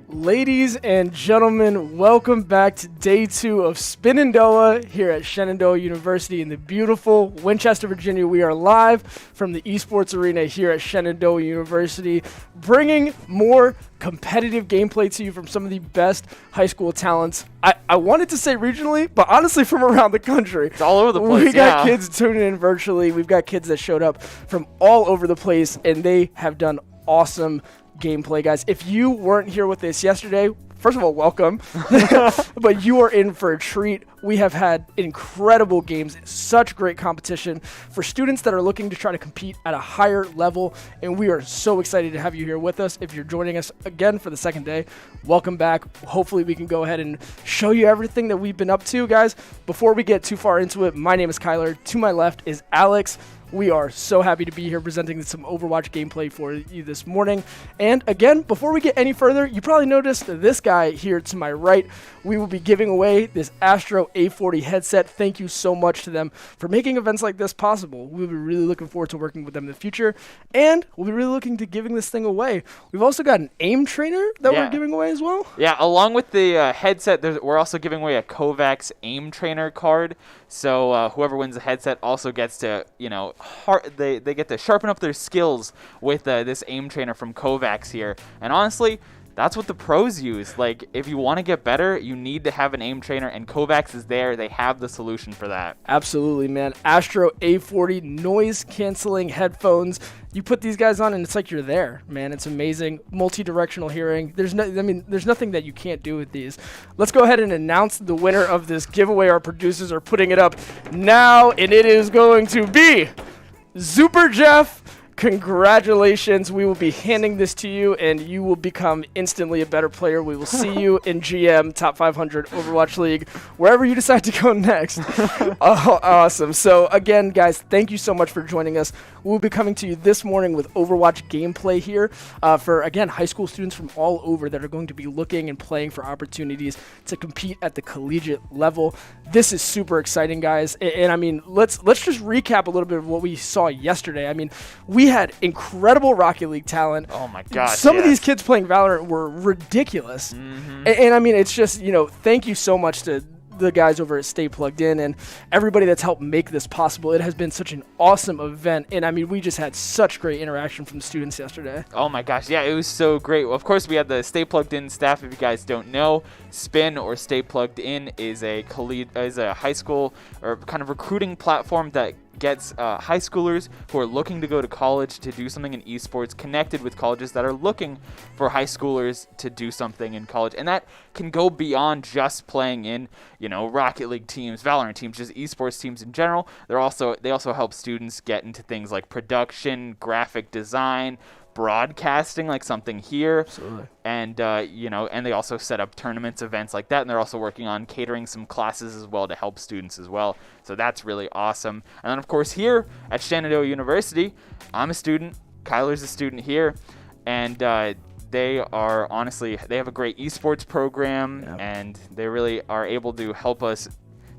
Ladies and gentlemen, welcome back to day 2 of SPINandoah here at Shenandoah University in the beautiful Winchester, Virginia. We are live from the esports arena here at Shenandoah University, bringing more competitive gameplay to you from some of the best high school talents. I wanted to say regionally, but honestly from around the country. It's all over the place. We got kids tuning in virtually. We've got kids that showed up from all over the place, and they have done awesome gameplay, guys. If you weren't here with us yesterday, first of all, welcome. But you are in for a treat. We have had incredible games, such great competition for students that are looking to try to compete at a higher level, and we are so excited to have you here with us. If you're joining us again for the second day, welcome back. Hopefully we can go ahead and show you everything that we've been up to, guys. Before we get too far into it, my name is Kyler. To my left is Alex. We are so happy to be here presenting some Overwatch gameplay for you this morning. And again, before we get any further, you probably noticed this guy here to my right. We will be giving away this Astro A40 headset. Thank you so much to them for making events like this possible. We'll be really looking forward to working with them in the future. And we'll be really looking to giving this thing away. We've also got an aim trainer that we're giving away as well. Yeah, along with the headset, we're also giving away a Kovacs aim trainer card. So whoever wins the headset also gets to, they get to sharpen up their skills with this aim trainer from Kovacs here. And honestly, that's what the pros use. Like, if you want to get better, you need to have an aim trainer, and Kovacs is there. They have the solution for that. Absolutely, man. Astro A40 noise-canceling headphones. You put these guys on, and it's like you're there, man. It's amazing. Multi-directional hearing. There's nothing that you can't do with these. Let's go ahead and announce the winner of this giveaway. Our producers are putting it up now, and it is going to be Super Jeff. Congratulations. We will be handing this to you, and you will become instantly a better player. We will see you in GM Top 500 Overwatch League, wherever you decide to go next. Oh, awesome. So again, guys, thank you so much for joining us. We'll be coming to you this morning with Overwatch gameplay here for, again, high school students from all over that are going to be looking and playing for opportunities to compete at the collegiate level. This is super exciting, guys. And I mean, let's just recap a little bit of what we saw yesterday. I mean, we had incredible Rocket League talent. Oh my gosh. Some of these kids playing Valorant were ridiculous. Mm-hmm. And I mean, it's just, thank you so much to the guys over at Stay Plugged In and everybody that's helped make this possible. It has been such an awesome event, and I mean, we just had such great interaction from the students yesterday. Oh my gosh, yeah, it was so great. Well, of course, we had the Stay Plugged In staff. If you guys don't know, Spin or Stay Plugged In is a high school or kind of recruiting platform that gets high schoolers who are looking to go to college to do something in esports connected with colleges that are looking for high schoolers to do something in college. And that can go beyond just playing in, Rocket League teams, Valorant teams, just esports teams in general. They also help students get into things like production, graphic design, broadcasting, like something here. Absolutely. And and they also set up tournaments, events like that, and they're also working on catering some classes as well to help students as well. So that's really awesome. And then of course here at Shenandoah University, I'm a student, Kyler's a student here, and they have a great esports program. Yep. And they really are able to help us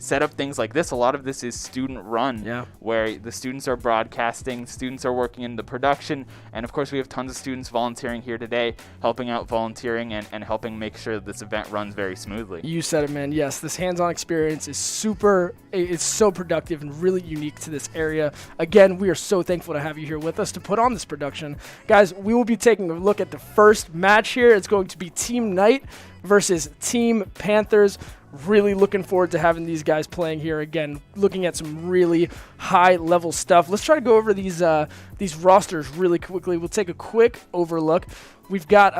set up things like this. A lot of this is student run, where the students are broadcasting, students are working in the production, and of course we have tons of students volunteering here today, helping out volunteering and helping make sure that this event runs very smoothly. You said it, man. Yes, this hands-on experience is it's so productive and really unique to this area. Again, we are so thankful to have you here with us to put on this production. Guys, we will be taking a look at the first match here. It's going to be Team Knight versus Team Panthers. Really looking forward to having these guys playing here again, looking at some really high-level stuff. Let's try to go over these rosters really quickly. We'll take a quick overlook. We've got,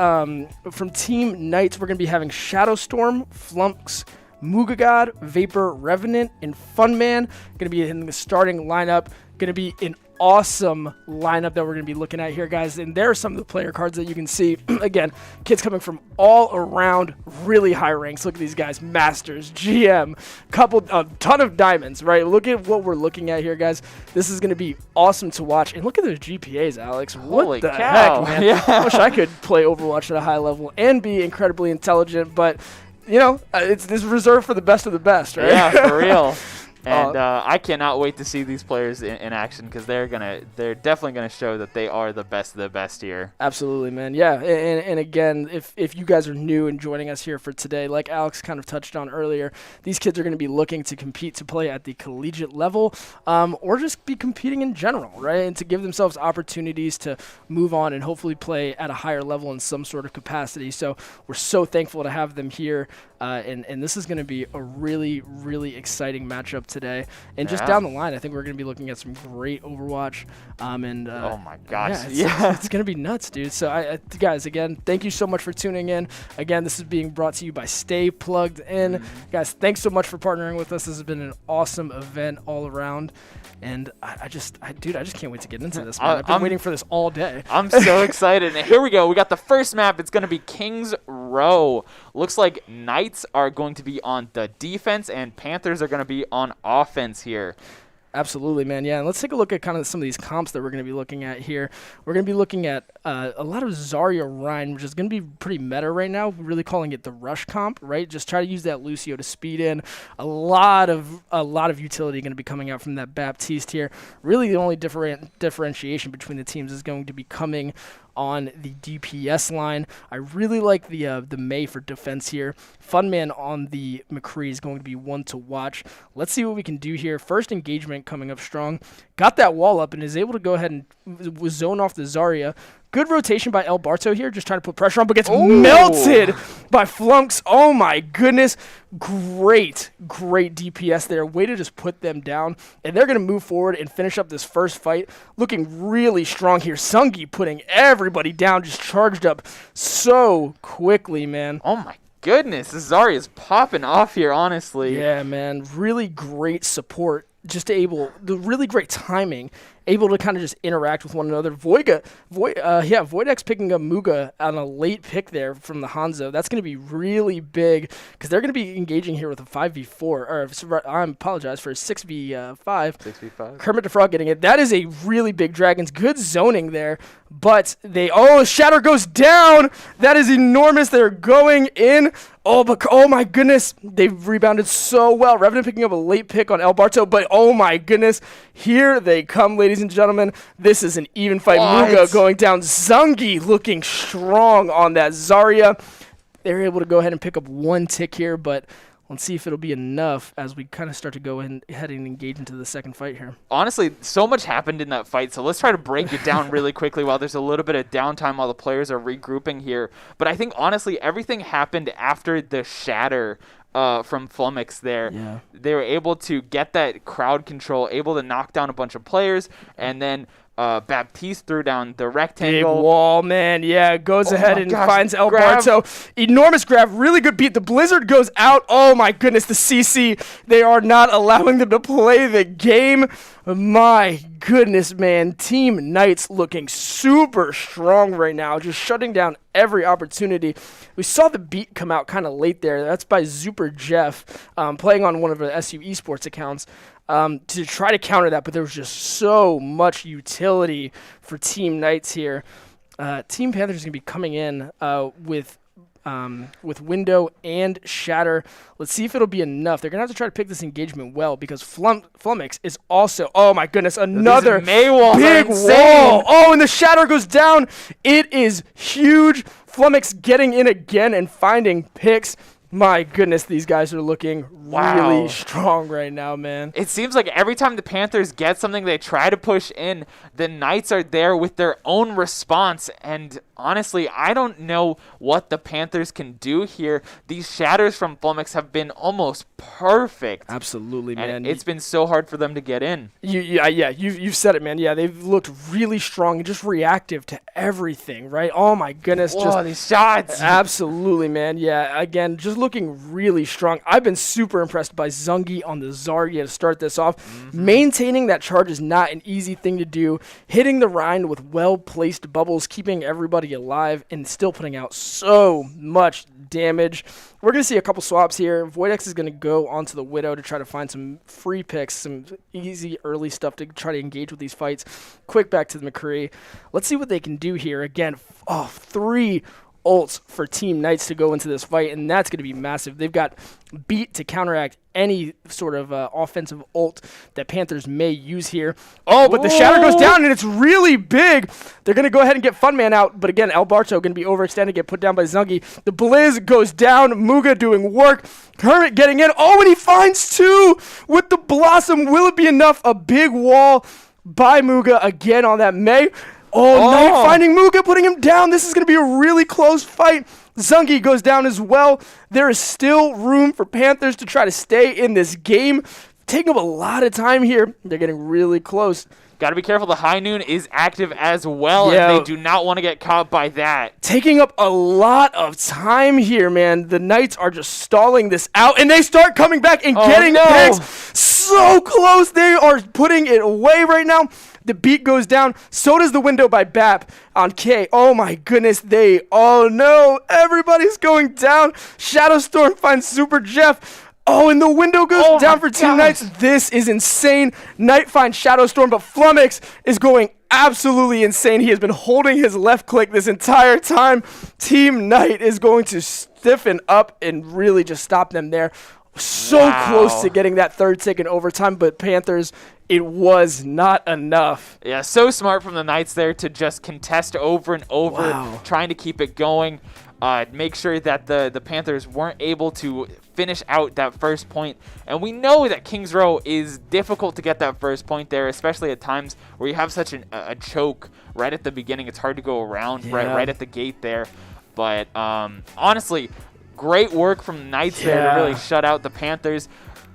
from Team Knights, we're going to be having Shadowstorm, Flunks, Mugagod, Vapor, Revenant, and Funman. Going to be in the starting lineup. Going to be an awesome lineup that we're going to be looking at here, guys. And there are some of the player cards that you can see. Again, kids coming from all around really high ranks. Look at these guys. Masters, GM, a ton of diamonds, right? Look at what we're looking at here, guys. This is going to be awesome to watch. And look at those GPAs, Alex. Holy what the cow. heck, man? Yeah. I wish I could play Overwatch at a high level and be incredibly intelligent, but you know, it's reserved for the best of the best, right? Yeah, for real. And I cannot wait to see these players in action because they're definitely gonna show that they are the best of the best here. Absolutely, man. Yeah, and again, if you guys are new and joining us here for today, like Alex kind of touched on earlier, these kids are going to be looking to compete to play at the collegiate level, or just be competing in general, right? And to give themselves opportunities to move on and hopefully play at a higher level in some sort of capacity. So we're so thankful to have them here. And this is going to be a really, really exciting matchup today. And just down the line, I think we're going to be looking at some great Overwatch. Oh my gosh. Yeah, it's going to be nuts, dude. So, guys, again, thank you so much for tuning in. Again, this is being brought to you by Stay Plugged In. Guys, thanks so much for partnering with us. This has been an awesome event all around. And I just can't wait to get into this, man. I've been waiting for this all day. I'm so excited. And here we go. We got the first map. It's going to be Kings Row. Looks like Knights are going to be on the defense and Panthers are going to be on offense here. Absolutely, man. Yeah, and let's take a look at kind of some of these comps that we're going to be looking at here. We're going to be looking at a lot of Zarya Ryan, which is going to be pretty meta right now. We're really calling it the rush comp, right? Just try to use that Lucio to speed in. A lot of utility going to be coming out from that Baptiste here. Really, the only differentiation between the teams is going to be coming on the DPS line. I really like the May for defense here. Funman on the McCree is going to be one to watch. Let's see what we can do here. First engagement coming up strong. Got that wall up and is able to go ahead and zone off the Zarya. Good rotation by El Barto here, just trying to put pressure on, but gets melted by Flunks. Oh my goodness. Great DPS there. Way to just put them down. And they're going to move forward and finish up this first fight. Looking really strong here. Sungi putting everybody down, just charged up so quickly, man. Oh my goodness. This Zarya is popping off here, honestly. Yeah, man. Really great support. Just the really great timing, able to kind of just interact with one another. Voidex picking up Muga on a late pick there from the Hanzo. That's going to be really big because they're going to be engaging here with a 5v4, or I apologize for a 6v5. 6v5. Kermit the Frog getting it. That is a really big Dragons. Good zoning there, but Shatter goes down. That is enormous. They're going in. Oh my goodness. They've rebounded so well. Revenant picking up a late pick on El Barto, but oh my goodness. Here they come, ladies and gentlemen. This is an even fight. Muga going down. Zungi looking strong on that Zarya. They're able to go ahead and pick up one tick here, but let's see if it'll be enough as we kind of start to go ahead and engage into the second fight here. Honestly, so much happened in that fight, so let's try to break it down really quickly while there's a little bit of downtime while the players are regrouping here. But I think, honestly, everything happened after the shatter from Flummox there. Yeah. They were able to get that crowd control, able to knock down a bunch of players, and then Baptiste threw down the rectangle. Big wall, man. Yeah, goes ahead and finds El Barto. Enormous grab. Really good beat. The Blizzard goes out. Oh, my goodness. The CC, they are not allowing them to play the game. My goodness, man. Team Knights looking super strong right now. Just shutting down every opportunity. We saw the beat come out kind of late there. That's by Super Jeff, playing on one of the SU esports accounts. To try to counter that, but there was just so much utility for Team Knights here. Team Panthers is going to be coming in with Window and Shatter. Let's see if it'll be enough. They're going to have to try to pick this engagement well because Flummox is also, oh my goodness, another big wall. Oh, and the Shatter goes down. It is huge. Flummox getting in again and finding picks. My goodness, these guys are looking really strong right now, man. It seems like every time the Panthers get something they try to push in, the Knights are there with their own response. And honestly, I don't know what the Panthers can do here. These shatters from Flummox have been almost perfect. Absolutely, man. And it's been so hard for them to get in. You've said it, man. Yeah, they've looked really strong and just reactive to everything, right? Oh, my goodness. Whoa, these shots. Absolutely, man. Yeah, again, just looking really strong. I've been super impressed by Zungi on the Zarya to start this off. Maintaining that charge is not an easy thing to do. Hitting the Rhine with well-placed bubbles, keeping everybody alive, and still putting out so much damage. We're going to see a couple swaps here. Voidex is going to go onto the Widow to try to find some free picks, some easy early stuff to try to engage with these fights. Quick back to the McCree. Let's see what they can do here. Again, 3 ults for Team Knights to go into this fight, and that's going to be massive. They've got beat to counteract any sort of offensive ult that Panthers may use here. Oh, but the shatter goes down, and it's really big. They're going to go ahead and get Funman out, but again, El Barto going to be overextended, get put down by Zungi. The Blizz goes down, Muga doing work, Hermit getting in. Oh, and he finds 2 with the Blossom. Will it be enough? A big wall by Muga again on that Mei. Oh, Knight finding Muga, putting him down. This is going to be a really close fight. Zungi goes down as well. There is still room for Panthers to try to stay in this game. Taking up a lot of time here. They're getting really close. Got to be careful. The High Noon is active as well, and they do not want to get caught by that. Taking up a lot of time here, man. The Knights are just stalling this out, and they start coming back and getting picks. So close. They are putting it away right now. The beat goes down. So does the window by BAP on K. Oh, my goodness. Oh, no. Everybody's going down. Shadowstorm finds Super Jeff. Oh, and the window goes down for Team Knights. This is insane. Knight finds Shadowstorm, but Flumix is going absolutely insane. He has been holding his left click this entire time. Team Knight is going to stiffen up and really just stop them there. So close to getting that 3rd tick in overtime, but Panthers, it was not enough. Yeah, so smart from the Knights there to just contest over and over, trying to keep it going. Make sure that the Panthers weren't able to finish out that first point. And we know that Kings Row is difficult to get that first point there, especially at times where you have such a choke right at the beginning. It's hard to go around right at the gate there. But honestly, great work from the Knights there to really shut out the Panthers.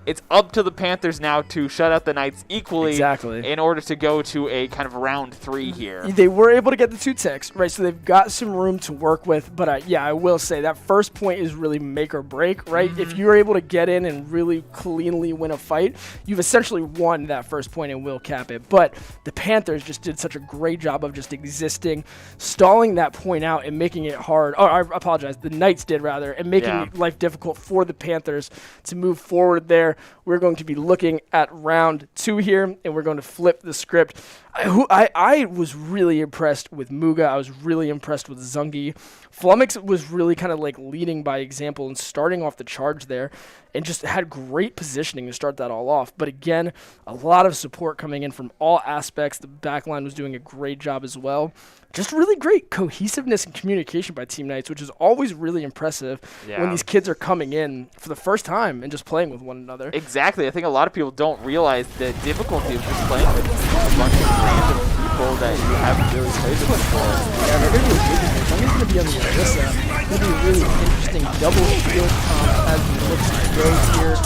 It's up to the Panthers now to shut out the Knights equally in order to go to a kind of round 3 here. They were able to get the 2 ticks, right? So they've got some room to work with. But yeah, I will say that first point is really make or break, right? If you're able to get in and really cleanly win a fight, you've essentially won that first point and will cap it. But the Panthers just did such a great job of just existing, stalling that point out and making it hard. Oh, I apologize. The Knights did rather, and making life difficult for the Panthers to move forward there. We're going to be looking at round 2 here, and we're going to flip the script. I was really impressed with Muga. I was really impressed with Zungi. Flumix was really kind of like leading by example and starting off the charge there and just had great positioning to start that all off. But again, a lot of support coming in from all aspects. The backline was doing a great job as well. Just really great cohesiveness and communication by Team Knights, which is always really impressive when these kids are coming in for the first time and just playing with one another. Exactly. I think a lot of people don't realize the difficulty of just playing with a bunch of random people that you haven't really played with before. Yeah, they're going to be really good. Somebody's going to be on the Orisa. It's going to be a really interesting double shield comp as we look to go here.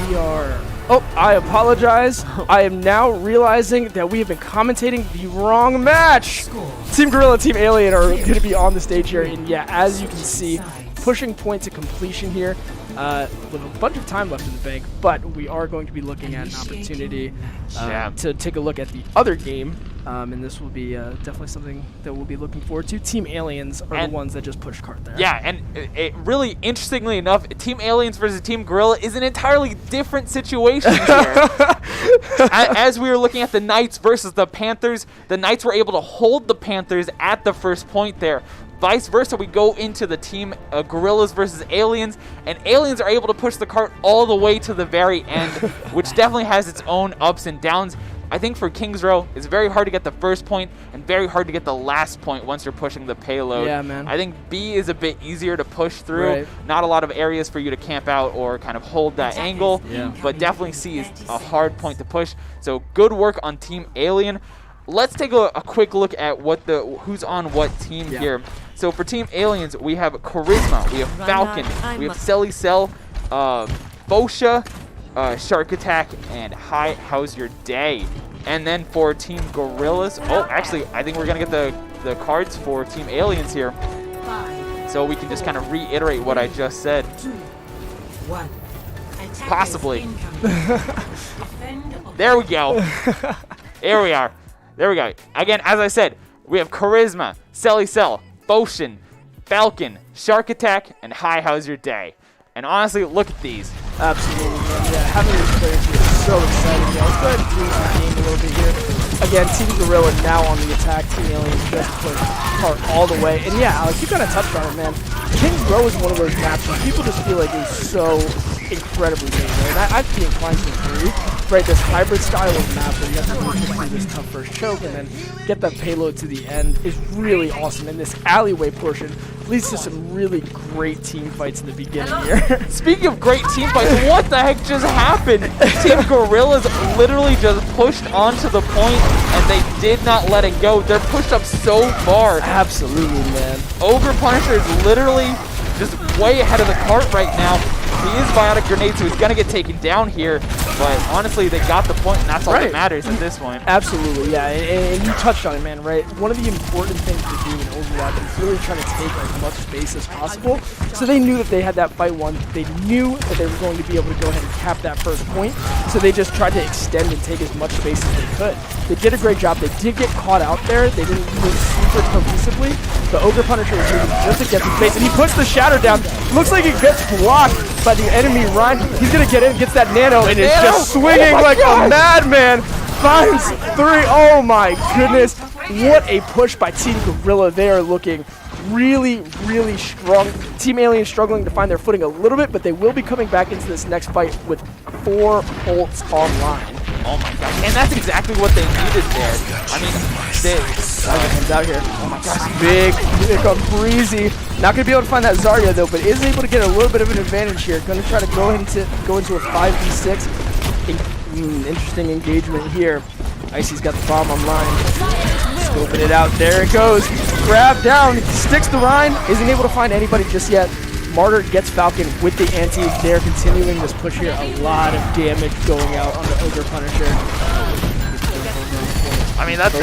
We are... Oh, I apologize. I am now realizing that we have been commentating the wrong match. Team Gorilla, Team Alien are going to be on the stage here. And yeah, as you can see, pushing point to completion here with a bunch of time left in the bank. But we are going to be looking at an opportunity to take a look at the other game. And this will be definitely something that we'll be looking forward to. Team Aliens are the ones that just pushed cart there. Yeah, and it really, interestingly enough, Team Aliens versus Team Gorilla is an entirely different situation here. As we were looking at the Knights versus the Panthers, the Knights were able to hold the Panthers at the first point there. Vice versa, we go into the Team Gorillas versus Aliens, and Aliens are able to push the cart all the way to the very end, which definitely has its own ups and downs. I think for Kings Row, it's very hard to get the first point and very hard to get the last point once you're pushing the payload. Yeah, man. I think B is a bit easier to push through. Right. Not a lot of areas for you to camp out or kind of hold that angle, but definitely C is a hard point to push. So good work on Team Alien. Let's take a quick look at who's on what team here. So for Team Aliens, we have Charisma, we have Falcon, we have Selly Cell, Fosha, Shark Attack, and Hi, how's your day? And then for Team Gorillas, oh, actually, I think we're going to get the cards for Team Aliens here. So we can just kind of reiterate what I just said. Possibly. There we go. There we are. There we go. Again, as I said, we have Charisma, Selly Cell, Potion, Falcon, Shark Attack, and Hi, how's your day? And honestly, look at these. Absolutely, man. Yeah, having these players here is so exciting. Yeah, let's go ahead and do the game a little bit here. Again, Team Gorilla now on the attack. Team Alien just put Cart all the way. And yeah, Alex, you kind of touched on it, man. King's Row is one of those maps where people just feel like it's so incredibly made, right? And I'd be inclined to agree. Right, this hybrid style of map where you have to push through this tough first choke and then get that payload to the end is really awesome. And this alleyway portion leads to some really great team fights in the beginning here. Speaking of great team fights, what the heck just happened? Team Gorillas literally just pushed onto the point and they did not let it go. They're pushed up so far. Absolutely, man. Ogre Punisher is literally just way ahead of the cart right now. He is Bionic Grenade, so he's going to get taken down here. But honestly, they got the point, and that's all that matters at this point. Absolutely, yeah. And you touched on it, man, right? One of the important things to do in Overwatch is really trying to take as much space as possible. So they knew that they had that fight won. They knew that they were going to be able to go ahead and cap that first point. So they just tried to extend and take as much space as they could. They did a great job. They did get caught out there. They didn't move super cohesively. The Ogre Punisher was moving just to get some space, and he puts the Shatter down. Looks like he gets blocked by the enemy Ryan. He's going to get in, gets that nano, and is just swinging like a madman. Finds 3. Oh my goodness. What a push by Team Gorilla. They are looking really, really strong. Team Alien struggling to find their footing a little bit, but they will be coming back into this next fight with 4 ults online. Oh my gosh, and that's exactly what they needed there. I mean, comes out here. Oh my gosh, big pick on Breezy. Not going to be able to find that Zarya though, but is able to get a little bit of an advantage here. Going to try to go into a 5v6. Interesting engagement here. Icy's got the bomb online. Scoping it out. There it goes. Grab down. Sticks the Rhine. Isn't able to find anybody just yet. Martyr gets Falcon with the anti. They're continuing this push here. A lot of damage going out on the Ogre Punisher. I mean, that's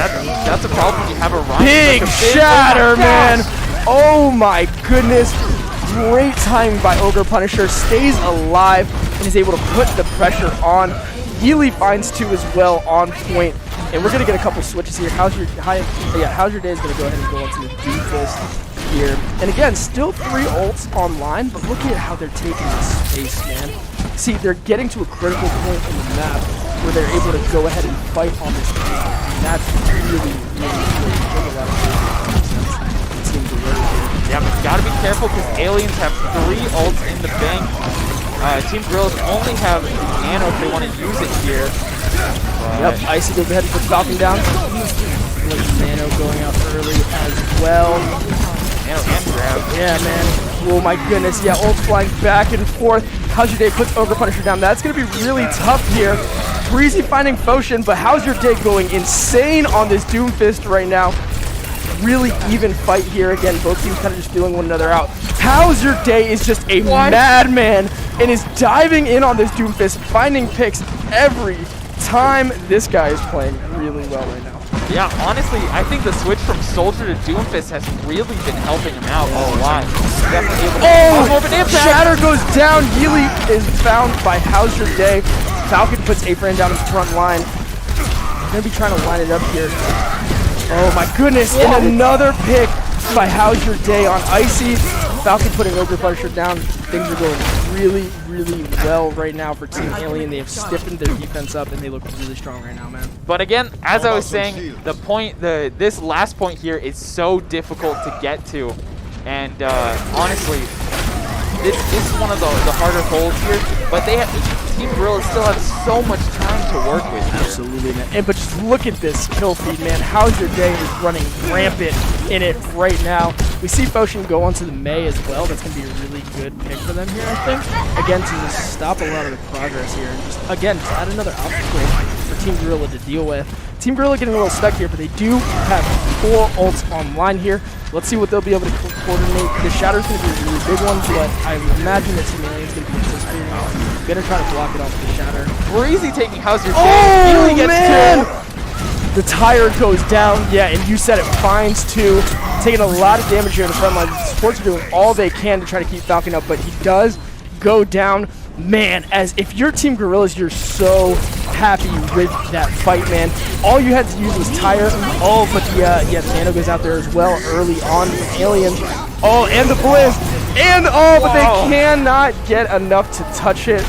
a problem when you have a Rhine. Big shatter, man. Oh my goodness. Great timing by Ogre Punisher. Stays alive and is able to put the pressure on. Healy finds 2 as well on point. And we're going to get a couple switches here. How's your day is going to go ahead and go onto the Doomfist here. And again, still 3 ults online, but look at how they're taking this space, man. See, they're getting to a critical point in the map where they're able to go ahead and fight on this game. And that's really, really a lot of Team Gorilla here. Yeah, but you got to be careful because Aliens have 3 ults in the bank. Team Gorillas only have Nano if they want to use it here. Yep, Icy goes ahead and puts Falcon down. Nano going out early as well. Nano and grab. Yeah, man. Oh my goodness. Yeah, ult flying back and forth. How's your day? Puts Ogre Punisher down. That's going to be really tough here. Breezy finding Potion, but how's your day going insane on this Doomfist right now? Really even fight here. Again, both teams kind of just feeling one another out. How's your day is just a madman and is diving in on this Doomfist, finding picks every time. This guy is playing really well right now. Yeah, honestly, I think the switch from Soldier to Doomfist has really been helping him out a lot. Definitely able to more of an impact. Shatter goes down. Healy is found by How's Your Day. Falcon puts Afran down his front line. Gonna be trying to line it up here. Oh my goodness, and another pick by How's Your Day on Icy. Falcon putting Ogre Punisher down. Things are going really, really well right now for Team Alien. They have stiffened their defense up and they look really strong right now, man. But again, as I was saying, this last point here is so difficult to get to. And honestly, this is one of the harder holes here, but Team Gorilla still has so much time to work with here. Absolutely, man. But just look at this kill feed, man. How's Your Day is running rampant in it right now. We see Potion go onto the Mei as well. That's going to be a really good pick for them here, I think. Again, to just stop a lot of the progress here. And just add another obstacle for Team Gorilla to deal with. Team Gorilla getting a little stuck here, but they do have 4 ults online here. Let's see what they'll be able to coordinate. The Shatter's going to be a really big one, but I imagine that Team Alien's going to be anticipating. Going to try to block it off with the Shatter. Breezy taking How's Your Day. Oh, man! The tire goes down. Yeah, and you said it, finds 2. Taking a lot of damage here in the front line. The supports are doing all they can to try to keep Falcon up, but he does go down. Man, as if you're Team Gorillas, you're so happy with that fight, man. All you had to use was tire. Oh, but the Nano goes out there as well early on from Alien. Oh, and the Blizz. And but they cannot get enough to touch it.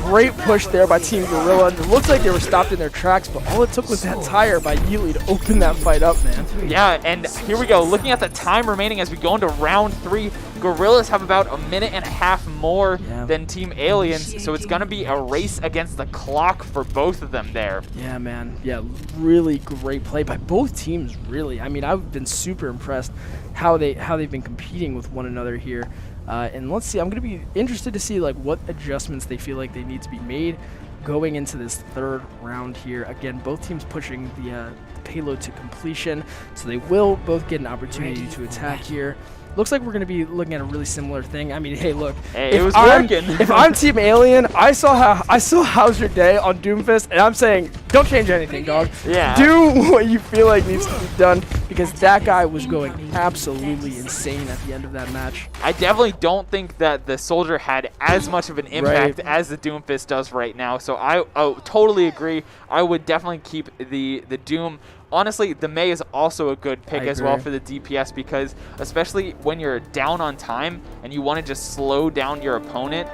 Great push there by Team Gorilla. It looks like they were stopped in their tracks, but all it took was that tire by Yeely to open that fight up, man. Yeah, and here we go. Looking at the time remaining as we go into round 3, Gorillas have about a minute and a half more than Team Aliens, so it's going to be a race against the clock for both of them there. Yeah, man. Yeah, really great play by both teams, really. I mean, I've been super impressed how they've been competing with one another here. And let's see, I'm going to be interested to see like what adjustments they feel like they need to be made going into this 3rd round here. Again, both teams pushing the payload to completion, so they will both get an opportunity to attack here. Looks like we're going to be looking at a really similar thing. I mean, hey, look. Hey, it was working. If I'm Team Alien, I saw How's Your Day on Doomfist, and I'm saying, don't change anything, dog. Yeah. Do what you feel like needs to be done, because that guy was going absolutely insane at the end of that match. I definitely don't think that the Soldier had as much of an impact as the Doomfist does right now, so I totally agree. I would definitely keep the Doom. Honestly, the Mei is also a good pick as well for the DPS, because especially when you're down on time and you want to just slow down your opponent,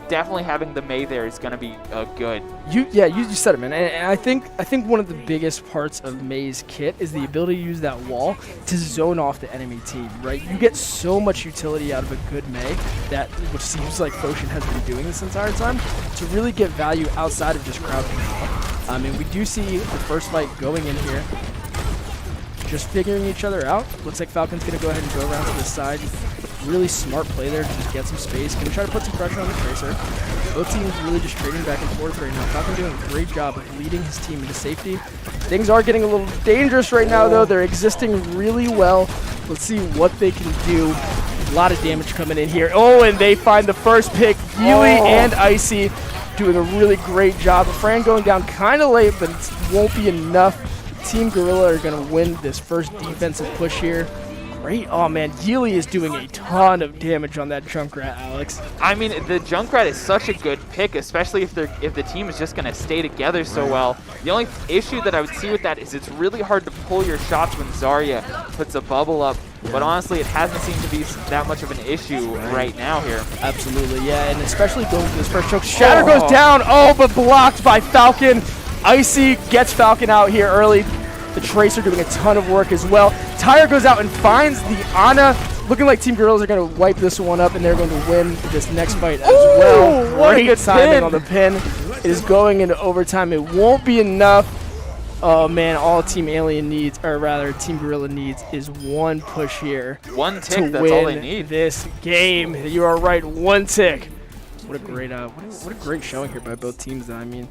definitely having the Mei there is going to be good. You said it, man. And I think one of the biggest parts of Mei's kit is the ability to use that wall to zone off the enemy team, right? You get so much utility out of a good Mei, which seems like Foshin has been doing this entire time, to really get value outside of just crowd control. And we do see the first fight going in here. Just figuring each other out. Looks like Falcon's going to go ahead and go around to the side. Really smart play there to just get some space. Going to try to put some pressure on the Tracer. Both teams really just trading back and forth right now. Falcon doing a great job of leading his team into safety. Things are getting a little dangerous right now, though. They're existing really well. Let's see what they can do. A lot of damage coming in here. Oh, and they find the first pick. Yeely and Icy doing a really great job. Fran going down kind of late, but it won't be enough. Team Gorilla are going to win this first defensive push here. Great. Oh, man. Yeely is doing a ton of damage on that Junkrat, Alex. I mean, the Junkrat is such a good pick, especially if the team is just going to stay together so well. The only issue that I would see with that is it's really hard to pull your shots when Zarya puts a bubble up. But honestly, it hasn't seemed to be that much of an issue right now here. Absolutely, yeah, and especially going for this first choke. Shatter goes down, but blocked by Falcon. Icy gets Falcon out here early. The Tracer doing a ton of work as well. Tire goes out and finds the Ana. Looking like Team Gorillas are going to wipe this one up, and they're going to win this next fight as well. Great timing on the pin. It is going into overtime. It won't be enough. Oh man, all Team Alien needs, or rather Team Gorilla needs, is one push here. One tick, that's all they need. This game. You are right, one tick. What a great what a great showing here by both teams though. I mean,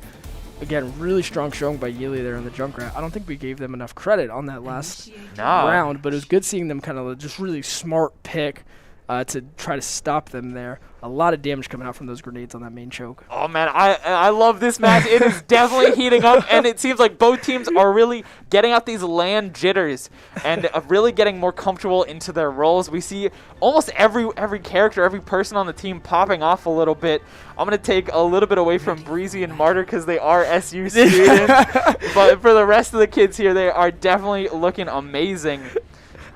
again, really strong showing by Yeely there on the Junkrat. I don't think we gave them enough credit on that last round, but it was good seeing them kind of just really smart pick to try to stop them there. A lot of damage coming out from those grenades on that main choke. Oh man, I love this match. It is definitely heating up, and it seems like both teams are really getting out these LAN jitters and really getting more comfortable into their roles. We see almost every character, every person on the team popping off a little bit. I'm going to take a little bit away from Breezy and Martyr because they are SU students, but for the rest of the kids here, they are definitely looking amazing.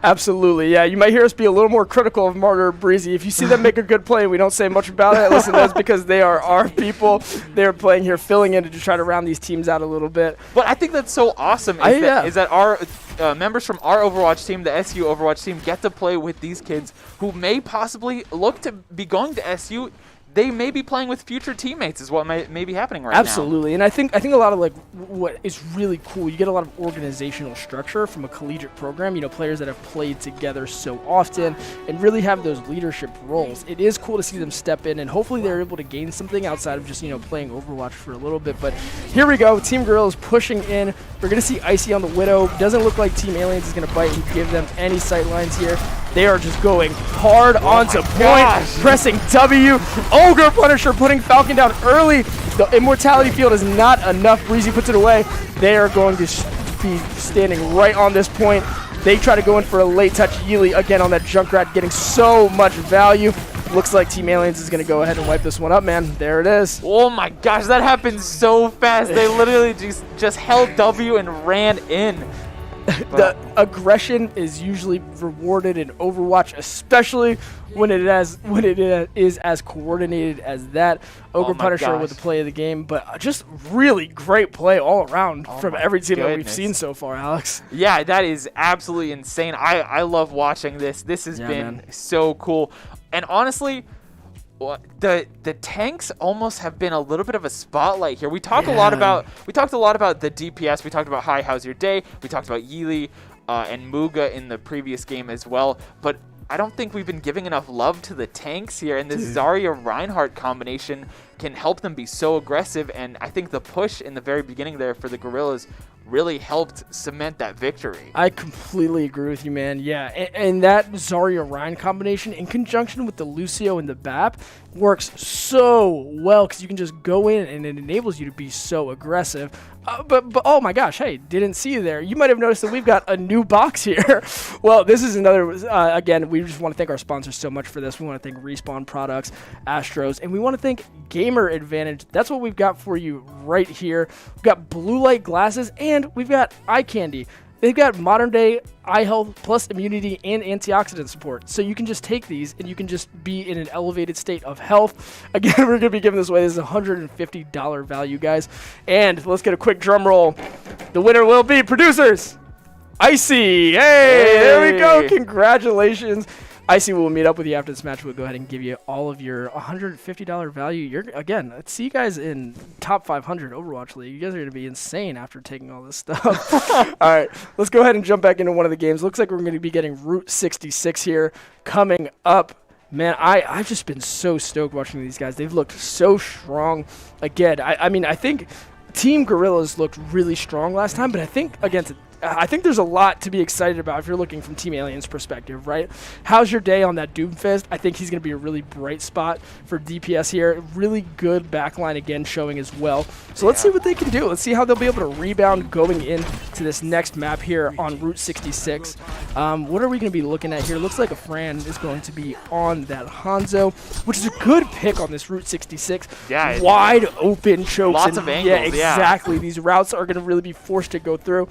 Absolutely, yeah. You might hear us be a little more critical of Martyr or Breezy. If you see them make a good play and we don't say much about it, listen, that's because they are our people. They're playing here, filling in to try to round these teams out a little bit. But I think that's so awesome is that our members from our Overwatch team, the SU Overwatch team, get to play with these kids who may possibly look to be going to SU. They may be playing with future teammates is what may be happening right now. Absolutely. And I think a lot of like what is really cool, you get a lot of organizational structure from a collegiate program, you know, players that have played together so often and really have those leadership roles. It is cool to see them step in, and hopefully they're able to gain something outside of just, you know, playing Overwatch for a little bit. But here we go. Team Gorillas pushing in. We're going to see Icy on the Widow. Doesn't look like Team Aliens is going to bite and give them any sight lines here. They are just going hard onto point, pressing W. Ogre Punisher putting Falcon down early. The Immortality Field is not enough. Breezy puts it away. They are going to be standing right on this point. They try to go in for a late touch. Yeely again on that Junkrat, getting so much value. Looks like Team Aliens is going to go ahead and wipe this one up, man. There it is. Oh my gosh, that happened so fast. They literally just held W and ran in. The aggression is usually rewarded in Overwatch, especially when it is as coordinated as that. Ogre Punisher with the play of the game, but just really great play all around from every team that we've seen so far, Alex. Yeah, that is absolutely insane. I love watching this. This has been so cool. And honestly, the tanks almost have been a little bit of a spotlight here. We talked a lot about the DPS. We talked about Hi, how's your day? We talked about Yeely and Muga in the previous game as well. But I don't think we've been giving enough love to the tanks here, and this Zarya Reinhardt combination can help them be so aggressive. And I think the push in the very beginning there for the Gorillas really helped cement that victory. I completely agree with you, man. Yeah, and that Zarya Ryan combination in conjunction with the Lucio and the BAP works so well because you can just go in and it enables you to be so aggressive. But oh my gosh, hey, didn't see you there. You might have noticed that we've got a new box here. Well, this is another, again, we just want to thank our sponsors so much for this. We want to thank Respawn Products, Astros, and we want to thank Gamer Advantage. That's what we've got for you right here. We've got blue light glasses and we've got eye candy. They've got modern day eye health plus immunity and antioxidant support. So you can just take these and you can just be in an elevated state of health. Again, we're going to be giving this away. This is a $150 value, guys. And let's get a quick drum roll. The winner will be producers. Icy. Hey, there we go. Congratulations. Icy will meet up with you after this match. We'll go ahead and give you all of your $150 value. Again, let's see you guys in top 500 Overwatch League. You guys are going to be insane after taking all this stuff. All right, let's go ahead and jump back into one of the games. Looks like we're going to be getting Route 66 here coming up. Man, I've just been so stoked watching these guys. They've looked so strong. Again, I mean, I think Team Gorillas looked really strong last time, but I think I think there's a lot to be excited about if you're looking from Team Alien's perspective, right? How's your day on that Doomfist? I think he's going to be a really bright spot for DPS here. Really good backline again showing as well. So let's see what they can do. Let's see how they'll be able to rebound going into this next map here on Route 66. What are we going to be looking at here? Looks like a Fran is going to be on that Hanzo, which is a good pick on this Route 66. Yeah, wide open chokes. Lots of angles. Yeah, exactly. These routes are going to really be forced to go through.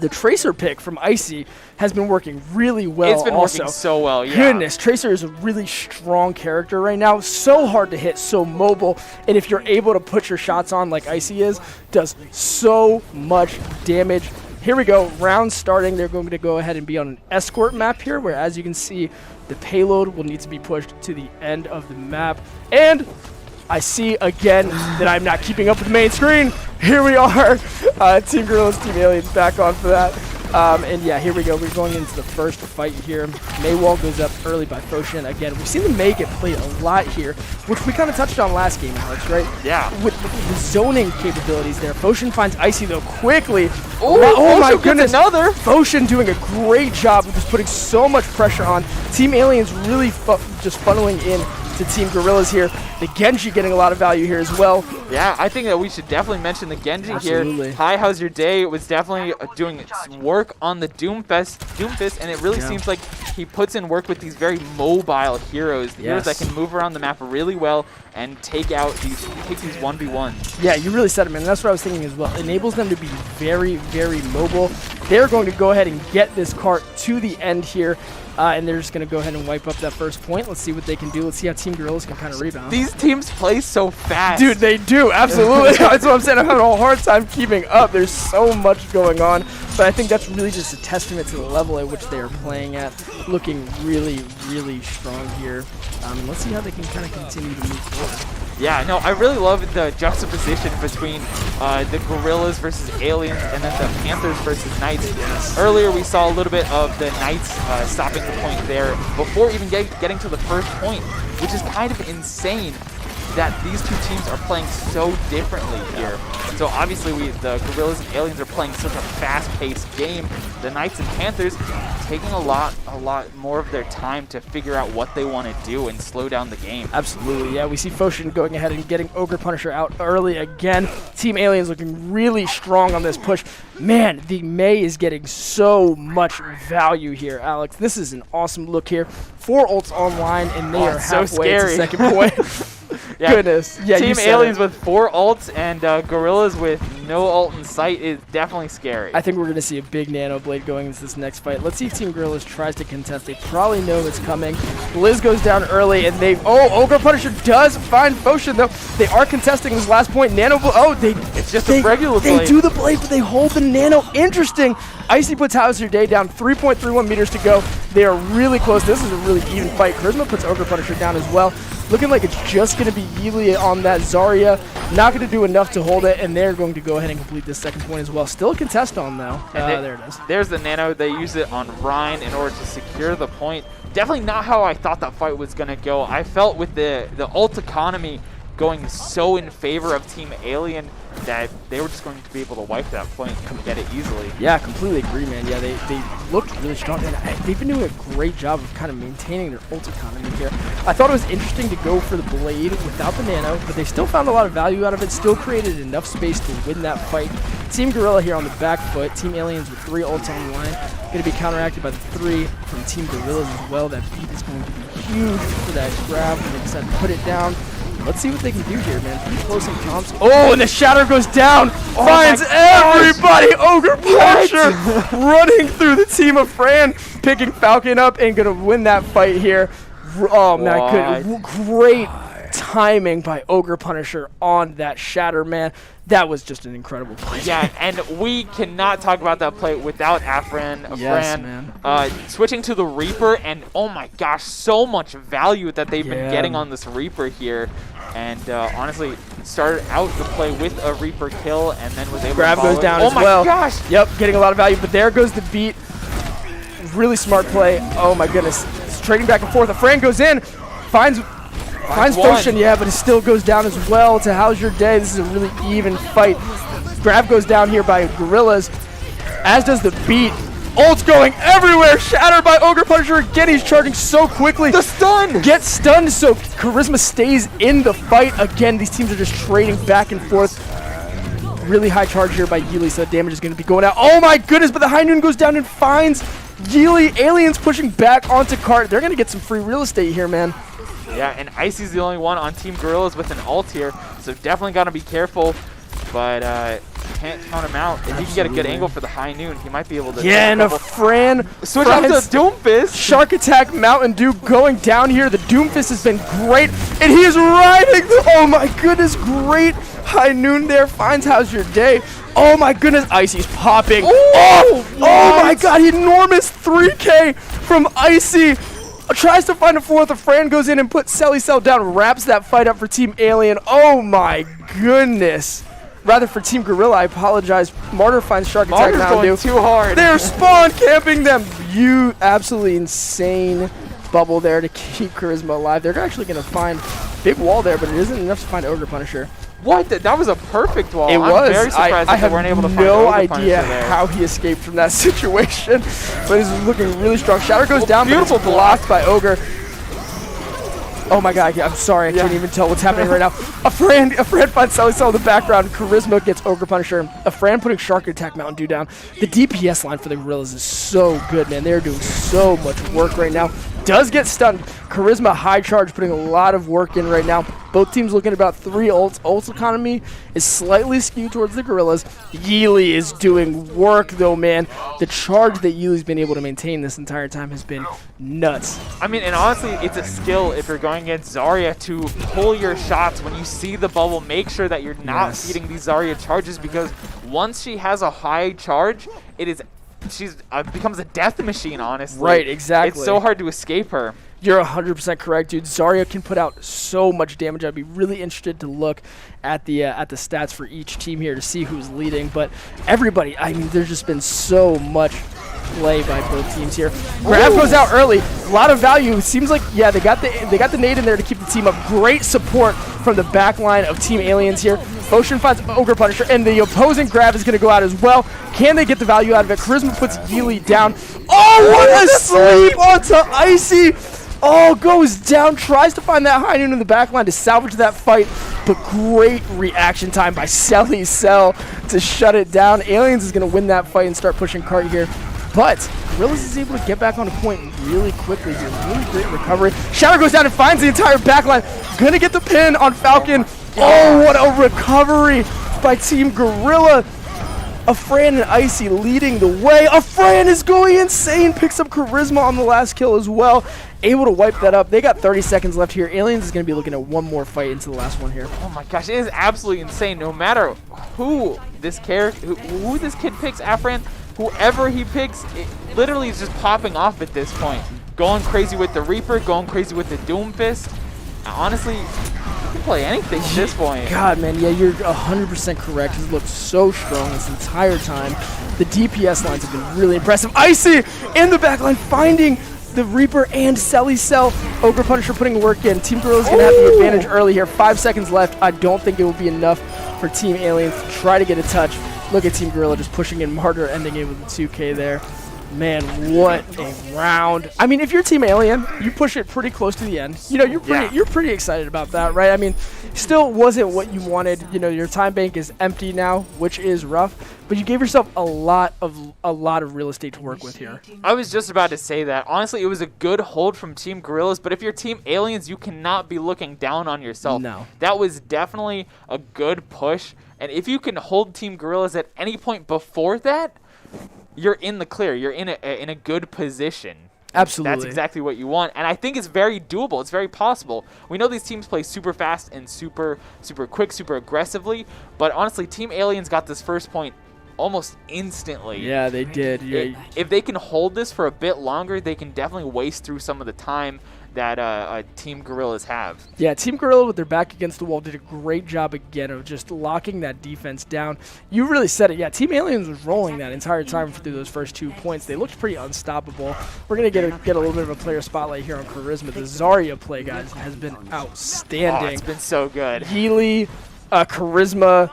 The Tracer pick from Icy has been working really well. It's been working so well, yeah. Goodness, Tracer is a really strong character right now. So hard to hit, so mobile. And if you're able to put your shots on like Icy is, does so much damage. Here we go, round starting. They're going to go ahead and be on an escort map here, where as you can see, the payload will need to be pushed to the end of the map. And I see again that I'm not keeping up with the main screen. Here we are. Team Gorillas, Team Aliens back on for that. And yeah, here we go. We're going into the first fight here. Maywall goes up early by Foshin. Again, we've seen the May get played a lot here, which we kind of touched on last game, Alex, right? Yeah. With the zoning capabilities there. Foshin finds Icy, though, quickly. Ooh, oh my goodness. Another. Foshin doing a great job of just putting so much pressure on. Team Aliens really just funneling in to Team Gorillas here. The Genji getting a lot of value here as well. Yeah, I think that we should definitely mention the Genji here. Hi, how's your day? It was definitely doing work on the Doomfist, and it really seems like he puts in work with these very mobile heroes, the heroes that can move around the map really well and take out these 1v1s. Yeah, you really said it, man. That's what I was thinking as well. Enables them to be very, very mobile. They're going to go ahead and get this cart to the end here. And they're just going to go ahead and wipe up that first point. Let's see what they can do. Let's see how Team Gorillas can kind of rebound. These teams play so fast. Dude, they do. Absolutely. That's what I'm saying. I'm having a hard time keeping up. There's so much going on. But I think that's really just a testament to the level at which they are playing at. Looking really, really strong here. Let's see how they can kind of continue to move forward. Yeah, no, I really love the juxtaposition between the Gorillas versus Aliens and then the Panthers versus Knights. Earlier, we saw a little bit of the Knights stopping the point there before even getting to the first point, which is kind of insane. that these two teams are playing so differently here. So obviously the Gorillas and Aliens are playing such a fast-paced game. The Knights and Panthers taking a lot more of their time to figure out what they want to do and slow down the game. Absolutely, yeah. We see Foshin going ahead and getting Ogre Punisher out early again. Team Aliens looking really strong on this push. Man, the Mei is getting so much value here, Alex. This is an awesome look here. 4 ults online, and they are so halfway to scary. second point. Yeah. Goodness. Yeah, Team Aliens with 4 ults and Gorillas with no ult in sight is definitely scary. I think we're going to see a big Nano Blade going into this next fight. Let's see if Team Gorillas tries to contest. They probably know it's coming. Liz goes down early, and Ogre Punisher does find Foshin, though. They are contesting this last point. Nano Blade, it's just a regular blade. They do the blade, but they hold the Nano. Interesting. Icy puts Hauser Day down, 3.31 meters to go. They are really close. This is a really even fight. Charisma puts Ogre Punisher down as well. Looking like it's just going to be Yeely on that Zarya. Not going to do enough to hold it, and they're going to go ahead and complete this second point as well. Still a contest on, though. There it is. There's the Nano. They use it on Ryan in order to secure the point. Definitely not how I thought that fight was going to go. I felt with the ult economy going so in favor of Team Alien that they were just going to be able to wipe that point and get it easily. Yeah, I completely agree, man. Yeah, they looked really strong, and they've been doing a great job of kind of maintaining their ult economy here. I thought it was interesting to go for the blade without the Nano, but they still found a lot of value out of it, still created enough space to win that fight. Team Gorilla here on the back foot. Team Aliens with 3 ults on the line. Going to be counteracted by the 3 from Team Gorillas as well. That beat is going to be huge for that grab when they decide to put it down. Let's see what they can do here, man. Pretty close in comps. Oh, and the Shatter goes down. Finds everybody. Ogre Punisher running through the team of Fran, picking Falcon up and going to win that fight here. Oh, my goodness. Great timing by Ogre Punisher on that Shatter, man. That was just an incredible play. Yeah, and we cannot talk about that play without Fran. Yes, man. Switching to the Reaper, and oh my gosh, so much value that they've been getting on this Reaper here. And honestly, started out the play with a Reaper kill, and then was able Grab to follow goes down it. as well. Oh my gosh! Yep, getting a lot of value, but there goes the beat. Really smart play. Oh my goodness. It's trading back and forth. Fran goes in, finds Foshin, yeah, but it still goes down as well to How's Your Day. This is a really even fight. Grab goes down here by Gorillas, as does the beat. Ult's going everywhere. Shattered by Ogre Punisher again. He's charging so quickly. The stun! Gets stunned, so Charisma stays in the fight. Again, these teams are just trading back and forth. Really high charge here by Yeely, so that damage is going to be going out. Oh my goodness, but the High Noon goes down and finds Yeely. Aliens pushing back onto Cart. They're going to get some free real estate here, man. Yeah, and Icy's the only one on Team Gorillas with an ult here, so definitely got to be careful, but can't count him out. If he can get a good angle for the High Noon, he might be able to... Yeah, and a Fran switch up to Doomfist. Shark Attack Mountain Dew going down here. The Doomfist has been great, and he is riding oh my goodness, great High Noon there. Finds How's Your Day. Oh my goodness, Icy's popping. Oh my god, enormous 3K from Icy. Tries to find a 4th. A Fran goes in and puts Selly Cell down, wraps that fight up for Team Alien. Oh my goodness. Rather for Team Gorilla, I apologize. Martyr finds Shark Attack Mountain Dew. Too hard. They're spawn camping them. You absolutely insane bubble there to keep Charisma alive. They're actually going to find big wall there, but it isn't enough to find Ogre Punisher. What? That was a perfect wall. It was. I'm very surprised that they weren't able to find no Ogre Punisher idea there. how he escaped from that situation, but he's looking really strong. Shatter goes down, beautiful but it's blocked by Ogre. Oh my god, I'm sorry, I can't even tell what's happening right now. A Fran finds Selly Cell in the background. Charisma gets Ogre Punisher. A Fran putting Shark Attack Mountain Dew down. The DPS line for the Gorillas is so good, man. They're doing so much work right now. Does get stunned. Charisma high charge, putting a lot of work in right now. Both teams looking at about 3 ults. Ults economy is slightly skewed towards the Gorillas. Yeely is doing work though, man. The charge that Yeely's been able to maintain this entire time has been nuts. I mean, and honestly, it's a skill if you're going against Zarya to pull your shots when you see the bubble. Make sure that you're not feeding these Zarya charges, because once she has a high charge, she's becomes a death machine, honestly. Right, exactly. It's so hard to escape her. You're 100% correct, dude. Zarya can put out so much damage. I'd be really interested to look at the stats for each team here to see who's leading. But everybody, I mean, there's just been so much play by both teams here. Grab goes out early. A lot of value. It seems like, yeah, they got the nade in there to keep the team up. Great support from from the back line of Team Aliens here. Ocean finds Ogre Punisher, and the opposing grab is going to go out as well. Can they get the value out of it? Charisma puts Yeely down. Oh, what a sleep onto Icy! Oh, goes down, tries to find that high noon in the back line to salvage that fight, but great reaction time by Selly Cell to shut it down. Aliens is going to win that fight and start pushing cart here, but Gorillas is able to get back on the point really quickly here. Really great recovery. Shadow goes down and finds the entire back line. Going to get the pin on Falcon. Oh, what a recovery by Team Gorilla. Afran and Icy leading the way. Afran is going insane. Picks up Charisma on the last kill as well. Able to wipe that up. They got 30 seconds left here. Aliens is going to be looking at one more fight into the last one here. Oh my gosh, it is absolutely insane. No matter who this character, who this kid picks, Afran, whoever he picks, it literally is just popping off at this point. Going crazy with the Reaper, going crazy with the Doomfist. Honestly, you can play anything at this point. God, man, yeah, you're 100% correct. He's looked so strong this entire time. The DPS lines have been really impressive. Icy in the back line, finding the Reaper and Selly Cell. Ogre Punisher putting work in. Team Gorilla's going to have the advantage early here. 5 seconds left. I don't think it will be enough for Team Aliens to try to get a touch. Look at Team Gorilla just pushing in Martyr, ending it with a 2K there. Man, what a round. I mean, if you're Team Alien, you push it pretty close to the end. You know, you're pretty excited about that, right? I mean, still wasn't what you wanted. You know, your time bank is empty now, which is rough, but you gave yourself a lot of real estate to work with here. I was just about to say that. Honestly, it was a good hold from Team Gorillas, but if you're Team Aliens, you cannot be looking down on yourself. No. That was definitely a good push, and if you can hold Team Gorillas at any point before that, you're in the clear. You're in a good position. Absolutely. That's exactly what you want, and I think it's very doable. It's very possible. We know these teams play super fast and super quick, super aggressively, but honestly, Team Aliens got this first point almost instantly. Yeah, they did. Yeah. If they can hold this for a bit longer, they can definitely waste through some of the time that Team Gorillas have. Yeah, Team Gorilla with their back against the wall did a great job again of just locking that defense down. You really said it. Yeah, Team Aliens was rolling that entire time through those first 2 points. They looked pretty unstoppable. We're going to get a little bit of a player spotlight here on Charisma. The Zarya play, guys, has been outstanding. Oh, it's been so good. Healy, Charisma,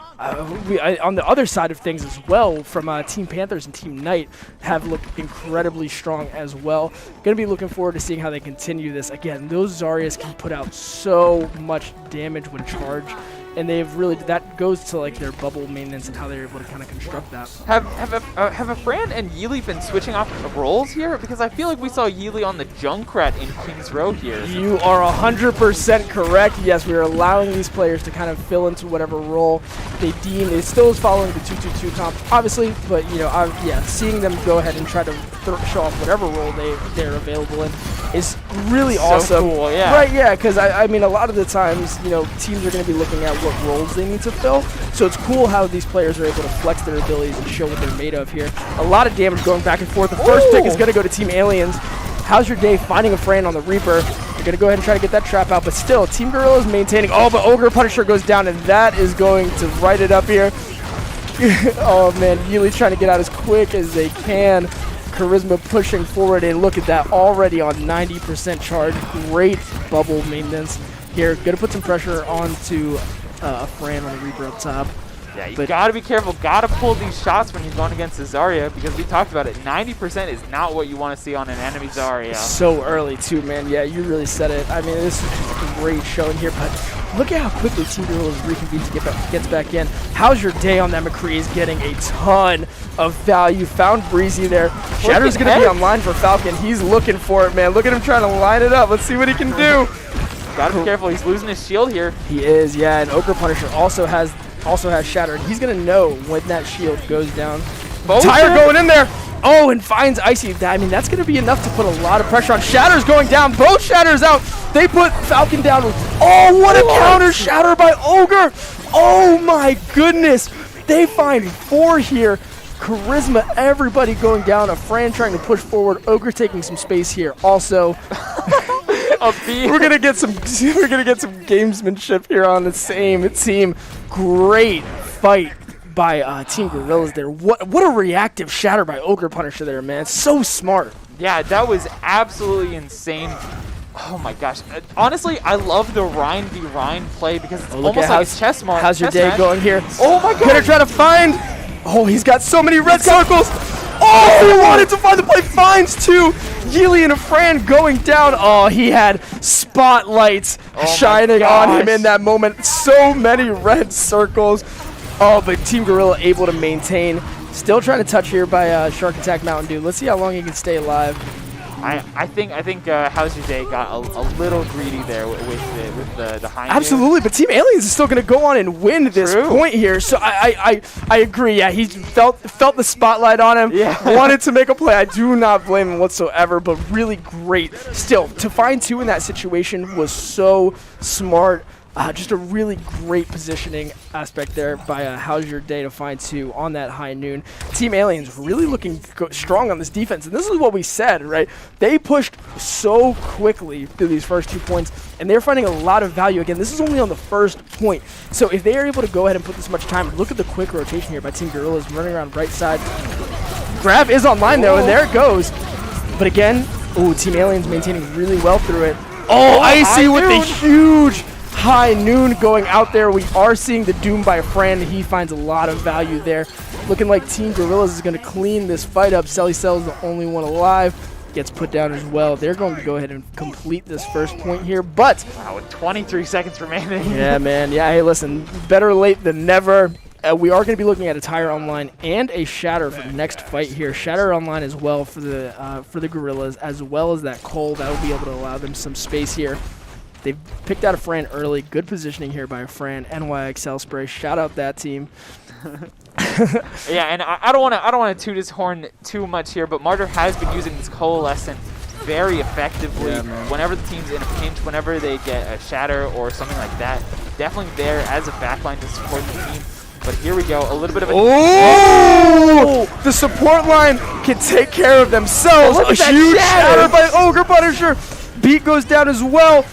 on the other side of things as well, from Team Panthers and Team Knight, have looked incredibly strong as well. Going to be looking forward to seeing how they continue this. Again, those Zaryas can put out so much damage when charged, and they've really, that goes to like their bubble maintenance and how they're able to kind of construct that. Have Fran and Yeely been switching off roles here? Because I feel like we saw Yeely on the Junkrat in King's Row here. You are 100% correct. Yes, we are allowing these players to kind of fill into whatever role they deem. It still is following the 2-2-2 comp, obviously, but you know, yeah, seeing them go ahead and try to show off whatever role they're available in is really awesome. Cool, yeah. Right, yeah, because I mean, a lot of the times, you know, teams are going to be looking at what roles they need to fill. So it's cool how these players are able to flex their abilities and show what they're made of here. A lot of damage going back and forth. The first pick is going to go to Team Aliens. How's your day finding a Fran on the Reaper? They're going to go ahead and try to get that trap out, but still, Team Gorilla is maintaining. Oh, but Ogre Punisher goes down, and that is going to write it up here. Oh, man, Yeely's trying to get out as quick as they can. Charisma pushing forward, and look at that, already on 90% charge. Great bubble maintenance here. Going to put some pressure onto Fran on the Reaper up top. Yeah, you gotta be careful. Gotta pull these shots when you're going against the Zarya, because we talked about it. 90% is not what you want to see on an enemy Zarya. So early too, man. Yeah, you really said it. I mean, this is just a great showing here, but look at how quickly Team Gorillas reconvenes and gets back in. How's your day on that? McCree is getting a ton of value. Found Breezy there. Shatter's gonna be online for Falcon. He's looking for it, man. Look at him trying to line it up. Let's see what he can do. Gotta be careful. He's losing his shield here. He is, yeah. And Ogre Punisher also has Shatter. He's gonna know when that shield goes down. Tire going in there. Oh, and finds Icy. I mean, that's gonna be enough to put a lot of pressure on. Shatter's going down. Both Shatters out. They put Falcon down. Oh, what a counter Shatter by Ogre. Oh my goodness. They find 4 here. Charisma, everybody going down. A Fran trying to push forward. Ogre taking some space here. Also, we're gonna get some gamesmanship here on the same team. Great fight by Team Gorillas there. What a reactive Shatter by Ogre Punisher there, man. So smart. Yeah, that was absolutely insane. Oh my gosh. Honestly, I love the Ryan v. Ryan play because it's look almost at like a chess match. How's your day going here? Oh my god. Gonna try to find. Oh, he's got so many red circles. Oh, he wanted to find the play. Finds two. Yeely and Fran going down. Oh, he had spotlights shining on him in that moment. So many red circles. Oh, but Team Gorilla able to maintain. Still trying to touch here by Shark Attack Mountain Dew. Let's see how long he can stay alive. I think How's Your Day got a little greedy there with the high. Absolutely, but Team Aliens is still going to go on and win this point here. So I agree. Yeah, he felt the spotlight on him. Yeah. Wanted to make a play. I do not blame him whatsoever. But really great. Still, to find two in that situation was so smart. Just a really great positioning aspect there by How's Your Day to find two on that high noon. Team Aliens really looking strong on this defense. And this is what we said, right? They pushed so quickly through these first 2 points, and they're finding a lot of value. Again, this is only on the first point. So if they are able to go ahead and put this much time, look at the quick rotation here by Team Gorillas running around right side. Grab is online, though, and there it goes. But again, Team Aliens maintaining really well through it. Oh, Icy with the huge high noon going out there. We are seeing the Doom by Fran. He finds a lot of value there. Looking like Team Gorillas is going to clean this fight up. Selly Cell's the only one alive. Gets put down as well. They're going to go ahead and complete this first point here, but wow, with 23 seconds remaining. Yeah, man. Yeah, hey, listen, better late than never. We are going to be looking at a Tire Online and a Shatter for the next fight here. Shatter Online as well for the Gorillas, as well as that Cole. That will be able to allow them some space here. They've picked out a Fran early. Good positioning here by a Fran. NYXL spray. Shout out that team. Yeah, and I don't want to toot his horn too much here, but Martyr has been using this Coalescent very effectively. Whenever the team's in a pinch, whenever they get a Shatter or something like that, definitely there as a backline to support the team. But here we go, a little bit of a... Oh! The support line can take care of themselves. A huge shatter by Ogre Punisher. Beat goes down as well.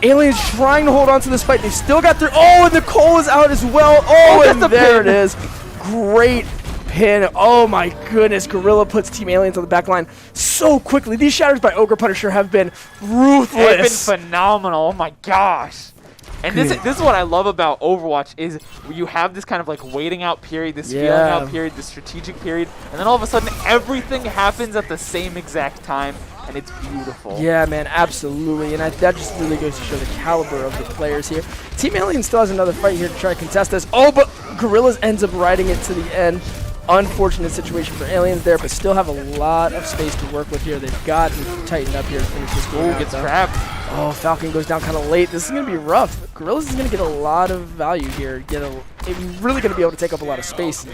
Aliens trying to hold on to this fight. They've still got their... Oh, and the Cole is out as well. Oh, and there it is. Great pin. Oh, my goodness. Gorilla puts Team Aliens on the back line so quickly. These shatters by Ogre Punisher have been ruthless. They've been phenomenal. Oh, my gosh. And this is what I love about Overwatch is you have this kind of like waiting out period, this feeling out period, this strategic period, and then all of a sudden everything happens at the same exact time, and it's beautiful. Yeah, man, absolutely. And that just really goes to show the caliber of the players here. Team Alien still has another fight here to try to contest this. Oh, but Gorillas ends up riding it to the end. Unfortunate situation for Aliens there, but still have a lot of space to work with here. They've got to tighten up here to finish this game. Gets grabbed. Oh, Falcon goes down kind of late. This is going to be rough. Gorillas is going to get a lot of value here. They're really going to be able to take up a lot of space.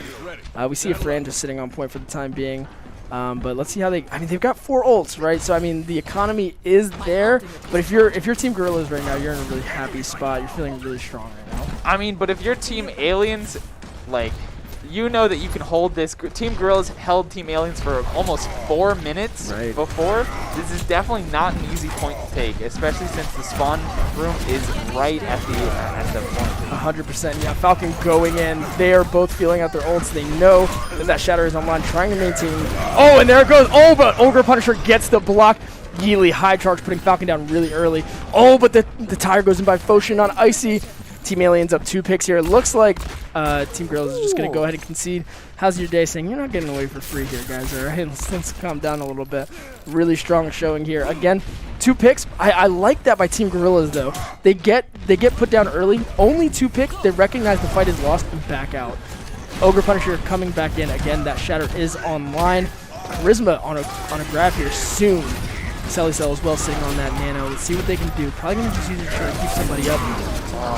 We see a Fran just sitting on point for the time being. But let's see how they... I mean, they've got 4 ults, right? So, I mean, the economy is there. But if you're Team Gorillas right now, you're in a really happy spot. You're feeling really strong right now. I mean, but if you're Team Aliens, like... You know that you can hold this. Team Gorillas held Team Aliens for almost 4 minutes before. This is definitely not an easy point to take, especially since the spawn room is right at the point. 100%. Yeah, Falcon going in. They are both feeling out their ults. They know that Shatter is online, trying to maintain. Oh, and there it goes. Oh, but Ogre Punisher gets the block. Yeely high charge, putting Falcon down really early. Oh, but the tire goes in by Foshin on Icy. Team Aliens up 2 picks here. It looks like Team Gorillas is just going to go ahead and concede. How's your day saying? You're not getting away for free here, guys. All right, let's calm down a little bit. Really strong showing here. Again, 2 picks. I like that by Team Gorillas, though. They get put down early. Only 2 picks. They recognize the fight is lost and back out. Ogre Punisher coming back in. Again, that Shatter is online. Charisma on a grab here soon. Selly Cell as well sitting on that nano. Let's see what they can do. Probably going to just use it to try to keep somebody up.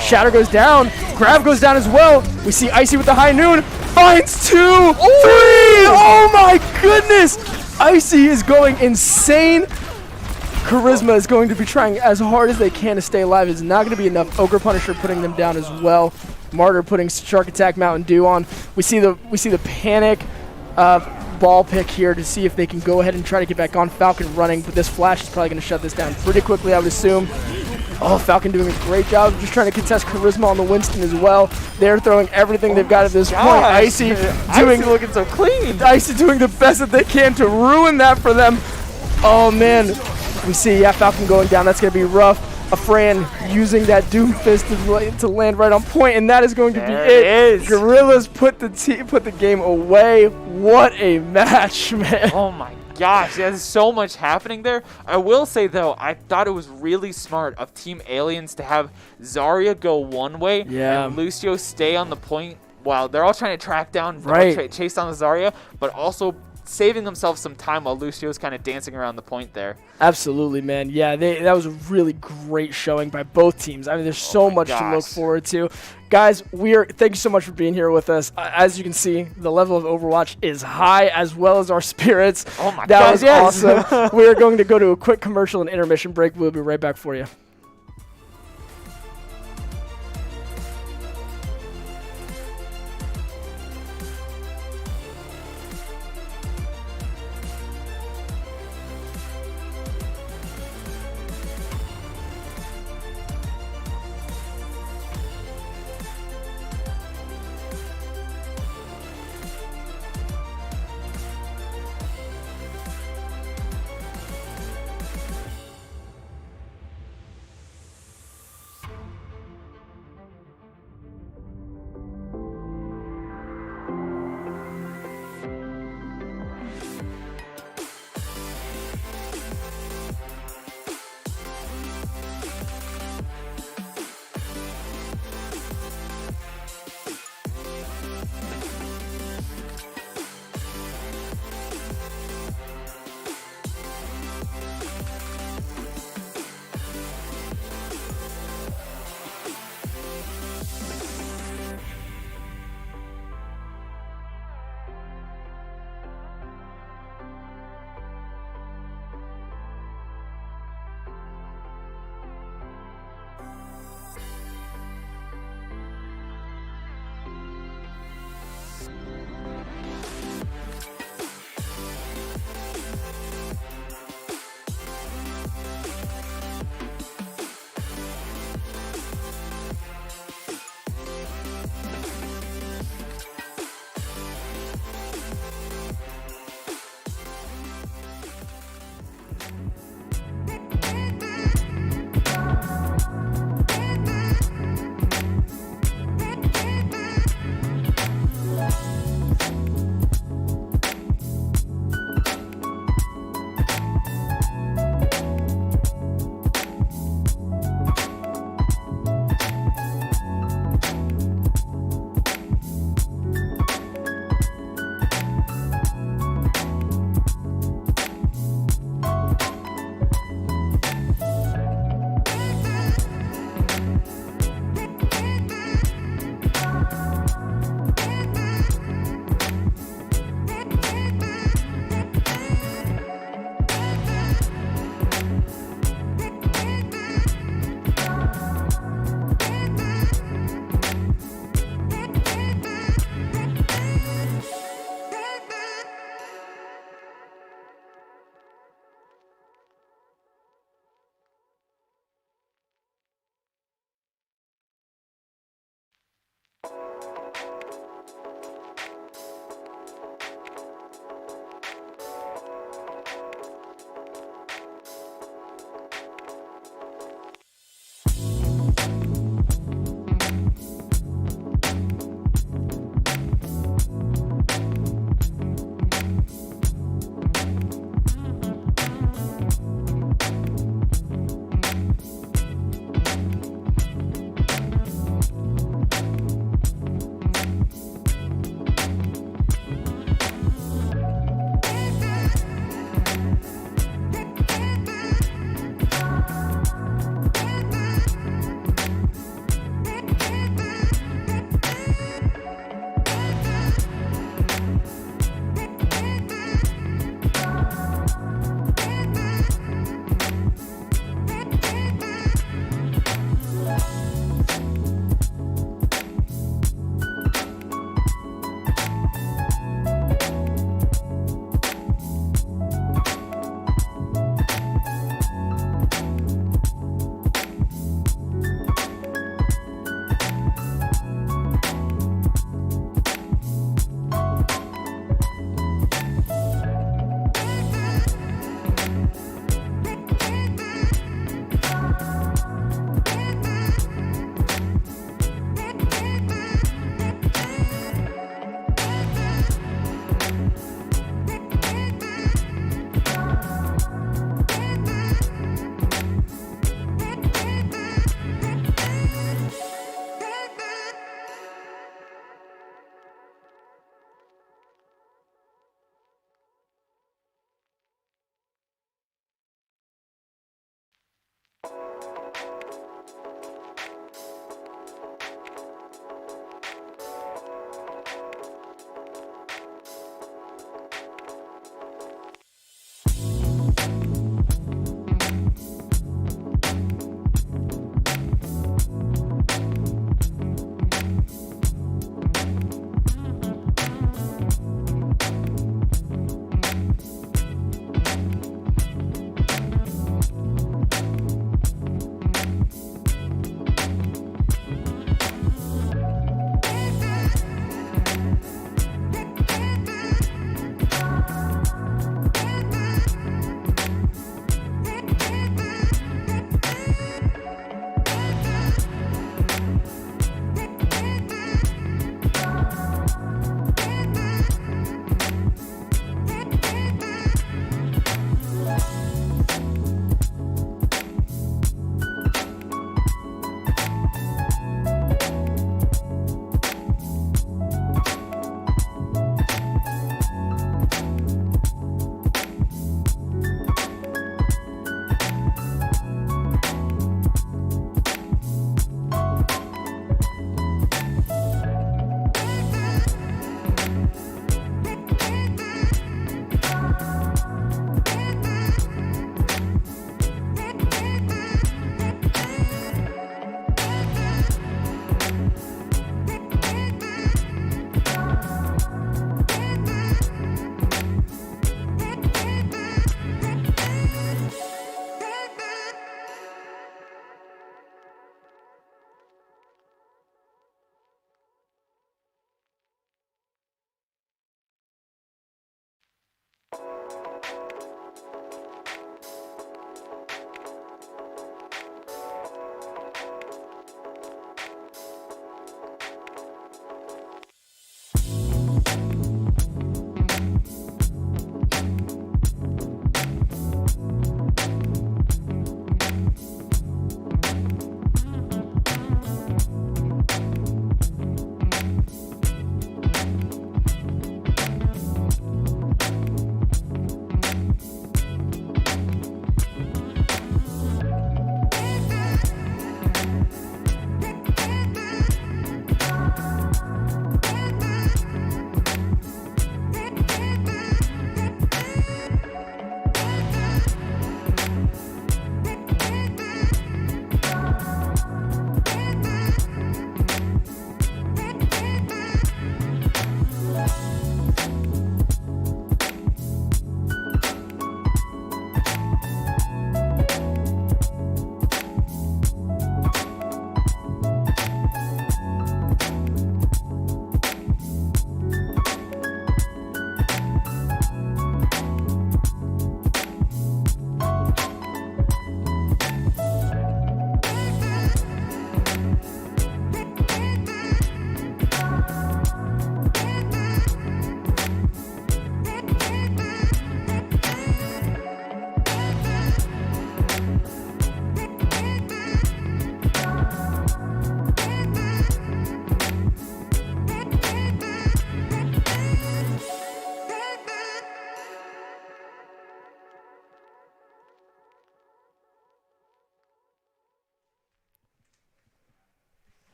Shatter goes down. Grab goes down as well. We see Icy with the high noon. Finds 2, 3. Oh my goodness. Icy is going insane. Charisma is going to be trying as hard as they can to stay alive. It's not going to be enough. Ogre Punisher putting them down as well. Martyr putting Shark Attack Mountain Dew on. We see the panic ball pick here to see if they can go ahead and try to get back on. Falcon running, but this flash is probably going to shut this down pretty quickly, I would assume. Oh, Falcon doing a great job just trying to contest Charisma on the Winston as well. They're throwing everything they've got at this point. Icy looking so clean. Icy doing the best that they can to ruin that for them. Oh, man. We see, Falcon going down. That's going to be rough. A Fran using that Doom Fist to land right on point, and that is going to be it. Gorillas put the game away. What a match, man. Oh my gosh, there's so much happening there. I will say, though, I thought it was really smart of Team Aliens to have Zarya go one way and Lucio stay on the point while they're all trying to track down, chase down the Zarya, but also saving themselves some time while Lucio's kind of dancing around the point there. Absolutely, man. Yeah, that was a really great showing by both teams. I mean, there's so much to look forward to. Guys, thank you so much for being here with us. As you can see, the level of Overwatch is high, as well as our spirits. Oh my That was awesome. We are going to go to a quick commercial and intermission break. We'll be right back for you.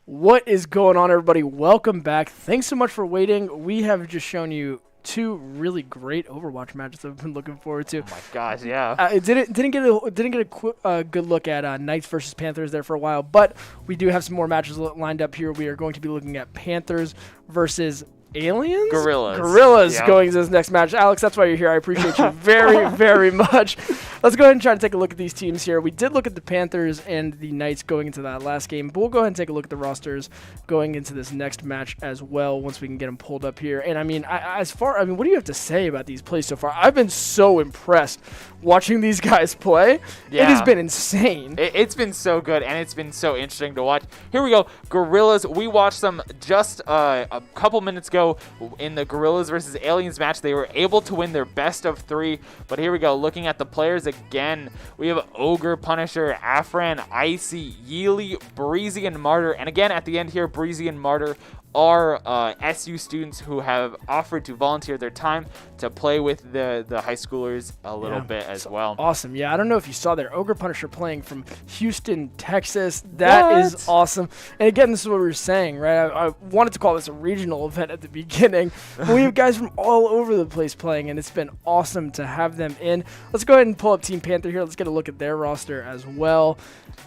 What is going on, everybody? Welcome back. Thanks so much for waiting. We have just shown you two really great Overwatch matches I've been looking forward to. Oh my gosh, yeah. It didn't get a good look at Knights versus Panthers there for a while, but we do have some more matches lined up here. We are going to be looking at Panthers versus Aliens? Gorillas Yep. going to this next match. Alex, that's why you're here. I appreciate you very, very much. Let's go ahead and try to take a look at these teams here. We did look at the Panthers and the Knights going into that last game, but we'll go ahead and take a look at the rosters going into this next match as well once we can get them pulled up here. And I mean, what do you have to say about these plays so far? I've been so impressed watching these guys play. Yeah. It has been insane. It's been so good, and it's been so interesting to watch. Here we go. Gorillas. We watched them just a couple minutes ago in the Gorillas versus Aliens match. They were able to win their best of 3, but here we go. Looking at the players again, we have Ogre, Punisher, Afran, Icy, Yeely, Breezy, and Martyr. And again, at the end here, Breezy and Martyr are SU students who have offered to volunteer their time to play with the high schoolers a little bit as well. Awesome. Yeah, I don't know if you saw there, Ogre Punisher playing from Houston, Texas. That is awesome. And again, this is what we were saying, right? I wanted to call this a regional event at the beginning, but we have guys from all over the place playing, and it's been awesome to have them in. Let's go ahead and pull up Team Panther here. Let's get a look at their roster as well.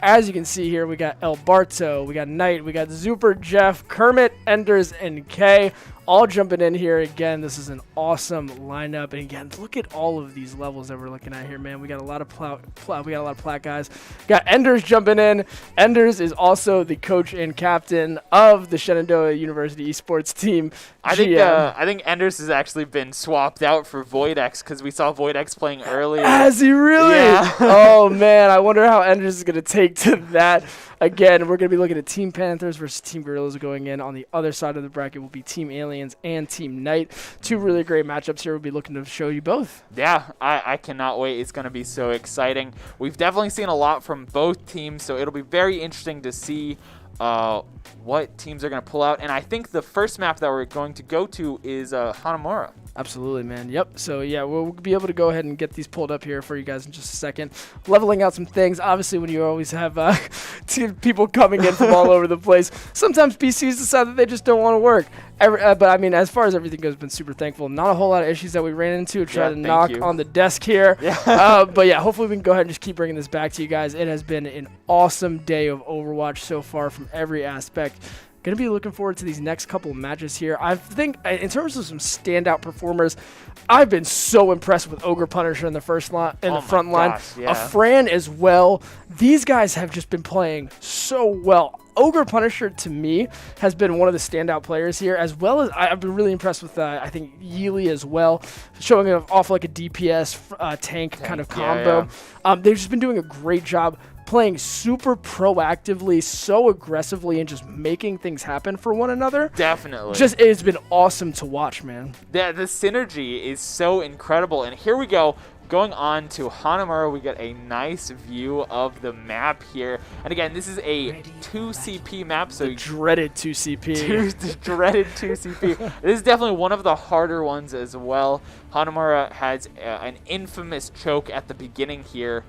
As you can see here, we got El Barto, we got Knight, we got Zuper, Jeff, Kermit, Enders, and Kay. All jumping in here again. This is an awesome lineup, and again, look at all of these levels that we're looking at here, man. We got a lot of plat guys. Got Enders jumping in. Enders is also the coach and captain of the Shenandoah University esports team. I think Enders has actually been swapped out for VoidX because we saw VoidX playing earlier. Has he really? Yeah. Oh man, I wonder how Enders is gonna take to that. Again, we're going to be looking at Team Panthers versus Team Gorillas going in. On the other side of the bracket will be Team Aliens and Team Knight. Two really great matchups here. We'll be looking to show you both. Yeah, I cannot wait. It's going to be so exciting. We've definitely seen a lot from both teams, so it'll be very interesting to see what teams are going to pull out. And I think the first map that we're going to go to is Hanamura. Absolutely, man. Yep. So, yeah, we'll be able to go ahead and get these pulled up here for you guys in just a second. Leveling out some things. Obviously, when you always have people coming in from all over the place, sometimes PCs decide that they just don't want to work. But, I mean, as far as everything goes, been super thankful. Not a whole lot of issues that we ran into. Try to knock on the desk here. Yeah. But, yeah, hopefully we can go ahead and just keep bringing this back to you guys. It has been an awesome day of Overwatch so far from every aspect. Going to be looking forward to these next couple of matches here. I think in terms of some standout performers, I've been so impressed with Ogre Punisher in the front line. Yeah. Fran as well. These guys have just been playing so well. Ogre Punisher, to me, has been one of the standout players here, as well as I've been really impressed with, I think, Yeely as well, showing off like a DPS tank kind of combo. Yeah. They've just been doing a great job playing super proactively, so aggressively, and just making things happen for one another. Definitely. It's been awesome to watch, man. Yeah, the synergy is so incredible. And here we go. Going on to Hanamura, we get a nice view of the map here. And again, this is a 2CP map. So the dreaded 2CP. The dreaded 2CP. This is definitely one of the harder ones as well. Hanamura has an infamous choke at the beginning here.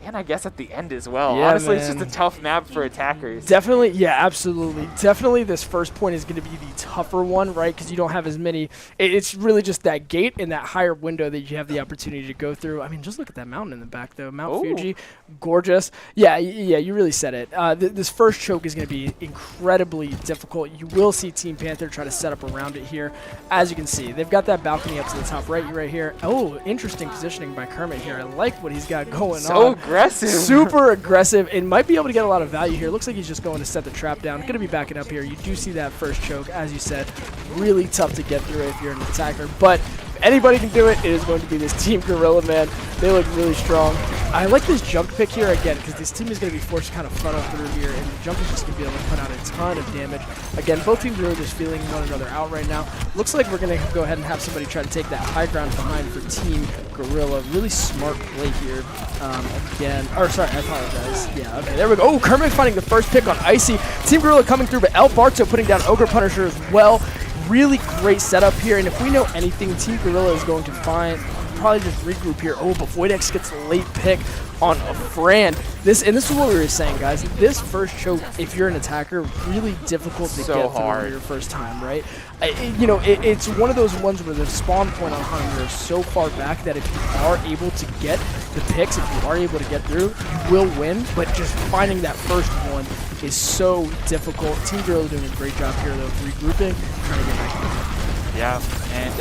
And I guess at the end as well. Yeah, honestly, man. It's just a tough map for attackers. Definitely, yeah, absolutely. Definitely this first point is going to be the tougher one, right? Because you don't have as many. It's really just that gate and that higher window that you have the opportunity to go through. I mean, just look at that mountain in the back, though. Mount Fuji, gorgeous. Yeah, you really said it. This first choke is going to be incredibly difficult. You will see Team Panther try to set up around it here. As you can see, they've got that balcony up to the top right here. Oh, interesting positioning by Kermit here. I like what he's got going on. So aggressive. Super aggressive, and might be able to get a lot of value here. Looks like he's just going to set the trap down. Going to be backing up here. You do see that first choke, as you said. Really tough to get through if you're an attacker, but if anybody can do it, it is going to be this Team Gorilla, man. They look really strong. I like this jump pick here again, because this team is going to be forced to kind of funnel through here, and the jump is just going to be able to put out a ton of damage. Again, both teams are really just feeling one another out right now. Looks like we're going to go ahead and have somebody try to take that high ground behind for Team Gorilla. Really smart play here. I apologize. Yeah, okay, there we go. Oh, Kermit finding the first pick on Icy. Team Gorilla coming through, but El Barto putting down Ogre Punisher as well. Really great setup here, and if we know anything, Team Gorilla is going to probably just regroup here. Oh, but VoidX gets a late pick on a Fran. This is what we were saying, guys. This first choke, if you're an attacker, really difficult to get through your first time, right? It's one of those ones where the spawn point on Hunter is so far back that if you are able to get the picks, if you are able to get through, you will win. But just finding that first one is so difficult. Team Gorilla doing a great job here, though, regrouping, trying to get back. Yeah, and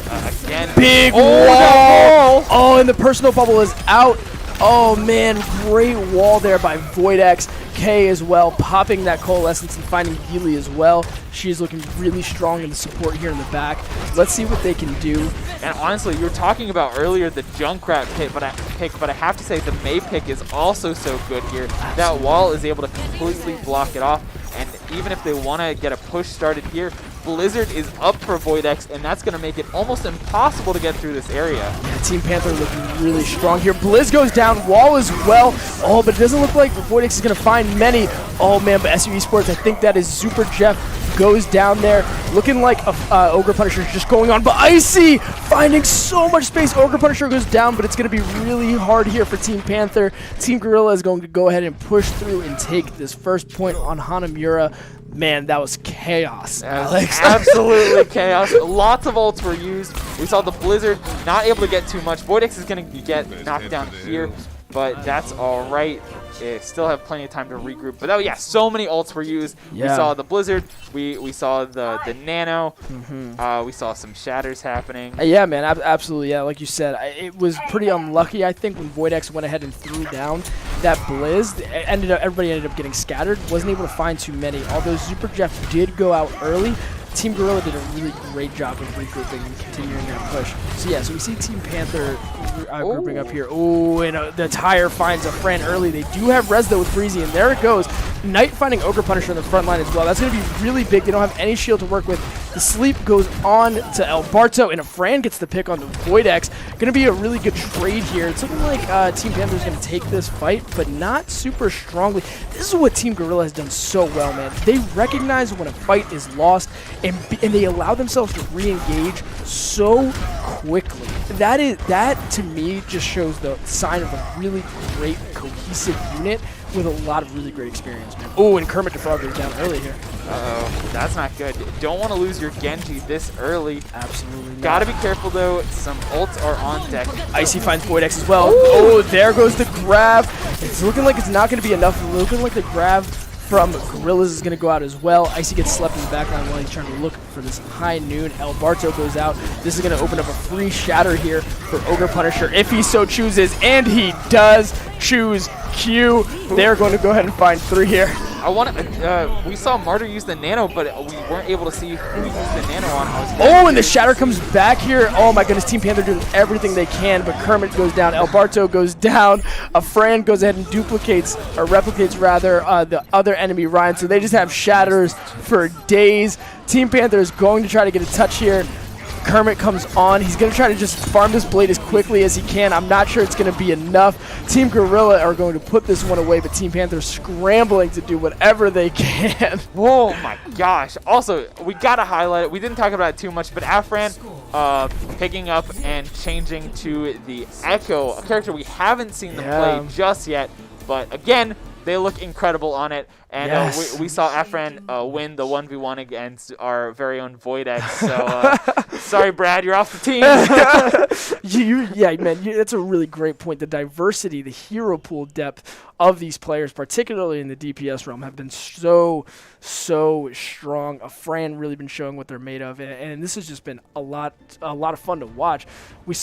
again, big wall. Oh, and the personal bubble is out. Oh man, great wall there by VoidX. K as well, popping that coalescence and finding Yeely as well. She's looking really strong in the support here in the back. Let's see what they can do. And honestly, you were talking about earlier the Junkrat pick, but I have to say the May pick is also so good here. Absolutely. That wall is able to completely block it off, and even if they want to get a push started here, Blizzard is up for VoidX, and that's going to make it almost impossible to get through this area. Yeah, Team Panther looking really strong here. Blizz goes down, Wall as well. Oh, but it doesn't look like Voidex is going to find many. Oh, man, but SU Esports, I think that is Super Jeff goes down there. Looking like Ogre Punisher is just going on, but Icy finding so much space. Ogre Punisher goes down, but it's going to be really hard here for Team Panther. Team Gorilla is going to go ahead and push through and take this first point on Hanamura. Man, that was chaos, Alex. Absolutely chaos. Lots of ults were used. We saw the Blizzard not able to get too much. Voidex is going to get knocked down here, but that's all right. They still have plenty of time to regroup. But yeah, so many ults were used. Yeah. We saw the Blizzard. We saw the Nano. We saw some shatters happening. Yeah, man, absolutely. Yeah, like you said, it was pretty unlucky, I think, when Voidex went ahead and threw down that Blizz. Everybody ended up getting scattered. Wasn't able to find too many. Although Super Jeff did go out early, Team Gorilla did a really great job of regrouping and continuing their push. So yeah, so we see Team Panther grouping up here. Oh, and the Tire finds a Fran early. They do have Res though with Breezy, and there it goes. Knight finding Ogre Punisher in the front line as well. That's going to be really big. They don't have any shield to work with. The sleep goes on to El Barto, and a Fran gets the pick on the Voidex. Going to be a really good trade here. It's looking like Team Panther is going to take this fight, but not super strongly. This is what Team Gorilla has done so well, man. They recognize when a fight is lost, and they allow themselves to re-engage so quickly. That to me just shows the sign of a really great cohesive unit with a lot of really great experience, man. Oh, and Kermit the Frog goes down early here. Uh-oh, that's not good. Don't want to lose your Genji this early. Absolutely not. Gotta be careful though. Some ults are on deck. Icy finds Voidex as well. Ooh. Oh, there goes the grab. It's looking like it's not going to be enough. Looking like the grab from Gorillas is going to go out as well. Icy gets slept in the backline while he's trying to look for this high noon. El Barto goes out. This is going to open up a free shatter here for Ogre Punisher if he so chooses, and he does choose Q. They're going to go ahead and find 3 here. We saw Martyr use the Nano, but we weren't able to see who he used the Nano on. Oh, and the shatter comes back here. Oh my goodness, Team Panther doing everything they can, but Kermit goes down. El Barto goes down. A Fran goes ahead and replicates rather, the other enemy Ryan. So they just have shatters for days. Team Panther is going to try to get a touch here. Kermit comes on. He's going to try to just farm this blade as quickly as he can. I'm not sure it's going to be enough. Team Gorilla are going to put this one away, but Team Panther scrambling to do whatever they can. Oh my gosh. Also, we got to highlight it. We didn't talk about it too much, but Afran picking up and changing to the Echo, a character we haven't seen them play just yet. But again, they look incredible on it. And we saw Afran win the 1v1 against our very own Voidex. So, sorry, Brad, you're off the team. Yeah, man, that's a really great point. The diversity, the hero pool depth of these players, particularly in the DPS realm, have been so strong. A Fran really been showing what they're made of, and this has just been a lot of fun to watch. We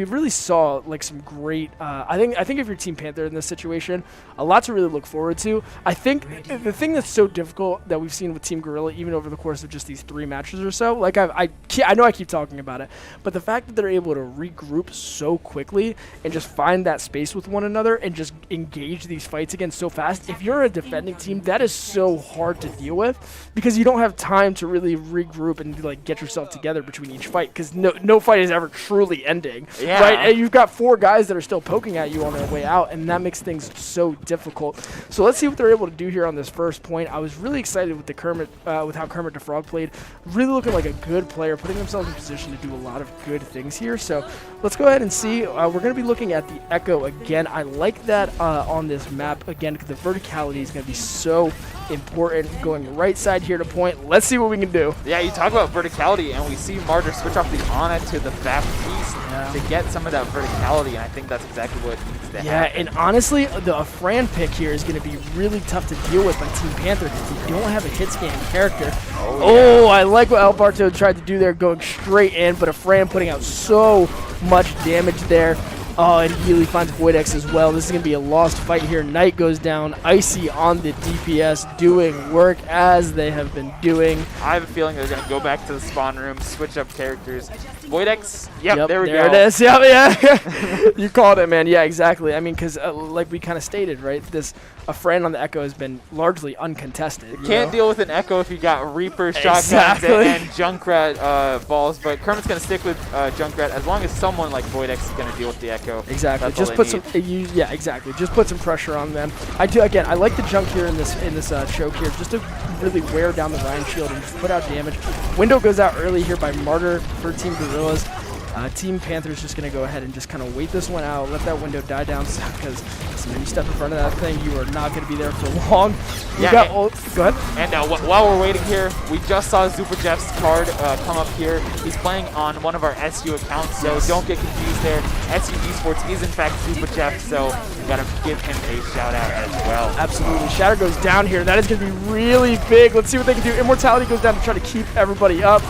really saw like some great. I think if you're Team Panther in this situation, a lot to really look forward to. I think the thing that's so difficult that we've seen with Team Gorilla, even over the course of just these 3 matches or so, like I know I keep talking about it, but the fact that they're able to regroup so quickly and just find that space with one another and just engage these fights again so fast. If you're a defending team, that is so hard to deal with because you don't have time to really regroup and like get yourself together between each fight because no fight is ever truly ending. Yeah. Right? And you've got 4 guys that are still poking at you on their way out, and that makes things so difficult. So let's see what they're able to do here on this first point. I was really excited with with how Kermit the Frog played. Really looking like a good player, putting themselves in position to do a lot of good things here. So let's go ahead and see. We're going to be looking at the Echo again. I like that on this map again because the verticality is going to be so important. Going right side here to point. Let's see what we can do. Yeah, you talk about verticality, and we see Martyr switch off the Ana to the back piece to get some of that verticality, and I think that's exactly what needs to happen. Yeah, and honestly, the Fran pick here is going to be really tough to deal with by Team Panther because they don't have a hit scan character. Oh, I like what El Barto tried to do there, going straight in, but a Fran putting out so much damage there. Oh, and Healy finds Voidex as well. This is going to be a lost fight here. Knight goes down. Icy on the DPS doing work as they have been doing. I have a feeling they're going to go back to the spawn room, switch up characters. Voidex, yep, there we go. There it is. Yep, yeah. You called it, man. Yeah, exactly. I mean, because like we kind of stated, right, a friend on the Echo has been largely uncontested. You can't deal with an Echo if you got Reaper, shotguns, and Junkrat balls, but Kermit's going to stick with Junkrat as long as someone like Voidex is going to deal with the Echo. Exactly. Just put some. Yeah, exactly. Just put some pressure on them. I do. Again, I like the junk here in this choke here, just to really wear down the Ryan shield and just put out damage. Window goes out early here by Martyr for Team Gorillas. Team Panther's just going to go ahead and just kind of wait this one out, let that window die down, because when you step in front of that thing, you are not going to be there for long. Go ahead. And while we're waiting here, we just saw Super Jeff's card come up here. He's playing on one of our SU accounts, so don't get confused there. SU Esports is in fact Super Jeff, so we got to give him a shout out as well. Absolutely. Shatter goes down here. That is going to be really big. Let's see what they can do. Immortality goes down to try to keep everybody up.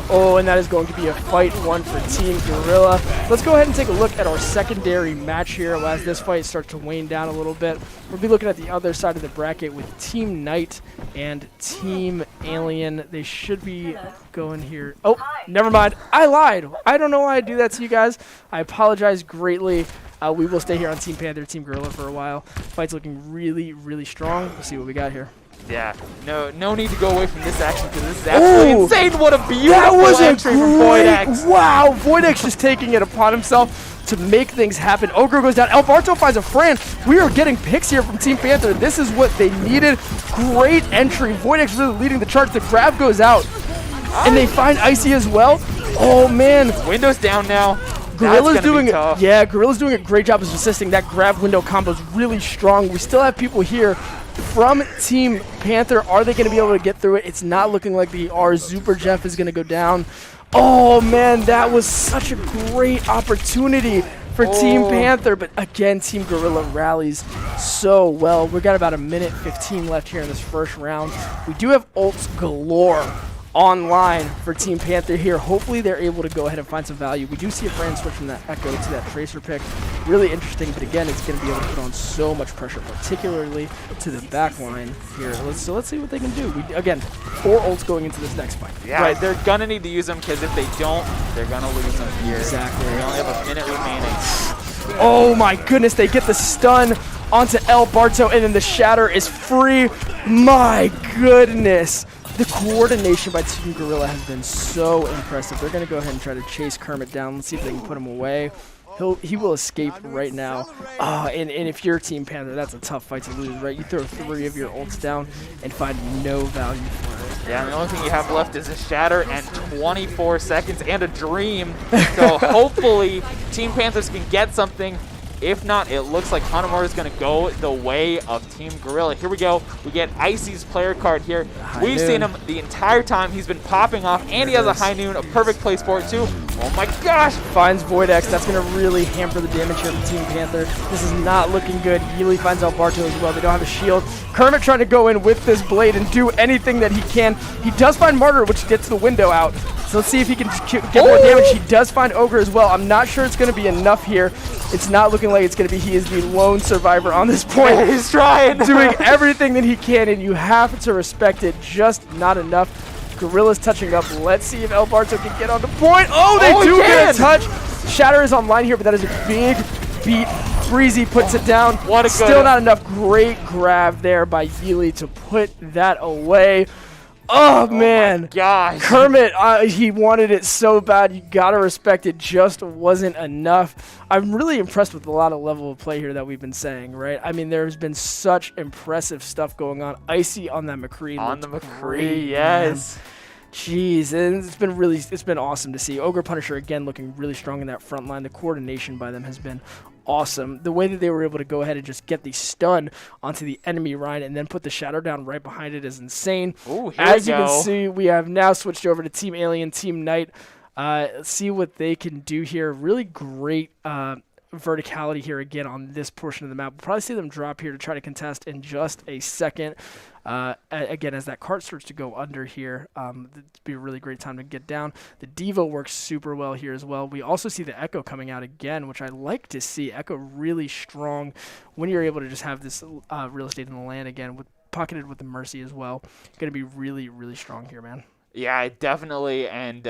Oh, and that is going to be a fight one for Team Gorilla. Let's go ahead and take a look at our secondary match here as this fight starts to wane down a little bit. We'll be looking at the other side of the bracket with Team Knight and Team Alien. They should be going here. Oh, never mind. I lied. I don't know why I do that to you guys. I apologize greatly. We will stay here on Team Panther, Team Gorilla for a while. Fight's looking really, really strong. Let's see what we got here. Yeah, no need to go away from this action because this is absolutely insane. What a beautiful that was entry from Voidex. Wow, Voidex just taking it upon himself to make things happen. Ogre goes down. El Barto finds a Fran. We are getting picks here from Team Panther. This is what they needed. Great entry. Voidex really leading the charge. The grab goes out. And they find Icy as well. Oh, man. Window's down now. Gorilla's doing Gorilla's doing a great job of assisting. That grab window combo is really strong. We still have people here from Team Panther. Are they going to be able to get through it? It's not looking like they are. Super Jeff is going to go down. Oh, man, that was such a great opportunity for Team Panther. But again, Team Gorilla rallies so well. We've got about a minute 15 left here in this first round. We do have ults galore online for Team Panther here. Hopefully they're able to go ahead and find some value. We do see a Fran switch from that Echo to that Tracer pick. Really interesting, but again, it's going to be able to put on so much pressure, particularly to the back line here. So let's see what they can do. Again, 4 ults going into this next fight. Yeah, right. They're going to need to use them because if they don't, they're going to lose them here. Exactly. They only have a minute remaining. Oh my goodness, they get the stun onto El Barto, and then the shatter is free. My goodness. The coordination by Team Gorilla has been so impressive. They're going to go ahead and try to chase Kermit down. Let's see if they can put him away. He will escape right now. And if you're Team Panther, that's a tough fight to lose, right? You throw 3 of your ults down and find no value for it. Yeah, and the only thing you have left is a shatter and 24 seconds and a dream. So hopefully Team Panthers can get something. If not, it looks like Hanamura is going to go the way of Team Gorilla. Here we go. We get Icy's player card here. We've seen him the entire time. He's been popping off, and he has a high noon, a perfect place for it too. Oh my gosh! Finds Voidex. That's going to really hamper the damage here from Team Panther. This is not looking good. Healy finds El Barto as well. They don't have a shield. Kermit trying to go in with this blade and do anything that he can. He does find Martyr, which gets the window out. So let's see if he can get more damage. He does find Ogre as well. I'm not sure it's going to be enough here. It's not looking like it's going to be. He is the lone survivor on this point. He's trying. Doing everything that he can, and you have to respect it. Just not enough. Gorilla's touching up. Let's see if El Barto can get on the point. Oh, they do get a touch. Shatter is online here, but that is a big beat. Breezy puts it down. What a Still not enough. Great grab there by Healy to put that away. Oh, man. My gosh. Kermit, he wanted it so bad. You got to respect it. Just wasn't enough. I'm really impressed with a lot of level of play here that we've been saying, right? I mean, there's been such impressive stuff going on. Icy on that McCree. On the McCree, yes. Man. Jeez, and it's been awesome to see. Ogre Punisher, again, looking really strong in that front line. The coordination by them has been awesome. The way that they were able to go ahead and just get the stun onto the enemy Ryan and then put the shadow down right behind it is insane. Ooh, As you can see, we have now switched over to Team Alien, Team Knight. Let's see what they can do here. Really great verticality here again on this portion of the map. We'll probably see them drop here to try to contest in just a second. Again, as that cart starts to go under here, it'd be a really great time to get down. The Devo works super well here as well. We also see the Echo coming out again, which I like to see. Echo really strong when you're able to just have this real estate in the land again, pocketed with the Mercy as well. Going to be really, really strong here, man. Yeah, definitely. And,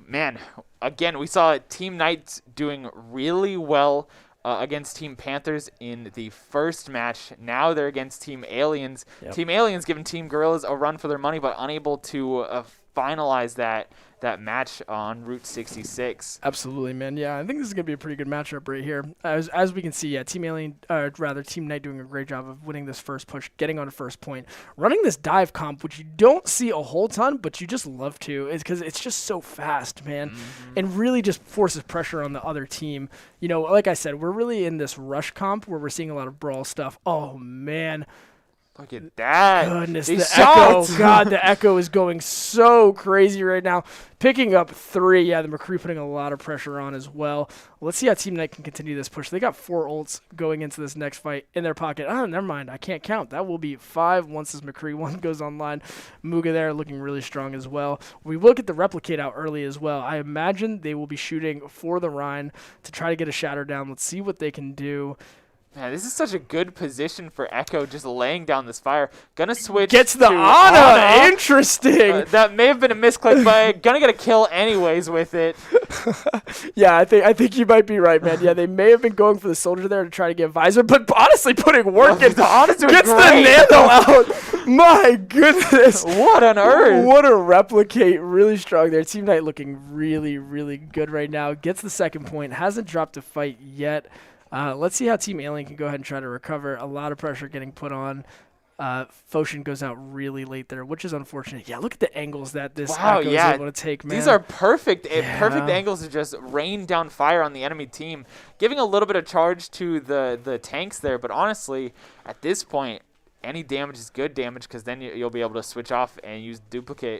man, again, we saw Team Knights doing really well against Team Panthers in the first match. Now they're against Team Aliens. Yep. Team Aliens giving Team Gorillas a run for their money, but unable to finalize that match on Route 66. Absolutely, man. Yeah, I think this is going to be a pretty good matchup right here. As we can see, yeah, Team Knight doing a great job of winning this first push, getting on a first point, running this dive comp, which you don't see a whole ton, but you just love to, is because it's just so fast, man, and really just forces pressure on the other team. You know, like I said, we're really in this rush comp where we're seeing a lot of brawl stuff. Oh, man. Look at that. Goodness, the Echo. God, the Echo is going so crazy right now. Picking up 3. Yeah, the McCree putting a lot of pressure on as well. Let's see how Team Knight can continue this push. They got 4 ults going into this next fight in their pocket. Oh, never mind. I can't count. That will be 5 once this McCree one goes online. Muga there looking really strong as well. We will get the replicate out early as well. I imagine they will be shooting for the Rhine to try to get a shatter down. Let's see what they can do. Man, this is such a good position for Echo, just laying down this fire. Gonna switch Gets the to Ana. Interesting. That may have been a misclick, but gonna get a kill anyways with it. Yeah, I think you might be right, man. Yeah, they may have been going for the soldier there to try to get visor, but honestly putting work in. Gets great. The nano out. My goodness. What on earth? What a replicate. Really strong there. Team Knight looking really, really good right now. Gets the second point. Hasn't dropped a fight yet. Let's see how Team Alien can go ahead and try to recover. A lot of pressure getting put on. Foshin goes out really late there, which is unfortunate. Yeah, look at the angles that this Echo is able to take, man. These are perfect angles to just rain down fire on the enemy team, giving a little bit of charge to the tanks there. But honestly, at this point, any damage is good damage because then you'll be able to switch off and use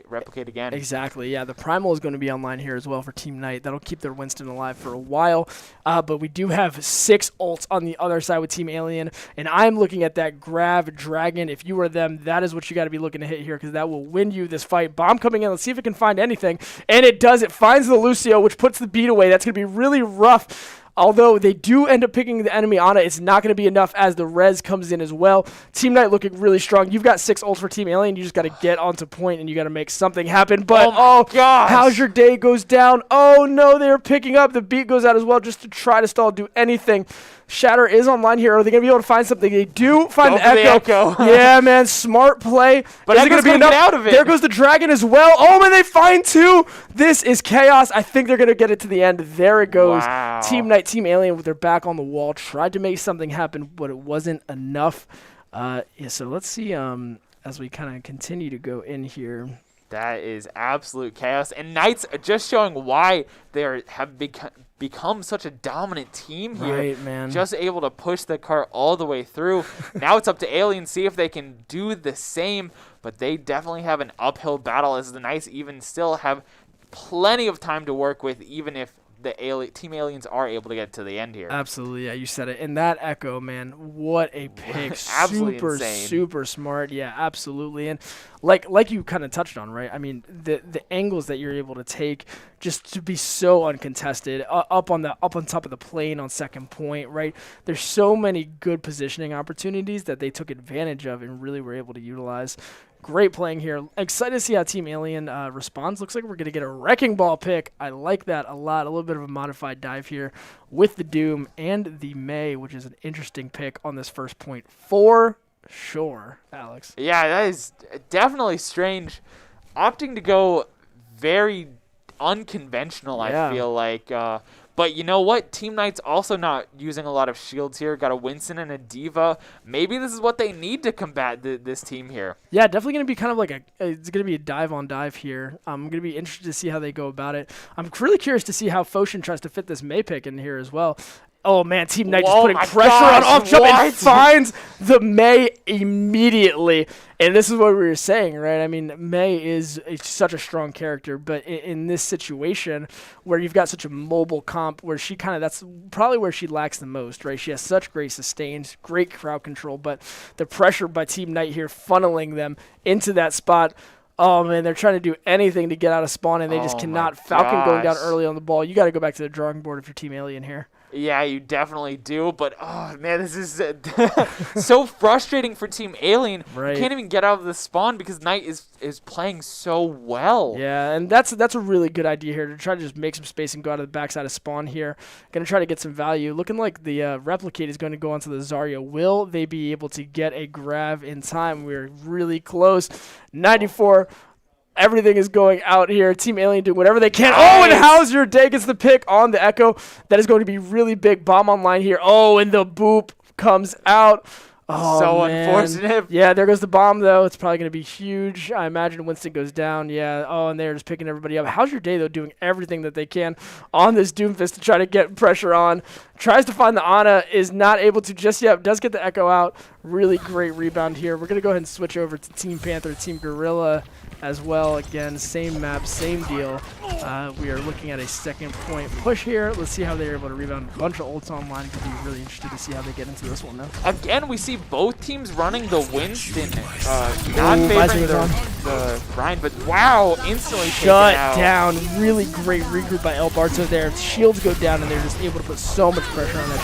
replicate again. Exactly, yeah. The Primal is going to be online here as well for Team Knight. That'll keep their Winston alive for a while. But we do have 6 ults on the other side with Team Alien, and I'm looking at that Grav Dragon. If you were them, that is what you got to be looking to hit here because that will win you this fight. Bomb coming in. Let's see if it can find anything. And it does. It finds the Lucio, which puts the beat away. That's going to be really rough. Although they do end up picking the enemy Ana, it's not going to be enough as the res comes in as well. Team Knight looking really strong. You've got 6 ults for Team Alien. You just got to get onto point and you got to make something happen. But gosh, how's your day goes down? Oh no, they're picking up. The beat goes out as well just to try to stall, do anything. Shatter is online here. Are they going to be able to find something? They do find the Echo. Yeah, man, smart play. But is it going to be enough? Get out of it. There goes the Dragon as well. Oh, man, they find 2. This is chaos. I think they're going to get it to the end. There it goes. Wow. Team Knight, Team Alien with their back on the wall. Tried to make something happen, but it wasn't enough. Yeah, so let's see as we kind of continue to go in here. That is absolute chaos. And Knights are just showing why they have become such a dominant team here. Right, man. Just able to push the cart all the way through. Now it's up to Alien, see if they can do the same. But they definitely have an uphill battle as the Knights even still have plenty of time to work with, even if the Team Aliens are able to get to the end here. Absolutely, yeah, you said it. And that Echo, man, what a pick. Absolutely insane. Super smart. Yeah, absolutely. And like you kind of touched on, right? I mean, the angles that you're able to take just to be so uncontested, up on top of the plane on second point, right? There's so many good positioning opportunities that they took advantage of and really were able to utilize. Great playing here. Excited to see how Team Alien responds. Looks like we're going to get a Wrecking Ball pick. I like that a lot. A little bit of a modified dive here with the Doom and the May, which is an interesting pick on this first point for sure, Alex. Yeah, that is definitely strange. Opting to go very unconventional, yeah. I feel like. But you know what? Team Knight's also not using a lot of shields here. Got a Winston and a Diva. Maybe this is what they need to combat this team here. Yeah, definitely going to be kind of like it's going to be a dive on dive here. I'm going to be interested to see how they go about it. I'm really curious to see how Foshin tries to fit this May pick in here as well. Oh, man, Team Knight just Oh putting my pressure gosh, on off jump and what? finds the Mei immediately. And this is what we were saying, right? I mean, Mei is such a strong character, but in this situation where you've got such a mobile comp where she kind of, that's probably where she lacks the most, right? She has such great sustains, great crowd control, but the pressure by Team Knight here funneling them into that spot. Oh, man, they're trying to do anything to get out of spawn, and they just cannot. Falcon going down early on the ball. You got to go back to the drawing board if you're Team Alien here. Yeah, you definitely do, but oh man, this is so frustrating for Team Alien. Right. You can't even get out of the spawn because Knight is playing so well. Yeah, and that's a really good idea here to try to just make some space and go out of the backside of spawn here. Going to try to get some value. Looking like the Replicate is going to go onto the Zarya. Will they be able to get a grab in time? We're really close. 94. Everything is going out here. Team Alien doing whatever they can. Nice. Oh, and how's your day gets the pick on the Echo. That is going to be really big. Bomb online here. Oh, and the boop comes out. Oh, so man. unfortunate. Yeah, there goes the bomb, though. It's probably going to be huge. I imagine Winston goes down. Yeah. Oh, and they're just picking everybody up. How's your day, though, doing everything that they can on this Doomfist to try to get pressure on. Tries to find the Ana. Is not able to just yet. Does get the Echo out. Really great rebound here. We're going to go ahead and switch over to Team Panther, Team Gorilla as well. Again, same map, same deal. We are looking at a second point push here. Let's see how they're able to rebound. A bunch of ults online. Could be really interested to see how they get into this one now. Again, we see both teams running the Winston, not favoring the Ryan, but wow, instantly shut taken out. down. Really great regroup by El Barto there. Shields go down, and they're just able to put so much pressure on that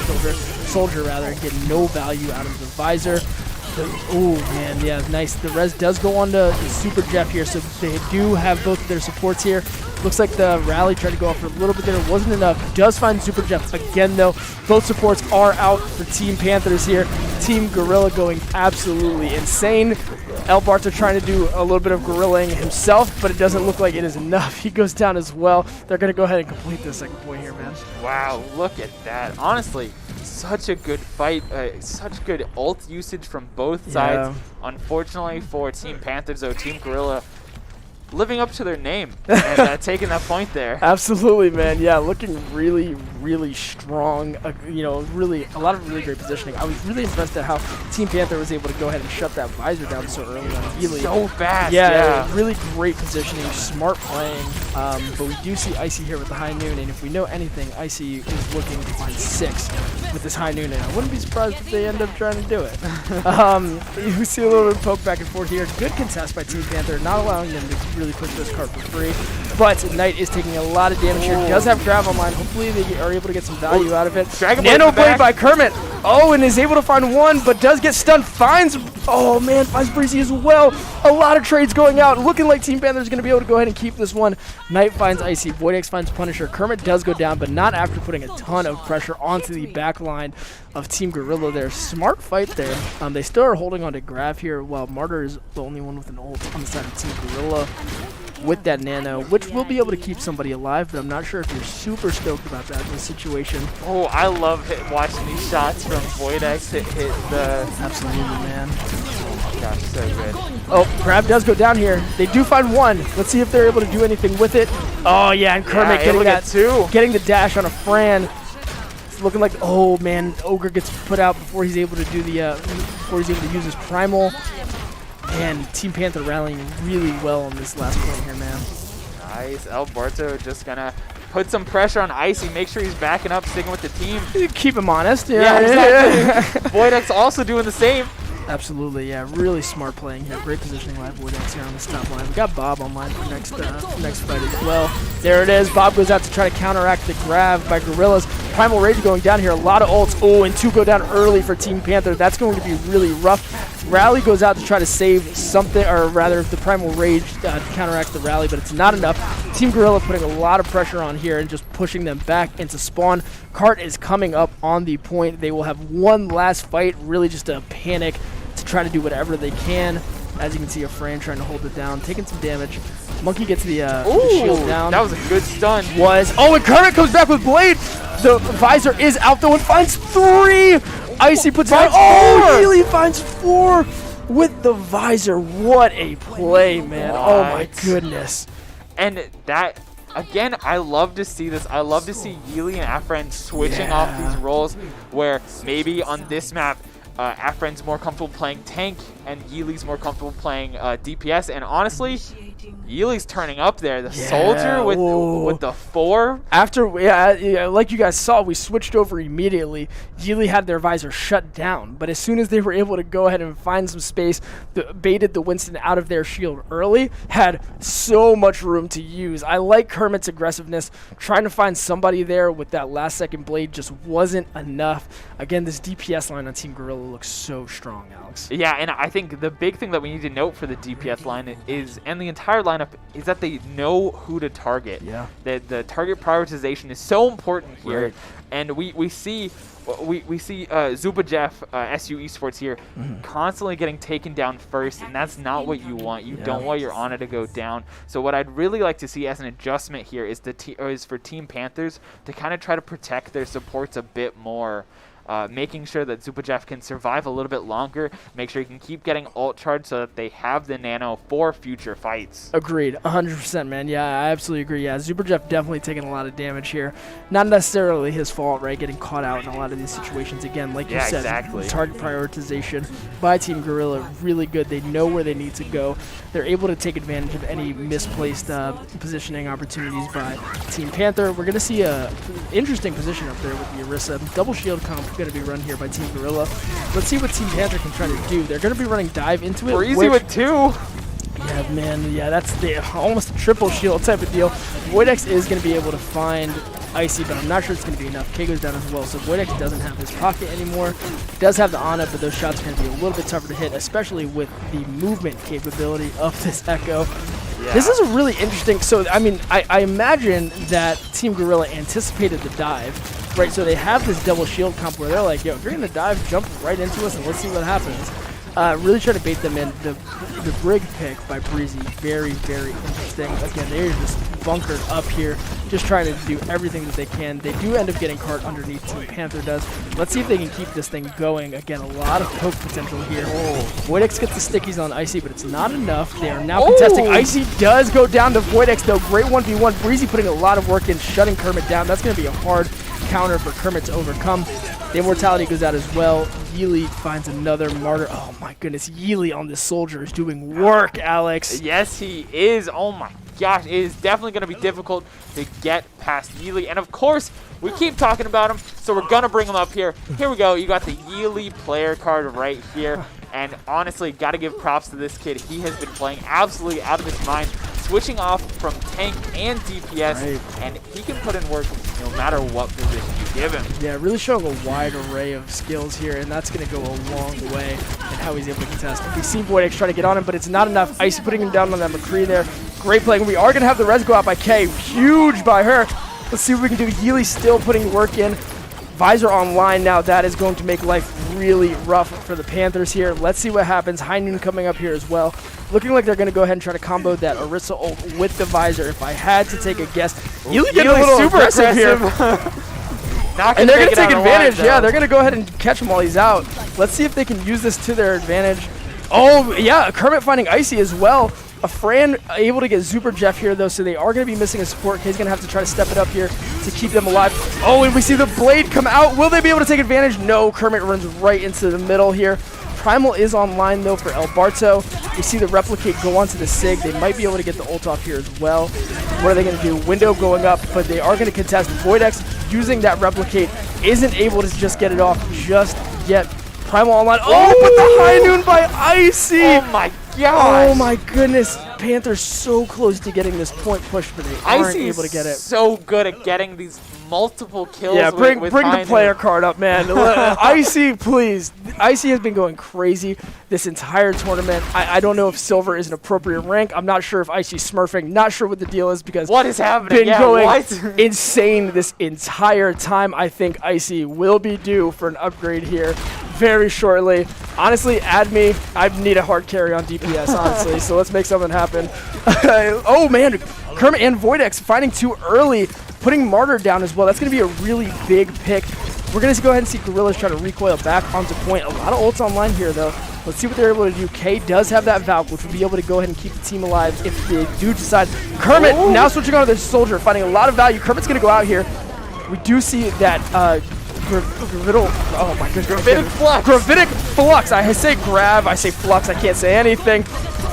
soldier rather, and get no value out of the visor. Oh, man, yeah, nice. The res does go on to Super Jeff here, so they do have both of their supports here. Looks like the rally tried to go off for a little bit there. It wasn't enough. Does find Super Jeff again, though. Both supports are out for Team Panthers here. Team Gorilla going absolutely insane. El Barto trying to do a little bit of gorillaing himself, but it doesn't look like it is enough. He goes down as well. They're going to go ahead and complete this second point here, man. Wow, look at that. Honestly, such a good fight. Such good ult usage from both sides. Unfortunately for Team Panthers, though, Team Gorilla living up to their name and taking that point there. Absolutely, man. Yeah, looking really, really strong. You know, really a lot of really great positioning. I was really impressed at how Team Panther was able to go ahead and shut that visor down so early on. Really, so fast. Yeah, really great positioning, smart playing. But we do see Icy here with the high noon, and if we know anything, Icy is looking to find 6 with this high noon, and I wouldn't be surprised if they end up trying to do it. You see a little bit of poke back and forth here. Good contest by Team Panther, not allowing them to really push this card for free. But Knight is taking a lot of damage here. Does have grab online. Hopefully they are able to get some value out of it. Nano Blade by Kermit. Oh, and is able to find one, but does get stunned. Finds, oh man, finds Breezy as well. A lot of trades going out. Looking like Team Panther is going to be able to go ahead and keep this one. Knight finds Icy. Voidex finds Punisher. Kermit does go down, but not after putting a ton of pressure onto the back line of Team Gorilla there. Smart fight there. They still are holding on to Grav here, while Martyr is the only one with an ult on the side of Team Gorilla with that nano, which will be able to keep somebody alive, but I'm not sure if you're super stoked about that in this situation. Oh, I love watching these shots from Voidex hit the... Absolutely, man. Oh my gosh, so good. Oh, Grab does go down here. They do find one. Let's see if they're able to do anything with it. Oh, yeah, and Kermit getting that, getting the dash on a Fran. It's looking like, oh man, Ogre gets put out before he's able to do the, before he's able to use his Primal. And Team Panther rallying really well on this last point here, man. Nice. El Barto just gonna put some pressure on Icy, make sure he's backing up, sticking with the team. Keep him honest. Yeah, exactly. Voidex also doing the same. Absolutely, yeah. Really smart playing here. Great positioning by Voidex here on this top line. We got Bob online for next fight as well. There it is. Bob goes out to try to counteract the grab by Gorillas. Primal Rage going down here. A lot of ults. Oh, and 2 go down early for Team Panther. That's going to be really rough. Rally goes out to try to save something, or rather the Primal Rage to counteract the rally, but it's not enough. Team Gorilla putting a lot of pressure on here and just pushing them back into spawn. Cart is coming up on the point. They will have one last fight, really just a panic to try to do whatever they can. As you can see, a Fran trying to hold it down, taking some damage. Monkey gets the shield down. That was a good stun. Oh, and Kermit comes back with Blade. The visor is out though and finds 3. Icy puts down. Oh, Healy finds 4 with the visor. What a play, man. Oh my goodness. And that, again, I love to see this. I love to see Yeely and Afren switching off these roles where maybe on this map, Afren's more comfortable playing tank and Yeely's more comfortable playing DPS. And honestly, Yeely's turning up there. The soldier with the 4. After, like you guys saw, we switched over immediately. Yeely had their visor shut down, but as soon as they were able to go ahead and find some space, baited the Winston out of their shield early, had so much room to use. I like Kermit's aggressiveness. Trying to find somebody there with that last second blade just wasn't enough. Again, this DPS line on Team Gorilla looks so strong, Alex. Yeah, and I think the big thing that we need to note for the DPS line is, and the entire lineup, is that they know who to target. Yeah. The target prioritization is so important here. Right. And we see Zubajeff, SU Esports here, constantly getting taken down first, and that's not what you want. You don't want your Ana to go down. So what I'd really like to see as an adjustment here is for Team Panthers to kind of try to protect their supports a bit more. Making sure that Zubajeff can survive a little bit longer, make sure he can keep getting ult charged so that they have the nano for future fights. Agreed, 100%, man. Yeah, I absolutely agree. Yeah, Zubajeff definitely taking a lot of damage here. Not necessarily his fault, right? Getting caught out in a lot of these situations. Again, like you said, target prioritization by Team Gorilla, really good. They know where they need to go. They're able to take advantage of any misplaced positioning opportunities by Team Panther. We're going to see a interesting position up there with the Orisa. Double shield comp going to be run here by Team Gorilla. Let's see what Team Panther can try to do. They're going to be running dive into it. We're easy with 2. Yeah, man. Yeah, that's almost a triple shield type of deal. Voidex is going to be able to find Icy, but I'm not sure it's going to be enough. K goes down as well, so Voidex doesn't have his pocket anymore. Does have the Ana, but those shots are going to be a little bit tougher to hit, especially with the movement capability of this Echo. Yeah. This is a really interesting. So, I mean, I imagine that Team Gorilla anticipated the dive, right? So they have this double shield comp where they're like, yo, if you're going to dive, jump right into us and let's see what happens. Really try to bait them in. The Brig pick by Breezy, very, very interesting. Again, they're just bunkered up here, just trying to do everything that they can. They do end up getting cart underneath, Team Panther does. Let's see if they can keep this thing going. Again, a lot of poke potential here. Voidex gets the stickies on Icy, but it's not enough. They are now contesting. Icy does go down to Voidex, though. Great 1v1. Breezy putting a lot of work in, shutting Kermit down. That's going to be a hard counter for Kermit to overcome. The immortality goes out as well. Yeely finds another martyr. Oh my goodness, Yeely on this soldier is doing work, Alex. Yes, he is. Oh my gosh, it is definitely going to be difficult to get past Yeely. And of course, we keep talking about him, so we're going to bring him up here. Here we go. You got the Yeely player card right here. And honestly, got to give props to this kid. He has been playing absolutely out of his mind, switching off from tank and DPS, and he can put in work no matter what position you give him. Yeah, really showing a wide array of skills here, and that's going to go a long way in how he's able to contest. We see Voidex try to get on him, but it's not enough. Icy putting him down on that McCree there. Great play. We are going to have the res go out by K. Huge by her. Let's see what we can do. Yeely still putting work in. Visor online now. That is going to make life really rough for the Panthers here. Let's see what happens. High Noon coming up here as well. Looking like they're going to go ahead and try to combo that Orisa ult with the Visor. If I had to take a guess, Yeely getting a little super aggressive here. And they're going to take advantage. Yeah, they're going to go ahead and catch him while he's out. Let's see if they can use this to their advantage. Oh, yeah, Kermit finding Icy as well. A Fran able to get Zubajeff here, though, so they are going to be missing a support. K's going to have to try to step it up here to keep them alive. Oh, and we see the blade come out. Will they be able to take advantage? No, Kermit runs right into the middle here. Primal is online, though, for El Barto. We see the Replicate go onto the Sig. They might be able to get the ult off here as well. What are they going to do? Window going up, but they are going to contest. Voidex using that Replicate isn't able to just get it off just yet. Primal online. Oh, but the High Noon by Icy. Oh, my gosh. Oh, my goodness. Panthers so close to getting this point push, but they aren't able to get it. So good at getting these multiple kills. Yeah, bring with the player card up, man. Icy, please. Icy has been going crazy this entire tournament. I don't know if silver is an appropriate rank. I'm not sure if Icy's smurfing. Not sure what the deal is because what is happening? Been going insane this entire time. I think Icy will be due for an upgrade here very shortly. Honestly, add me. I need a hard carry on DPS, honestly, so let's make something happen. Oh, man. Kermit and Voidex finding too early, putting Martyr down as well. That's going to be a really big pick. We're going to go ahead and see Gorillas try to recoil back onto point. A lot of ults online here, though. Let's see what they're able to do. K does have that Valk, which will be able to go ahead and keep the team alive if they do decide. Kermit now switching on to the Soldier, finding a lot of value. Kermit's going to go out here. We do see that oh my goodness. Gravitic Flux. Gravitic Flux. I say grab, I say flux, I can't say anything.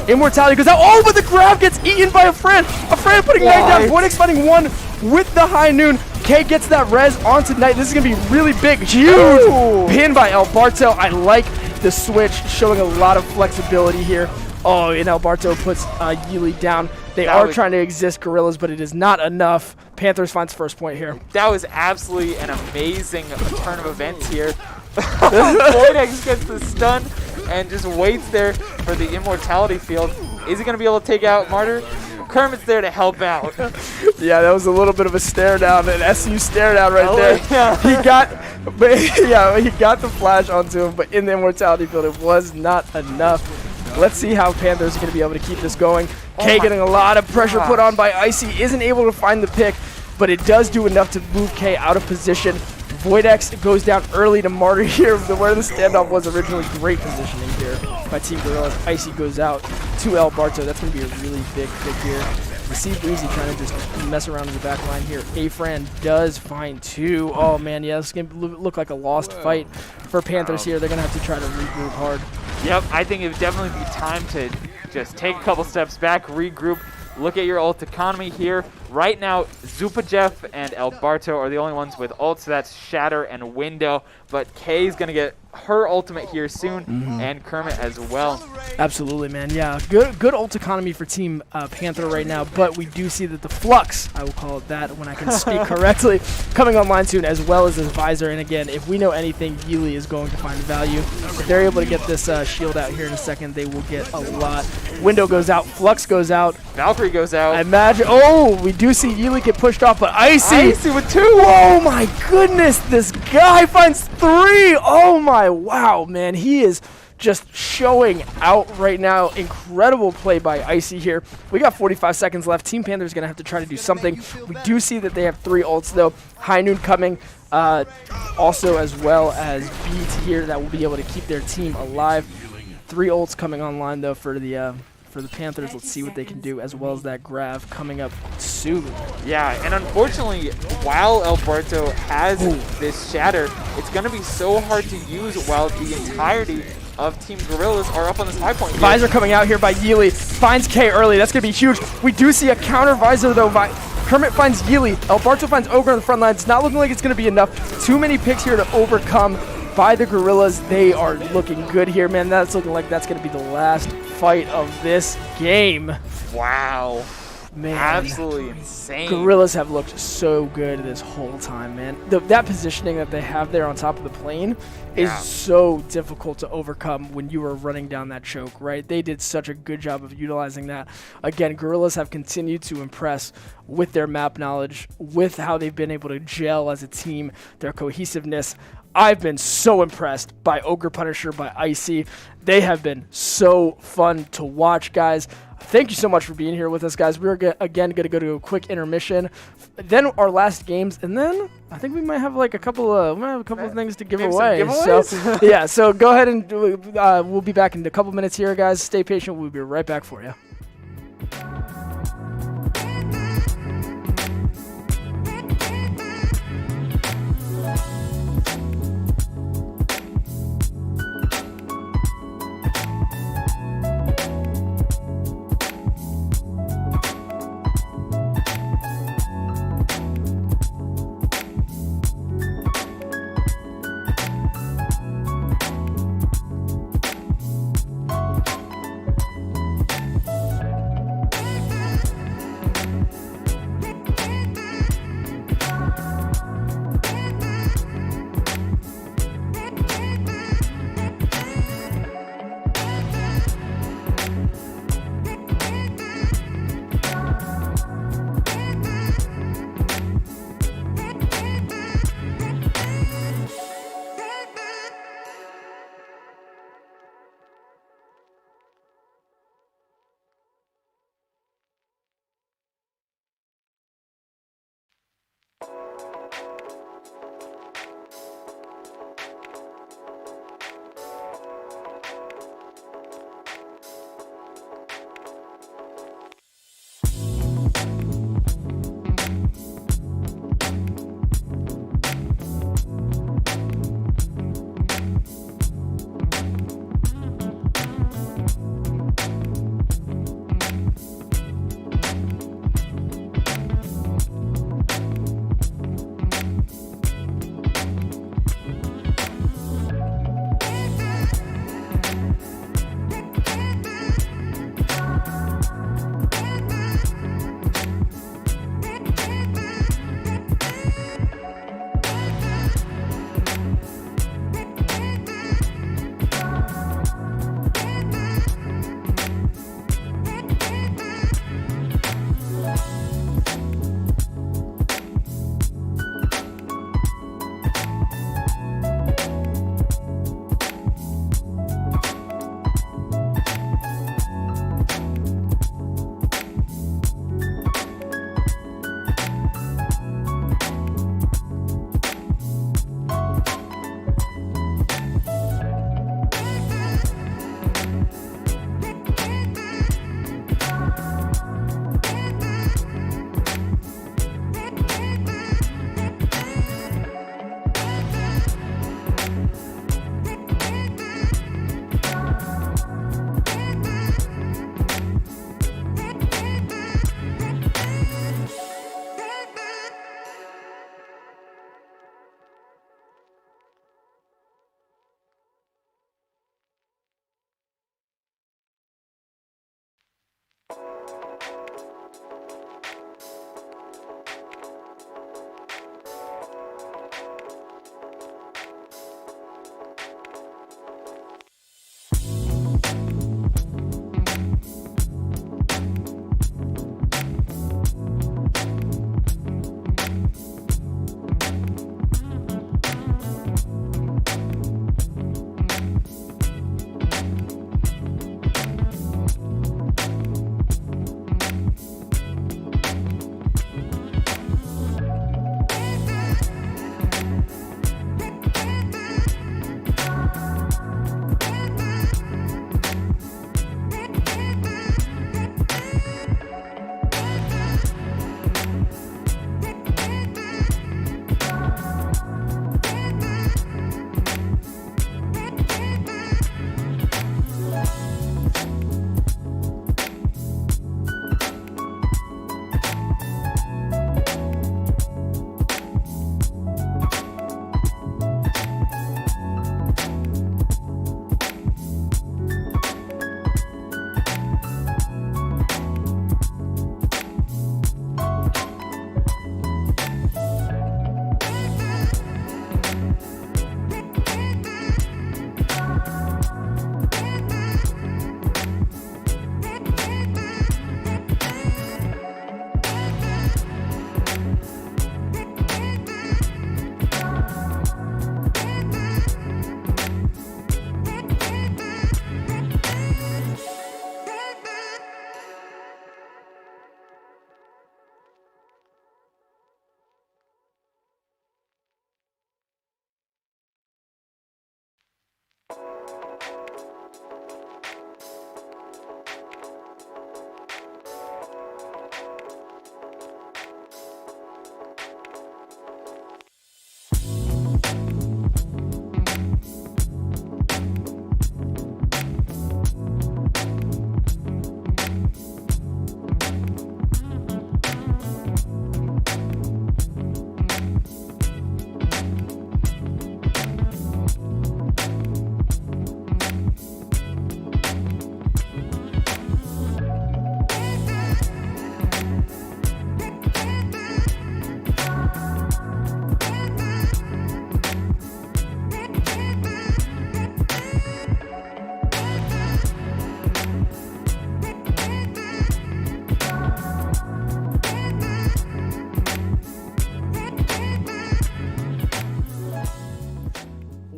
Immortality goes out. Oh, but the grab gets eaten by a Fran. A Fran putting Knight down. Voidex finding one with the high noon. K gets that res onto Knight. This is going to be really big. Huge pin by Alberto. I like the switch, showing a lot of flexibility here. Oh, and Alberto puts Yeely down. They are trying to exist, Gorillas, but it is not enough. Panthers finds first point here. That was absolutely an amazing turn of events here. Voidex gets the stun and just waits there for the immortality field. Is he going to be able to take out Martyr? Kermit's there to help out. Yeah, that was a little bit of a stare down, an SU stare down right there. Yeah. He got the flash onto him, but in the immortality field, it was not enough. Let's see how Panthers are going to be able to keep this going. K getting a lot of pressure put on by Icy, isn't able to find the pick, but it does do enough to move K out of position. Voidex goes down early to Martyr here, where the standoff was originally. Great positioning here by Team Gorillas. Icy goes out to Alberto. That's going to be a really big pick here. We see Breezy trying to just mess around in the back line here. A-Fran does find two. Oh, man, yeah, this is going to look like a lost fight for Panthers here. They're going to have to try to regroup hard. Yep, I think it would definitely be time to just take a couple steps back, regroup, look at your ult economy here. Right now, Zupajeff and Alberto are the only ones with ults, so that's Shatter and Window. But Kay's going to get her ultimate here soon, and Kermit as well. Absolutely, man. Yeah, good ult economy for Team Panther right now, but we do see that the Flux, I will call it that when I can speak correctly, coming online soon, as well as this Visor. And again, if we know anything, Yeely is going to find value. If they're able to get this shield out here in a second, they will get a lot. Window goes out, Flux goes out. Valkyrie goes out. I imagine, oh, we do see Yeely get pushed off, but Icy with two. Oh my goodness, this guy finds three. Oh my, wow, man, he is just showing out right now. Incredible play by Icy here. We got 45 seconds left. Team Panther is going to have to try to do something. We do see that they have three ults, though. High Noon coming, also as well as Beat here that will be able to keep their team alive. Three ults coming online, though, for the Panthers. Let's see what they can do, as well as that Grav coming up soon. Yeah, and unfortunately, while Alberto has this Shatter, it's going to be so hard to use while the entirety of Team Gorillas are up on this high point. Visor coming out here by Yeely. Finds K early. That's going to be huge. We do see a counter Visor, though. Kermit finds Yeely. Alberto finds Ogre on the front line. It's not looking like it's going to be enough. Too many picks here to overcome by the Gorillas. They are looking good here, man. That's looking like that's going to be the last fight of this game. Wow. Man, absolutely insane. Gorillas have looked so good this whole time, man. That positioning that they have there on top of the plane is so difficult to overcome when you are running down that choke, right? They did such a good job of utilizing that. Again, Gorillas have continued to impress with their map knowledge, with how they've been able to gel as a team, their cohesiveness. I've been so impressed by Ogre Punisher, by Icy. They have been so fun to watch, guys. Thank you so much for being here with us, guys. We're again going to go to a quick intermission, then our last games, and then I think we might have like a couple of things to give away. So yeah, so go ahead and we'll be back in a couple minutes here, guys. Stay patient. We'll be right back for you.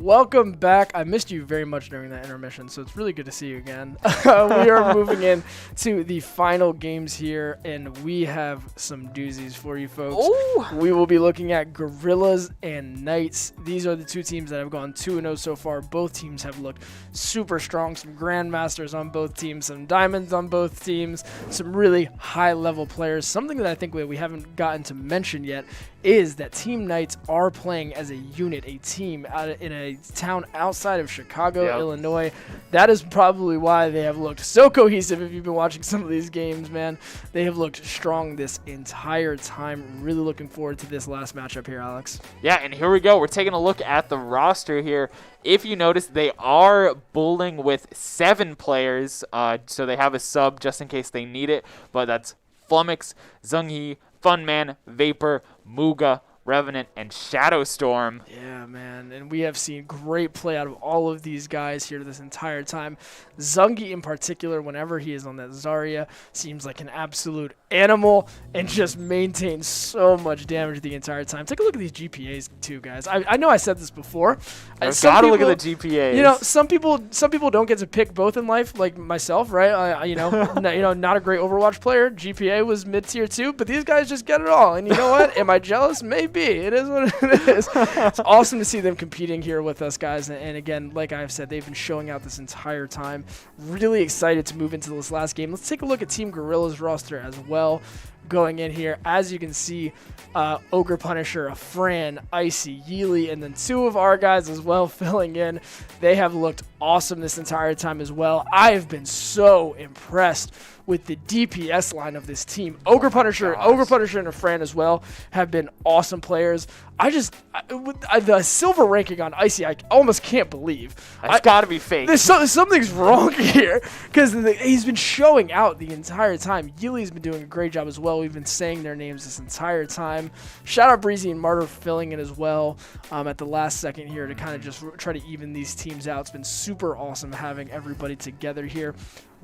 Welcome back. I missed you very much during that intermission, so it's really good to see you again. We are moving in to the final games here, and we have some doozies for you folks. Ooh. We will be looking at Gorillas and Knights. These are the two teams that have gone 2-0 so far. Both teams have looked super strong. Some Grandmasters on both teams, some Diamonds on both teams, some really high-level players. Something that I think we haven't gotten to mention yet is that Team Knights are playing as a unit, a team in a town outside of Chicago, Illinois. That is probably why they have looked so cohesive. If you've been watching some of these games, man, they have looked strong this entire time. Really looking forward to this last matchup here, Alex. Yeah, and here we go. We're taking a look at the roster here. If you notice, they are bowling with 7 players, so they have a sub just in case they need it, but that's Flummox, Zunghee, Funman, Vapor, Muga, Revenant, and Shadowstorm. Yeah, man, and we have seen great play out of all of these guys here this entire time. Zunghee in particular, whenever he is on that Zarya, seems like an absolute animal and just maintains so much damage the entire time. Take a look at these GPAs too, guys. I know I said this before. Gotta look at the GPAs. You know, some people don't get to pick both in life, like myself, right? Not a great Overwatch player. GPA was mid-tier too, but these guys just get it all. And you know what? Am I jealous? Maybe. It is what it is. It's awesome to see them competing here with us, guys. And again, like I've said, they've been showing out this entire time. Really excited to move into this last game. Let's take a look at Team Gorilla's roster as well. going in here. As you can see, Ogre Punisher, Fran, Icy, Yeely, and then 2 of our guys as well filling in. They have looked awesome this entire time as well. I have been so impressed with the DPS line of this team. Ogre Punisher, and Fran as well have been awesome players. The silver ranking on Icy, I almost can't believe. It's got to be fake. Something's wrong here because he's been showing out the entire time. Yeely's been doing a great job as well. We've been saying their names this entire time. Shout out Breezy and Martyr filling in as well at the last second here to kind of just try to even these teams out. It's been super awesome having everybody together here.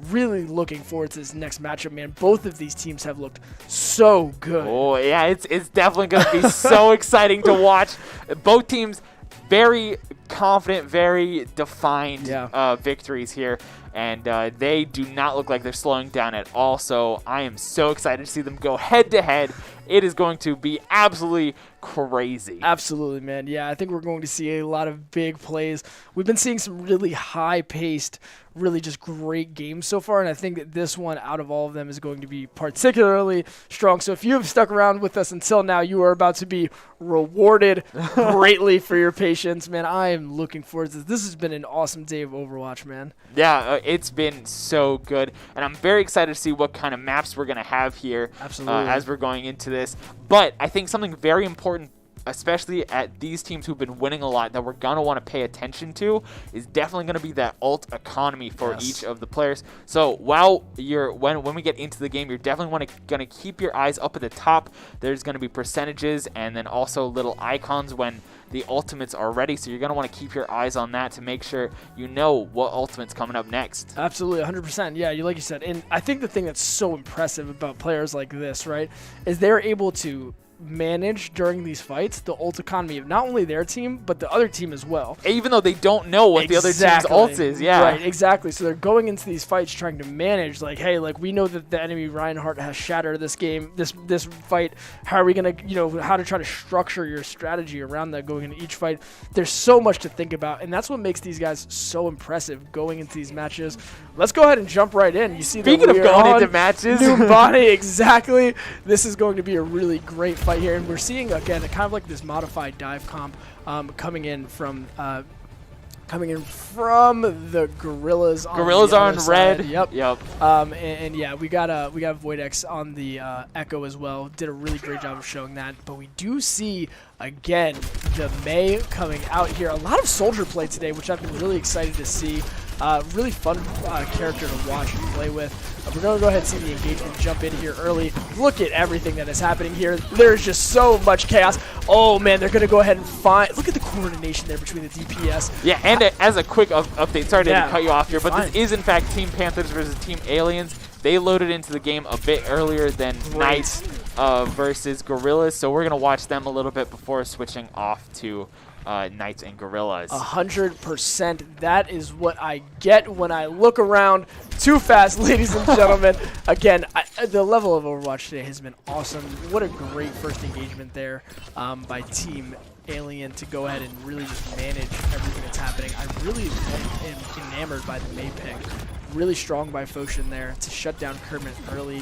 Really looking forward to this next matchup, man. Both of these teams have looked so good. Oh, yeah, it's definitely going to be so exciting to watch. Both teams very confident, very defined victories here. And they do not look like they're slowing down at all. So I am so excited to see them go head-to-head. It is going to be absolutely crazy. Absolutely, man. Yeah, I think we're going to see a lot of big plays. We've been seeing some really high-paced, really just great games so far, and I think that this one out of all of them is going to be particularly strong. So if you have stuck around with us until now, you are about to be rewarded greatly for your patience, man. I am looking forward to this. This has been an awesome day of Overwatch, man. Yeah, it's been so good, and I'm very excited to see what kind of maps we're going to have here as we're going into this. But I think something very important, especially at these teams who've been winning a lot, that we're going to want to pay attention to is definitely going to be that ult economy for each of the players. So while when we get into the game, you're definitely going to keep your eyes up at the top. There's going to be percentages and then also little icons when the ultimates are ready, so you're going to want to keep your eyes on that to make sure you know what ultimate's coming up next. Absolutely, 100%. Yeah, like you said. And I think the thing that's so impressive about players like this, right, is they're able to manage during these fights the ult economy of not only their team but the other team as well, even though they don't know what the other team's ult is. Right, exactly. So they're going into these fights trying to manage, like, hey, like, we know that the enemy Reinhardt has shattered this game, this fight. How are we gonna, how to try to structure your strategy around that going into each fight? There's so much to think about, and that's what makes these guys so impressive going into these matches. Let's go ahead and jump right in. You see, speaking of going into matches, new body, exactly. This is going to be a really great fight here, and we're seeing again kind of like this modified dive comp coming in from the Gorillas. Gorillas are on red. Yep. And yeah, we got Voidex on the Echo as well. Did a really great job of showing that. But we do see again the Mei coming out here. A lot of soldier play today, which I've been really excited to see. Really fun character to watch and play with. We're going to go ahead and see the engagement jump in here early. Look at everything that is happening here. There's just so much chaos. Oh, man, they're going to go ahead and find... Look at the coordination there between the DPS. Yeah, and as a quick update, sorry to cut you off here, but this is, in fact, Team Panthers versus Team Aliens. They loaded into the game a bit earlier than Knights versus Gorillas, so we're going to watch them a little bit before switching off to... Knights and Gorillas. 100%. That is what I get when I look around too fast, ladies and gentlemen. Again, the level of Overwatch today has been awesome. What a great first engagement there by Team Alien to go ahead and really just manage everything that's happening. I really am enamored by the Mei pick. Really strong by Foshin there to shut down Kermit early.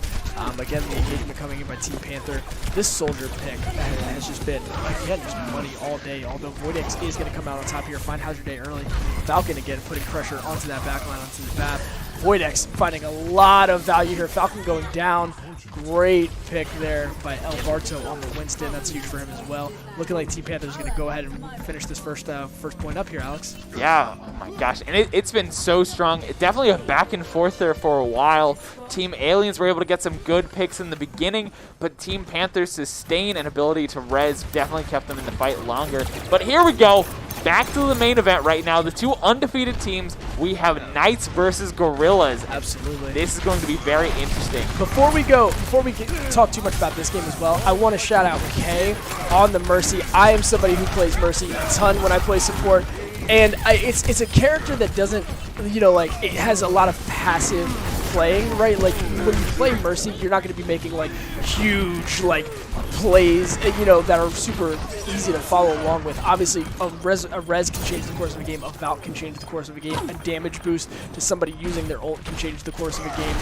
Again, the engagement coming in by Team Panther. This soldier pick has just been, again, just money all day. Although Voidex is going to come out on top here, find Hazard Day early. Falcon again putting pressure onto that backline, onto the BAP. Voidex finding a lot of value here. Falcon going down. Great pick there by El Barto on the Winston. That's huge for him as well. Looking like Team Panther is going to go ahead and finish this first point up here, Alex. Yeah, oh my gosh. And it's been so strong. Definitely a back and forth there for a while. Team Aliens were able to get some good picks in the beginning, but Team Panther's sustain and ability to res definitely kept them in the fight longer. But here we go. Back to the main event right now. The two undefeated teams. We have Knights versus Gorillas. Absolutely. This is going to be very interesting. Before we talk too much about this game as well, I want to shout out Kay on the Mercy. I am somebody who plays Mercy a ton when I play support, and it's a character that doesn't, it has a lot of passive playing, right? Like when you play Mercy, you're not going to be making like huge like plays, you know, that are super easy to follow along with. Obviously, a res can change the course of a game, a Valk can change the course of a game, a damage boost to somebody using their ult can change the course of a game.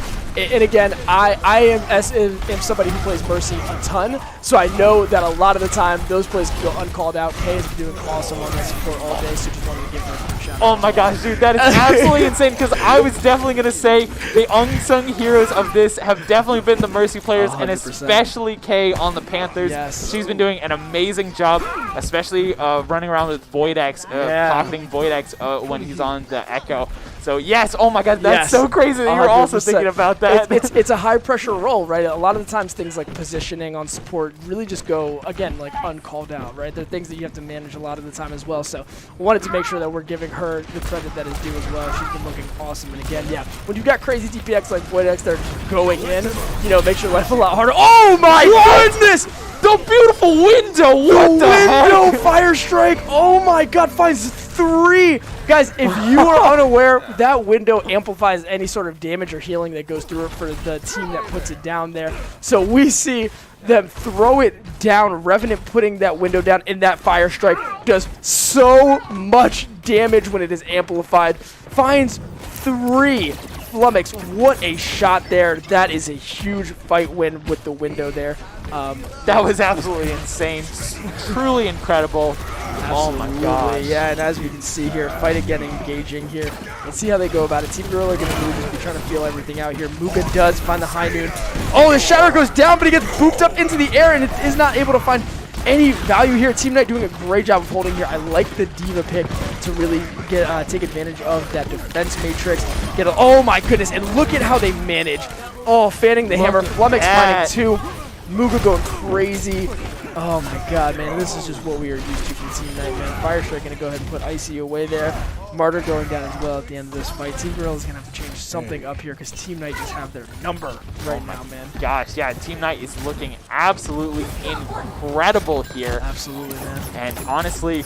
And again, I am somebody who plays Mercy a ton, so I know that a lot of the time those plays can go uncalled out. Kay has been doing awesome on that support all day, so just wanted to give her a quick shout out. Oh my gosh, dude, that is absolutely insane, because I was definitely going to say the unsung heroes of this have definitely been the Mercy players, 100%. and especially Kay on the Panthers. Yes. She's been doing an amazing job, especially running around with Void X, pocketing Void X when he's on the Echo. So yes, oh my god, that's so crazy that you were also thinking about that. It's a high pressure role, right? A lot of the times things like positioning on support really just go, again, like uncalled out, right? They're things that you have to manage a lot of the time as well. So I wanted to make sure that we're giving her the credit that is due as well. She's been looking awesome. And again, yeah, when you've got crazy DPX like Void X that are going in, you know, makes your life a lot harder. Oh my goodness! The beautiful window! What the window heck? fire strike! Oh my god, finds 3! Guys, if you are unaware, that window amplifies any sort of damage or healing that goes through it for the team that puts it down there. So we see them throw it down, Revenant putting that window down, and that fire strike does so much damage when it is amplified. Finds 3. Flummox, what a shot there. That is a huge fight win with the window there. That was absolutely insane. Truly incredible. Oh my gosh. Yeah, and as we can see here, fight again engaging here. Let's see how they go about it. Team Gorilla are going to move and be trying to feel everything out here. Muga does find the high noon. Oh, the shatter goes down, but he gets booped up into the air and it is not able to find any value here. Team Knight doing a great job of holding here. I like the Diva pick to really get take advantage of that defense matrix. Oh my goodness, and look at how they manage. Oh, fanning the hammer. Flummox finding 2. Muga going crazy. Oh my god, man, this is just what we are used to from Team Knight, man. Fire Strike going to go ahead and put Icy away there. Martyr going down as well at the end of this fight. Team Gorilla is going to have to change something up here because Team Knight just have their number right now, man. Gosh, yeah, Team Knight is looking absolutely incredible here. Absolutely, man. And honestly,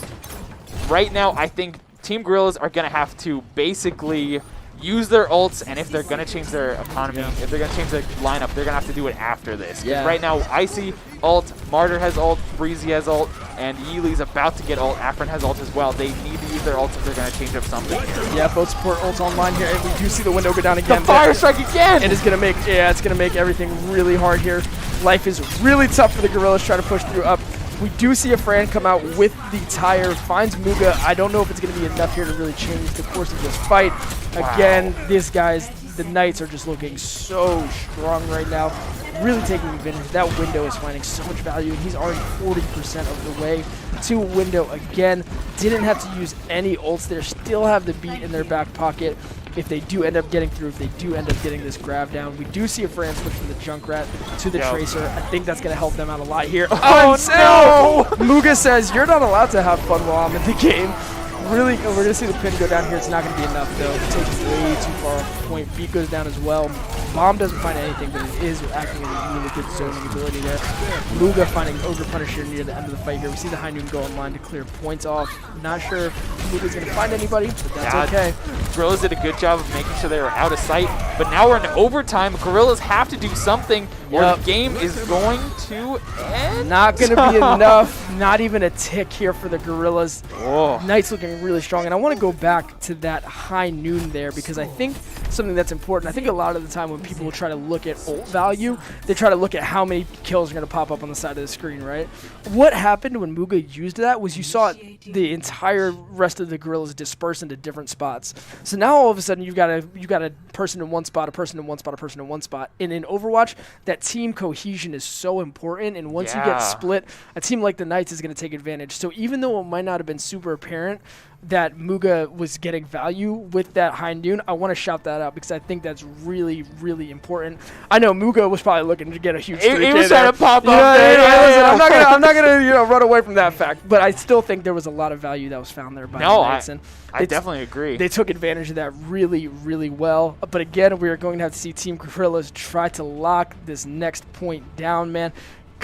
right now, I think Team Gorillas are going to have to basically use their ults, and if they're going to change their economy, if they're going to change their lineup, they're going to have to do it after this. Yeah. Right now, Icy ult, Martyr has ult, Breezy has ult, and Yeely's about to get ult. Afrin has ult as well. They need to use their ults if they're going to change up something here. Yeah, both support ults online here, and we do see the window go down again. The fire strike again! It is going to make, it's going to make everything really hard here. Life is really tough for the Gorillas trying to push through up. We do see a Fran come out with the tire, finds Muga. I don't know if it's going to be enough here to really change the course of this fight. Wow. Again, these guys, the Knights are just looking so strong right now. Really taking advantage. That window is finding so much value, and he's already 40% of the way to window again. Didn't have to use any ults there. Still have the beat in their back pocket. If they do end up getting through, if they do end up getting this grab down, we do see a Fran switch from the Junkrat to the Tracer. I think that's going to help them out a lot here. Oh, no! Muga says, you're not allowed to have fun while I'm in the game. Really, we're going to see the pin go down here. It's not going to be enough, though. It takes way too far off the point. Beat goes down as well. Bomb doesn't find anything, but it is acting as a really good zoning ability there. Muga finding Ogre Punish here near the end of the fight here. We see the High Noon go online to clear points off. Not sure if Muga's going to find anybody, but that's okay. Gorillas did a good job of making sure they were out of sight, but now we're in overtime. Gorillas have to do something or the game is going to end. Not going to be enough. Not even a tick here for the Gorillas. Knights looking really strong, and I want to go back to that High Noon there because I think something that's important. I think a lot of the time when people try to look at ult value, they try to look at how many kills are going to pop up on the side of the screen, right? What happened when Muga used that was you saw the entire rest of the Gorillas disperse into different spots. So now all of a sudden you've got a person in one spot, a person in one spot, a person in one spot. And in Overwatch, that team cohesion is so important, and once you get split, a team like the Knights is going to take advantage. So even though it might not have been super apparent that Muga was getting value with that High Noon, I want to shout that out because I think that's really, really important. I know Muga was probably looking to get a huge streak. He was trying to pop up there. Listen, I'm not gonna run away from that fact, but I still think there was a lot of value that was found there by the Knights. I definitely agree. They took advantage of that really, really well. But again, we are going to have to see Team Gorillas try to lock this next point down, man.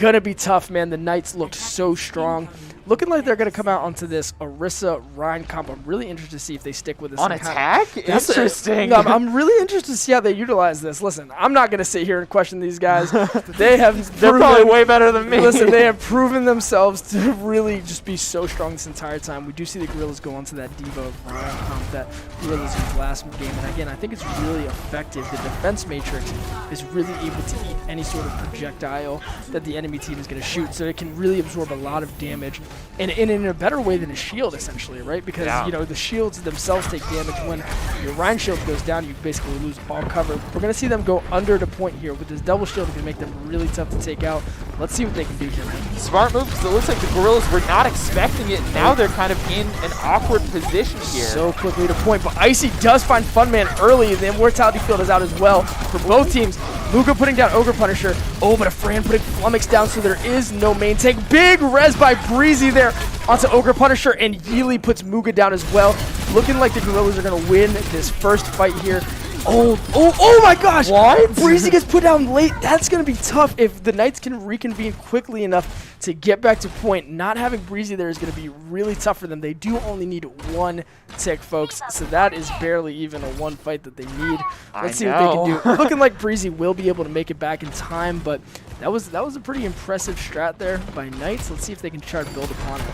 gonna be tough, man. The Knights looked so strong. Looking like they're going to come out onto this Orisa Ryan comp. I'm really interested to see if they stick with this. On attack? Interesting. No, I'm really interested to see how they utilize this. Listen, I'm not going to sit here and question these guys. They're probably way better than me. Listen, they have proven themselves to really just be so strong this entire time. We do see the Gorillas go onto that Diva Ryan comp that Gorillas used last game. And again, I think it's really effective. The defense matrix is really able to eat any sort of projectile that the enemy team is going to shoot. So it can really absorb a lot of damage. And in a better way than a shield, essentially, right? Because, you know, the shields themselves take damage. When your Rhine shield goes down, you basically lose all cover. We're going to see them go under the point here. With this double shield, it can make them really tough to take out. Let's see what they can do here, man. Smart move, because it looks like the Gorillas were not expecting it. Now they're kind of in an awkward position here. So quickly to point, but Icy does find Funman early. The Immortality field is out as well for both teams. Luca putting down Ogre Punisher. Oh, but a Fran putting Flummox down, so there is no main tank. Big res by Breezy there onto Ogre Punisher, and Yeely puts Muga down as well. Looking like the Gorillas are going to win this first fight here. Oh my gosh! What? Breezy gets put down late. That's going to be tough if the Knights can reconvene quickly enough to get back to point. Not having Breezy there is going to be really tough for them. They do only need one tick, folks, so that is barely even a one fight that they need. Let's see what they can do. Looking like Breezy will be able to make it back in time, but that was a pretty impressive strat there by Knights. Let's see if they can try to build upon it.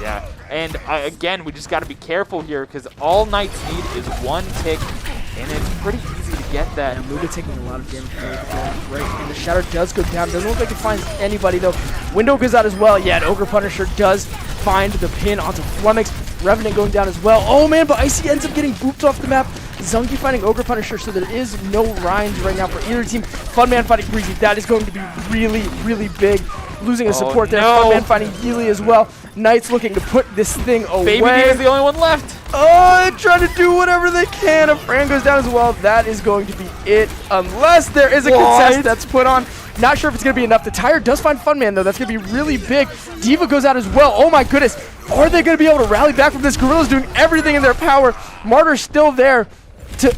Yeah, and again, we just got to be careful here because all Knights need is one tick, and it's pretty easy to get that. And Muga taking a lot of damage right, and the Shatter does go down. Doesn't look like it finds anybody, though. Window goes out as well. Yeah, and Ogre Punisher does find the pin onto Flummox. Revenant going down as well. Oh, man, but Icy ends up getting booped off the map. Zunky finding Ogre Punisher, so there is no Rhymes right now for either team. Funman fighting Breezy. That is going to be really, really big. Losing a support there. Funman finding Yeely as well. Knights looking to put this thing away. Baby D is the only one left. Oh, they're trying to do whatever they can. A Fran goes down as well. That is going to be it, unless there is a contest that's put on. Not sure if it's going to be enough. The tire does find Funman, though. That's going to be really big. Diva goes out as well. Oh, my goodness. Are they going to be able to rally back from this? Gorillas doing everything in their power. Martyr's still there.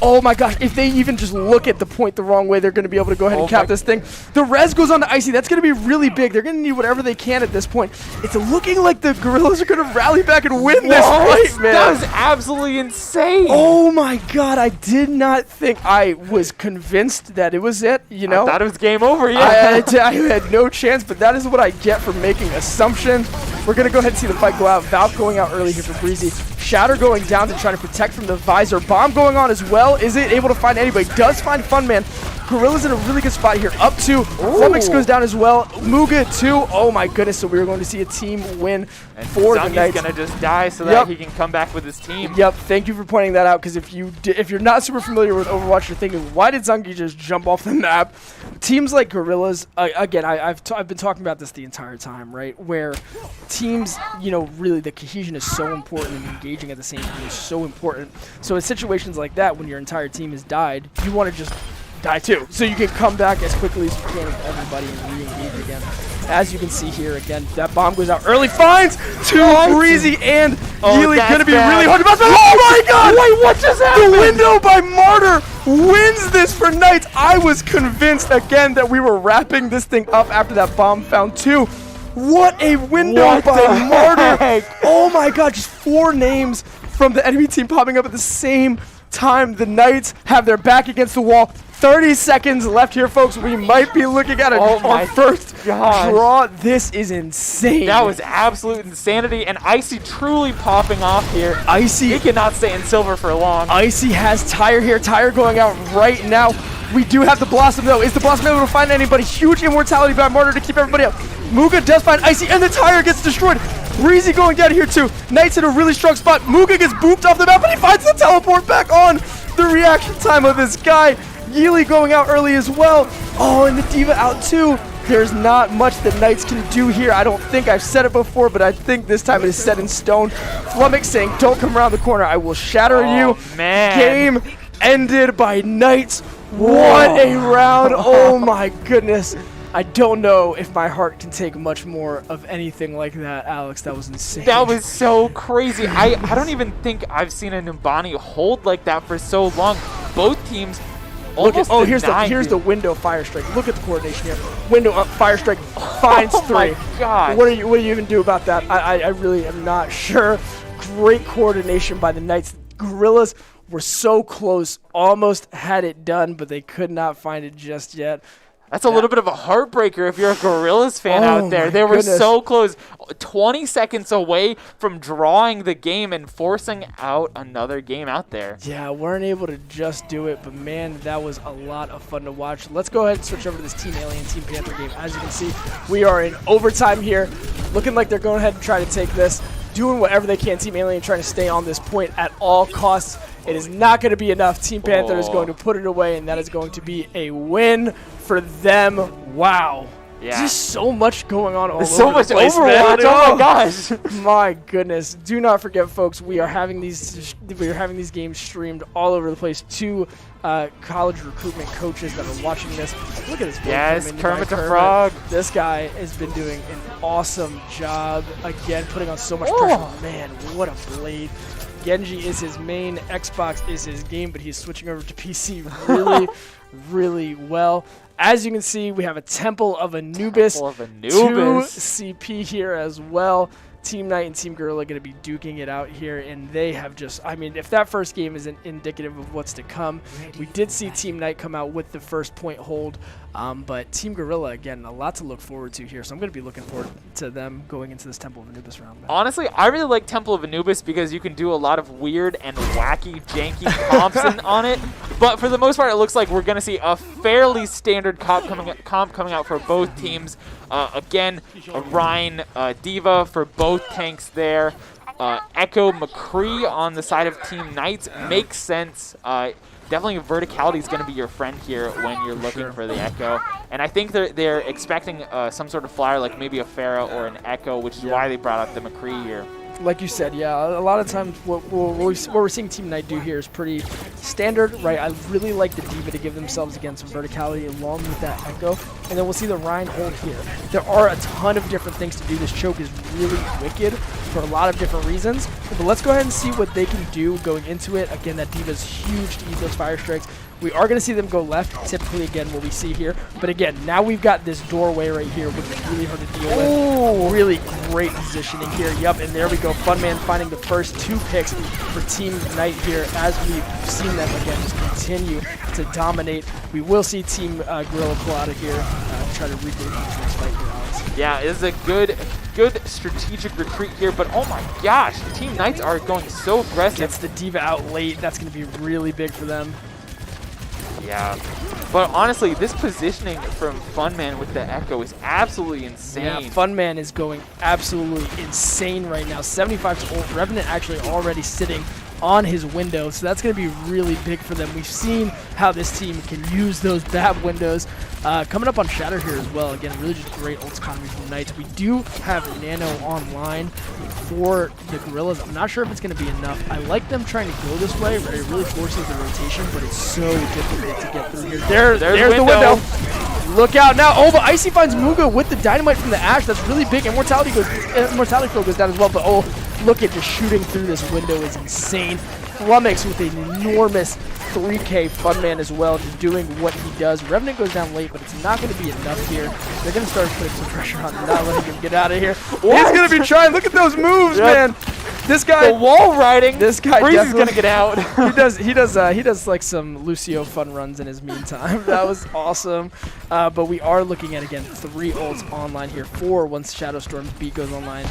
Oh my gosh, if they even just look at the point the wrong way, they're going to be able to go ahead and cap this thing. The res goes on to Icy. That's going to be really big. They're going to need whatever they can at this point. It's looking like the Gorillas are going to rally back and win this fight, man. That was absolutely insane. Oh my god, I did not think. I was convinced that it was it, you know. I thought it was game over, yeah. I had no chance, but that is what I get for making assumptions. We're going to go ahead and see the fight go out. Valve going out early here for Breezy. Shatter going down to try to protect from the visor. Bomb going on as well. Is it able to find anybody? Does find Funman. Gorilla's in a really good spot here. Up two. Flummox goes down as well. Muga too. Oh my goodness. So we're going to see a team win for the Knights. He's going to just die so that he can come back with his team. Yep. Thank you for pointing that out, because if you're not super familiar with Overwatch, you're thinking, why did Zunky just jump off the map? Teams like Gorillas, again, I've been talking about this the entire time, right? Where teams, you know, really the cohesion is so important, and engaging at the same time is so important. So in situations like that, when your entire team has died, you want to just die too, so you can come back as quickly as you can with everybody and re-engage again. As you can see here, again, that bomb goes out early. Finds Breezy and Yeely. Going to be really hard to bounce back. Oh my god! Wait, what just happened? The window by Martyr wins this for Knights. I was convinced again that we were wrapping this thing up after that bomb found two. What a window by Martyr! Oh my god, just 4 names from the enemy team popping up at the same time. The Knights have their back against the wall. 30 seconds left here, folks. We might be looking at our first draw. This is insane. That was absolute insanity, and Icy truly popping off here. Icy, he cannot stay in silver for long. Icy has Tire here. Tire going out right now. We do have the Blossom, though. Is the Blossom able to find anybody? Huge immortality by Martyr to keep everybody up. Muga does find Icy, and the Tire gets destroyed. Breezy going down here, too. Knights in a really strong spot. Muga gets booped off the map, but he finds the teleport back on. The reaction time of this guy. Yeely going out early as well. Oh, and the Diva out too. There's not much the Knights can do here. I don't think I've said it before, but I think this time it is set in stone. Flummox saying, don't come around the corner. I will shatter you. Man. Game ended by Knights. What a round. Oh my goodness. I don't know if my heart can take much more of anything like that, Alex. That was insane. That was so crazy. I don't even think I've seen a Numbani hold like that for so long. Both teams Look at, Almost here's denied the window fire strike. Look at the coordination here. Window up, fire strike, finds Oh 3. my gosh. What do you even do about that? I really am not sure. Great coordination by the Knights. Gorillas were so close, almost had it done, but they could not find it just yet. That's a little bit of a heartbreaker if you're a Gorillas fan out there. They were so close, 20 seconds away from drawing the game and forcing out another game out there. Yeah, weren't able to just do it, but man, that was a lot of fun to watch. Let's go ahead and switch over to this Team Alien, Team Panther game. As you can see, we are in overtime here, looking like they're going ahead and trying to take this, doing whatever they can. Team Alien trying to stay on this point at all costs. It is not going to be enough. Team Panther is going to put it away, and that is going to be a win for them. Wow. Yeah. Just so much going on all over so much the place, Overwatch. man. Oh my gosh. My goodness. Do not forget, folks, we are having these games streamed all over the place to college recruitment coaches that are watching this. Look at this. Yes, Kermit the Frog. This guy has been doing an awesome job. Again, putting on so much pressure. Man, what a blade. Genji is his main, Xbox is his game, but he's switching over to PC really, really well. As you can see, we have a Temple of Anubis, 2 CP here as well. Team Knight and Team Gorilla going to be duking it out here, and they have just, I mean, if that first game isn't indicative of what's to come, we did see Team Knight come out with the first point hold, but Team Gorilla, again, a lot to look forward to here, so I'm going to be looking forward to them going into this Temple of Anubis round. Honestly, I really like Temple of Anubis because you can do a lot of weird and wacky, janky comps on it, but for the most part, it looks like we're going to see a fairly standard comp coming out for both teams. Again, a Rhine Diva for both tanks there. Echo McCree on the side of Team Knights makes sense. Definitely verticality is going to be your friend here when you're looking for the Echo. And I think they're expecting some sort of flyer, like maybe a Pharah or an Echo, which is why they brought out the McCree here. Like you said, yeah, a lot of times what we're seeing Team Knight do here is pretty standard, right? I really like the Diva to give themselves, again, some verticality along with that Echo, and then we'll see the Rhine hold here. There are a ton of different things to do. This choke is really wicked for a lot of different reasons, but let's go ahead and see what they can do going into it. Again, that Diva's huge to eat those fire strikes. We are going to see them go left, typically, again, what we see here. But again, now we've got this doorway right here, which is really hard to deal with. Oh, really great positioning here. Yup, and there we go. Funman finding the first 2 picks for Team Knight here as we've seen them, again, just continue to dominate. We will see Team Gorilla pull out of here, try to regroup this fight here, Alex. Yeah, it is a good strategic retreat here, but oh my gosh, Team Knights are going so aggressive. Gets the Diva out late. That's going to be really big for them. Yeah, but honestly, this positioning from Funman with the Echo is absolutely insane. Yeah, Funman is going absolutely insane right now. 75 to ult. Revenant actually already sitting on his window, so that's going to be really big for them. We've seen how this team can use those bad windows. Coming up on Shatter here as well. Again, really just great ult economy from Knights. We do have Nano online for the Gorillas. I'm not sure if it's going to be enough. I like them trying to go this way, right? It really forces the rotation, but it's so difficult to get through here. There's the window. Look out now. Oh, but Icy finds Muga with the dynamite from the Ash. That's really big. Immortality Flow goes down as well, but oh, look at just shooting through this window is insane. Flummox with an enormous 3K Funman as well, just doing what he does. Revenant goes down late, but it's not going to be enough here. They're going to start putting some pressure on him, not letting him get out of here. What? He's going to be trying. Look at those moves, man. This guy, the wall riding. This guy Breeze is gonna get out. he does like some Lucio fun runs in his meantime. That was awesome. But we are looking at, again, 3 ults online here. 4 once Shadow Storm's beat goes online.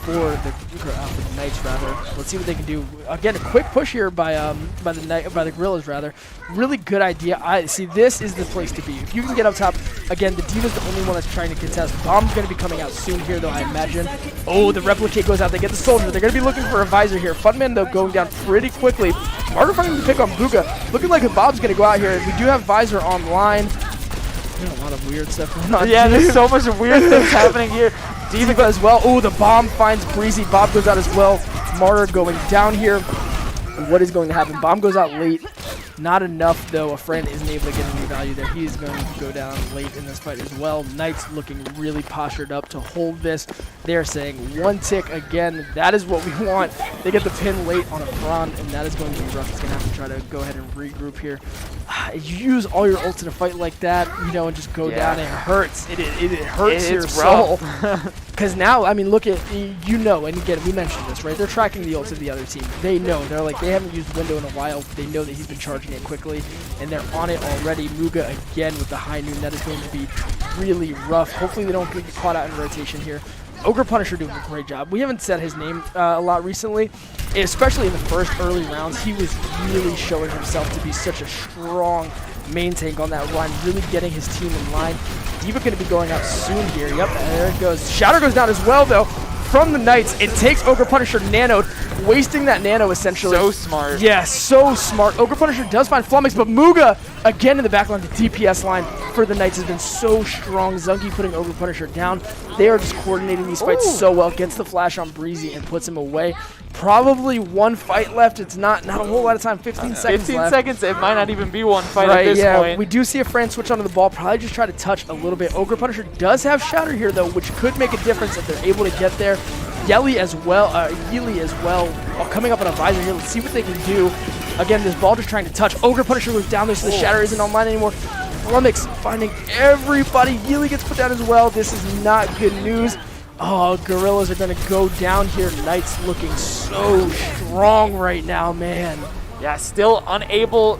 For the Knights rather. Let's see what they can do. Again, a quick push here by the Gorillas rather. Really good idea. I see this is the place to be. If you can get up top, again, the Diva's the only one that's trying to contest. Bomb's gonna be coming out soon here though, I imagine. Oh, the replicate goes out. They get the soldier. They're going to be looking for a visor here. Funman, though, going down pretty quickly. Martyr finding the pick on Buga. Looking like Bob's going to go out here. We do have visor online. There's a lot of weird stuff going on. Yeah, there's so much weird things happening here. Diva as well. Oh, the bomb finds Breezy. Bob goes out as well. Martyr going down here. And what is going to happen? Bomb goes out late. Not enough, though. A friend isn't able to get any value there. He's going to go down late in this fight as well. Knights looking really postured up to hold this. They're saying 1 tick again. That is what we want. They get the pin late on a Fran, and that is going to be rough. He's going to have to try to go ahead and regroup here. you use all your ults in a fight like that, you know, and just go down. It hurts. It hurts your It's soul. Because now, I mean, look at, you know, and again, we mentioned this, right? They're tracking the ults of the other team. They know. They're like, they haven't used Window in a while. They know that he's been charging it quickly, and they're on it already. Muga, again, with the high noon. That is going to be really rough. Hopefully they don't get caught out in rotation here. Ogre Punisher doing a great job. We haven't said his name a lot recently, especially in the first early rounds. He was really showing himself to be such a strong main tank on that run, really getting his team in line. D.Va going to be going out soon here. Yep, there it goes. Shatter goes down as well, though, from the Knights. It takes Ogre Punisher nanoed, wasting that nano essentially. So smart. Yeah, so smart. Ogre Punisher does find Flummox, but Muga, again in the back line, the DPS line for the Knights has been so strong. Zungi putting Ogre Punisher down. They are just coordinating these fights so well. Gets the flash on Breezy and puts him away. Probably one fight left. It's not a whole lot of time. 15 seconds 15 left. seconds. It might not even be one fight at this point. We do see a Fran switch onto the ball. Probably just try to touch a little bit. Ogre Punisher does have Shatter here, though, which could make a difference if they're able to get there. Yeely as well, coming up on a visor here. Let's see what they can do. Again, this ball just trying to touch. Ogre Punisher goes down there, so the Shatter isn't online anymore. Flummox finding everybody. Yeely gets put down as well. This is not good news. Oh, Gorillas are going to go down here. Knights looking so strong right now, man. Yeah, still unable,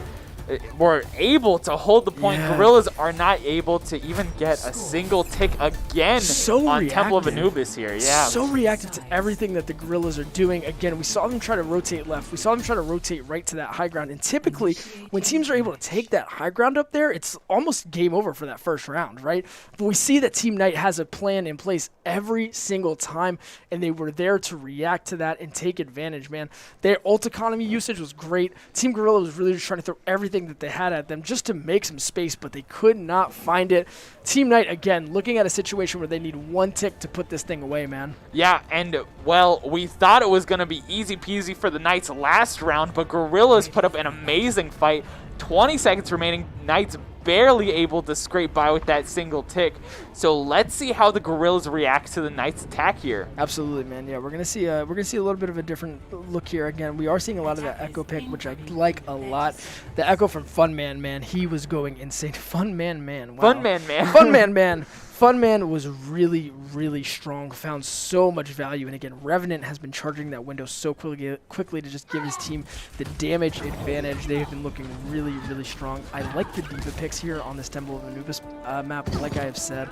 or able to hold the point. Yeah. Gorillas are not able to even get a single tick again on Temple of Anubis here. Yeah. So reactive to everything that the Gorillas are doing. Again, we saw them try to rotate left. We saw them try to rotate right to that high ground. And typically, when teams are able to take that high ground up there, it's almost game over for that first round, right? But we see that Team Knight has a plan in place every single time, and they were there to react to that and take advantage, man. Their ult economy usage was great. Team Gorilla was really just trying to throw everything that they had at them just to make some space, but they could not find it. Team Knight, again, looking at a situation where they need one tick to put this thing away, man. Yeah, and, well, we thought it was going to be easy peasy for the Knights last round, but Gorillas put up an amazing fight. 20 seconds remaining. Knights barely able to scrape by with that single tick. So let's see how the Gorillas react to the Knights' attack here. Absolutely, man. Yeah, we're gonna see a little bit of a different look here. Again, we are seeing a lot of that Echo pick, which I like a lot. The Echo from Funman, he was going insane. Funman, wow. Funman. Funman was really, really strong, found so much value, and again, Revenant has been charging that window so quickly to just give his team the damage advantage. They have been looking really, really strong. I like the D.Va picks here on this Temple of Anubis map, like I have said.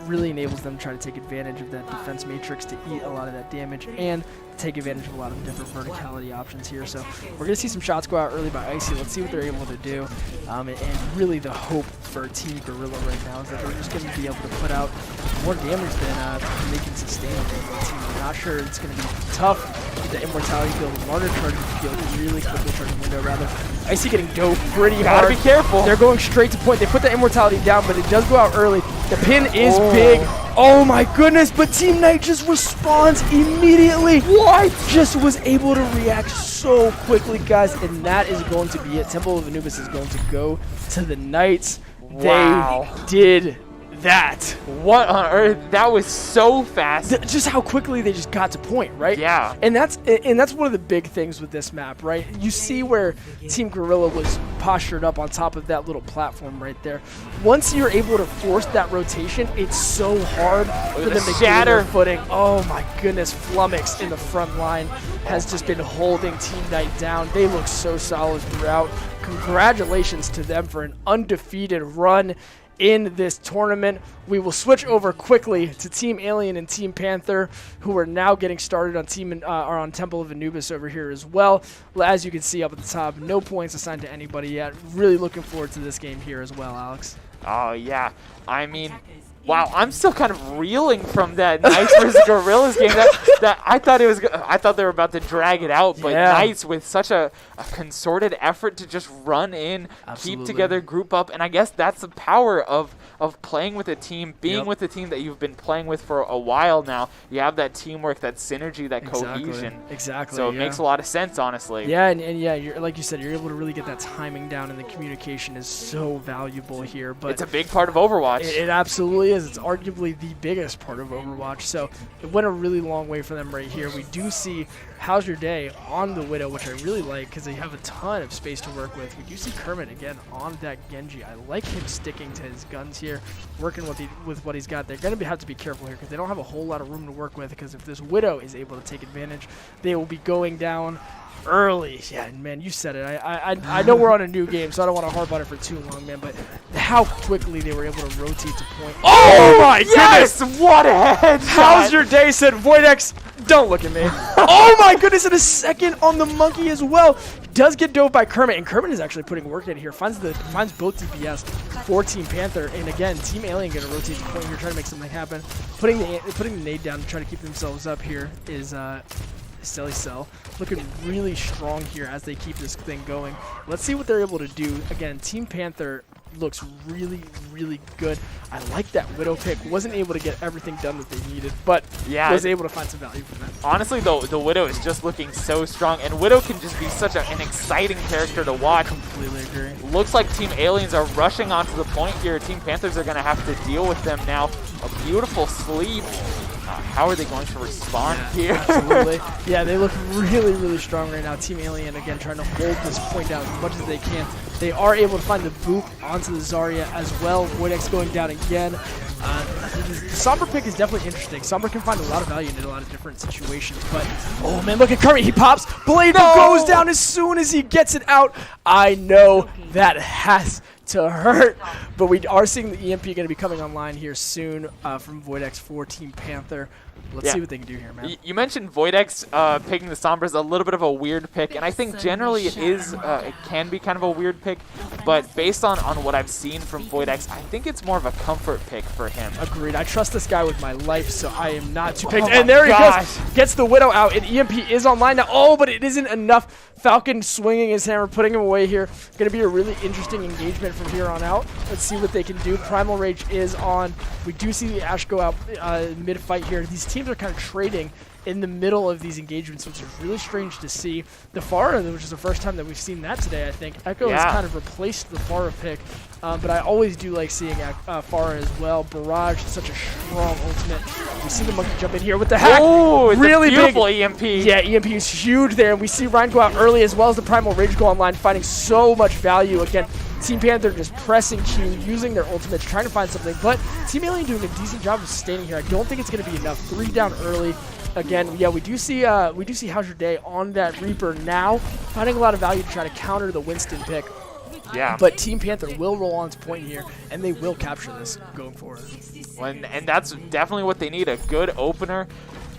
Really enables them to try to take advantage of that defense matrix to eat a lot of that damage and take advantage of a lot of different verticality options here. So we're going to see some shots go out early by Icy. Let's see what they're able to do. And really the hope for Team Gorilla right now is that they're just going to be able to put out more damage than they can sustain on the team. I'm not sure it's going to be tough with the Immortality build. Martyr charging field, really quickly charging window rather. Icy getting doped pretty hard. Gotta be careful. They're going straight to point. They put the Immortality down, but it does go out early. The pin is big. Oh my goodness, but Team Knight just responds immediately. What? Just was able to react so quickly, guys, and that is going to be it. Temple of Anubis is going to go to the Knights. Wow. They did that. What on earth? That was so fast. Just how quickly they just got to point, right? Yeah. And that's one of the big things with this map, right? You see where Team Gorilla was postured up on top of that little platform right there. Once you're able to force that rotation, it's so hard for them to gain their footing. Oh my goodness, Flummox in the front line has just been holding Team Knight down. They look so solid throughout. Congratulations to them for an undefeated run in this tournament. We will switch over quickly to Team Alien and Team Panther, who are now getting started on on Temple of Anubis over here as well. As you can see up at the top, no points assigned to anybody yet. Really looking forward to this game here as well, Alex. Oh yeah, I mean, wow, I'm still kind of reeling from that Knights versus Gorillas game. I thought they were about to drag it out, but Knights with such a concerted effort to just run in, keep together, group up, and I guess that's the power of playing with a team, being with a team that you've been playing with for a while now. You have that teamwork, that synergy, that cohesion. Exactly. So it makes a lot of sense, honestly. Yeah, and yeah, like you said, you're able to really get that timing down, and the communication is so valuable here. But it's a big part of Overwatch. It absolutely really is. It's arguably the biggest part of Overwatch. So it went a really long way for them right here. We do see How's Your Day on the Widow, which I really like because they have a ton of space to work with. We do see Kermit again on that Genji. I like him sticking to his guns here, working with what he's got. They're going to have to be careful here because they don't have a whole lot of room to work with, because if this Widow is able to take advantage, they will be going down early. Yeah, man, you said it. I know we're on a new game, so I don't want to harp on it for too long, man, but how quickly they were able to rotate to point. Oh my Yes! goodness! What a headshot! How's Your Day said, Voidex, don't look at me. Oh my goodness, and a second on the monkey as well. He does get dove by Kermit, and Kermit is actually putting work in here. Finds both DPS for Team Panther, and again, Team Alien going to rotate to point here, trying to make something happen. Putting the nade down to try to keep themselves up here is Silly Cell. Looking really strong here as they keep this thing going. Let's see what they're able to do. Again, Team Panther looks really, really good. I like that Widow pick. Wasn't able to get everything done that they needed, but was able to find some value from that. Honestly, though, the Widow is just looking so strong, and Widow can just be such an exciting character to watch. Completely agree. Looks like Team Aliens are rushing onto the point here. Team Panthers are going to have to deal with them now. A beautiful sleep. How are they going to respond here? Absolutely. Yeah, they look really, really strong right now. Team Alien, again, trying to hold this point down as much as they can. They are able to find the boop onto the Zarya as well. Voidex going down again. The Sombra pick is definitely interesting. Sombra can find a lot of value in a lot of different situations. But, oh man, look at Kermit. He pops. Blade goes down as soon as he gets it out. I know that has to hurt, but we are seeing the EMP going to be coming online here soon from Voidex for Team Panther. Let's see what they can do here, man. You mentioned Voidex picking the Sombras, a little bit of a weird pick, and I think generally it can be kind of a weird pick, but based on what I've seen from Voidex, I think it's more of a comfort pick for him. Agreed. I trust this guy with my life, so I am not too picked. And there he goes. Gets the Widow out, and EMP is online now. Oh, but it isn't enough. Falcon swinging his hammer, putting him away here. Going to be a really interesting engagement from here on out. Let's see what they can do. Primal Rage is on. We do see the Ashe go out mid-fight here. These teams are kind of trading in the middle of these engagements, which is really strange to see. The Pharah, which is the first time that we've seen that today, I think. Echo has kind of replaced the Pharah pick, but I always do like seeing Pharah as well. Barrage is such a strong ultimate. We see the monkey jump in here with the hack. Oh, it's really a beautiful big EMP. Yeah, EMP is huge there. And we see Ryan go out early as well as the Primal Rage go online, finding so much value. Again, Team Panther just pressing Q, using their ultimates, trying to find something, but Team Alien doing a decent job of sustaining here. I don't think it's going to be enough. 3 down early. Again, yeah, we do see How's Your Day on that Reaper now, finding a lot of value to try to counter the Winston pick. Yeah. But Team Panther will roll on to point here, and they will capture this going forward. And that's definitely what they need, a good opener.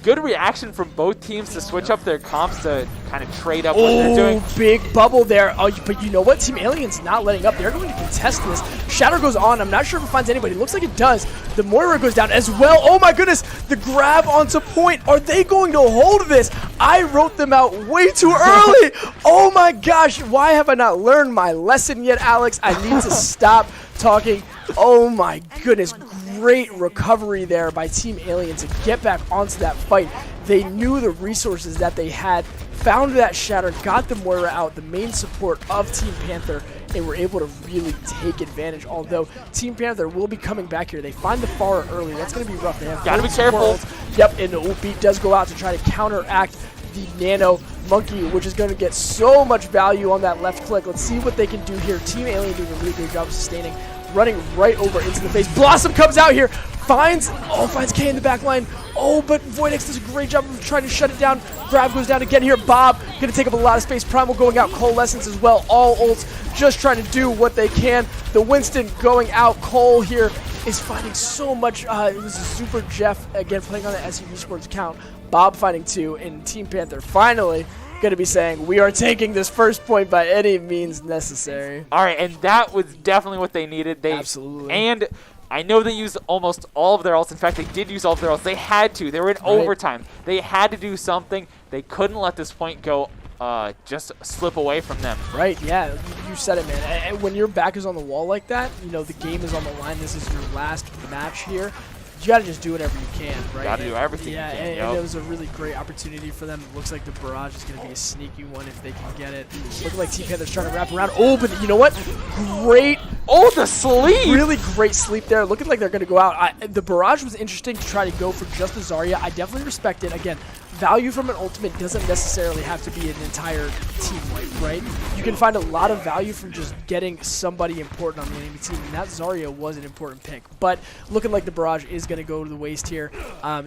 Good reaction from both teams to switch up their comps to kind of trade up what they're doing. Big bubble there. Oh, but you know what? Team Alien's not letting up. They're going to contest this. Shatter goes on. I'm not sure if it finds anybody. It looks like it does. The Moira goes down as well. Oh my goodness. The grab onto point. Are they going to hold this? I wrote them out way too early. Oh my gosh. Why have I not learned my lesson yet, Alex? I need to stop talking. Oh my goodness. Great recovery there by Team Alien to get back onto that fight. They knew the resources that they had, found that Shatter, got the Moira out, the main support of Team Panther, and were able to really take advantage. Although Team Panther will be coming back here. They find the Pharah early. That's going to be rough. They have gotta be careful. Yep, and the beat does go out to try to counteract the Nano Monkey, which is going to get so much value on that left click. Let's see what they can do here. Team Alien doing a really good job of sustaining, running right over into the face. Blossom comes out here, finds K in the back line. Oh, but Voidex does a great job of trying to shut it down. Grab goes down again here. Bob going to take up a lot of space. Primal going out. Coalescence as well. All ults just trying to do what they can. The Winston going out. Cole here is finding so much. It was a Super Jeff, again, playing on the SU Esports account. Bob finding 2, and Team Panther finally going to be saying, we are taking this first point by any means necessary. All right, and that was definitely what they needed. Absolutely. And I know they used almost all of their ults. In fact, they did use all of their ults. They had to. They were in overtime. They had to do something. They couldn't let this point go just slip away from them. Right, yeah, you said it, man. And when your back is on the wall like that, you know, the game is on the line. This is your last match here. You got to just do whatever you can, right? Got to do everything you can. And it was a really great opportunity for them. It looks like the barrage is going to be a sneaky one if they can get it. Looks like Team Panther's trying to wrap around. Oh, but you know what? Great Oh, the sleep! Really great sleep there. Looking like they're going to go out. The barrage was interesting to try to go for just the Zarya. I definitely respect it. Again, value from an ultimate doesn't necessarily have to be an entire team wipe, right? You can find a lot of value from just getting somebody important on the enemy team, and that Zarya was an important pick. But looking like the barrage is going to go to the waste here.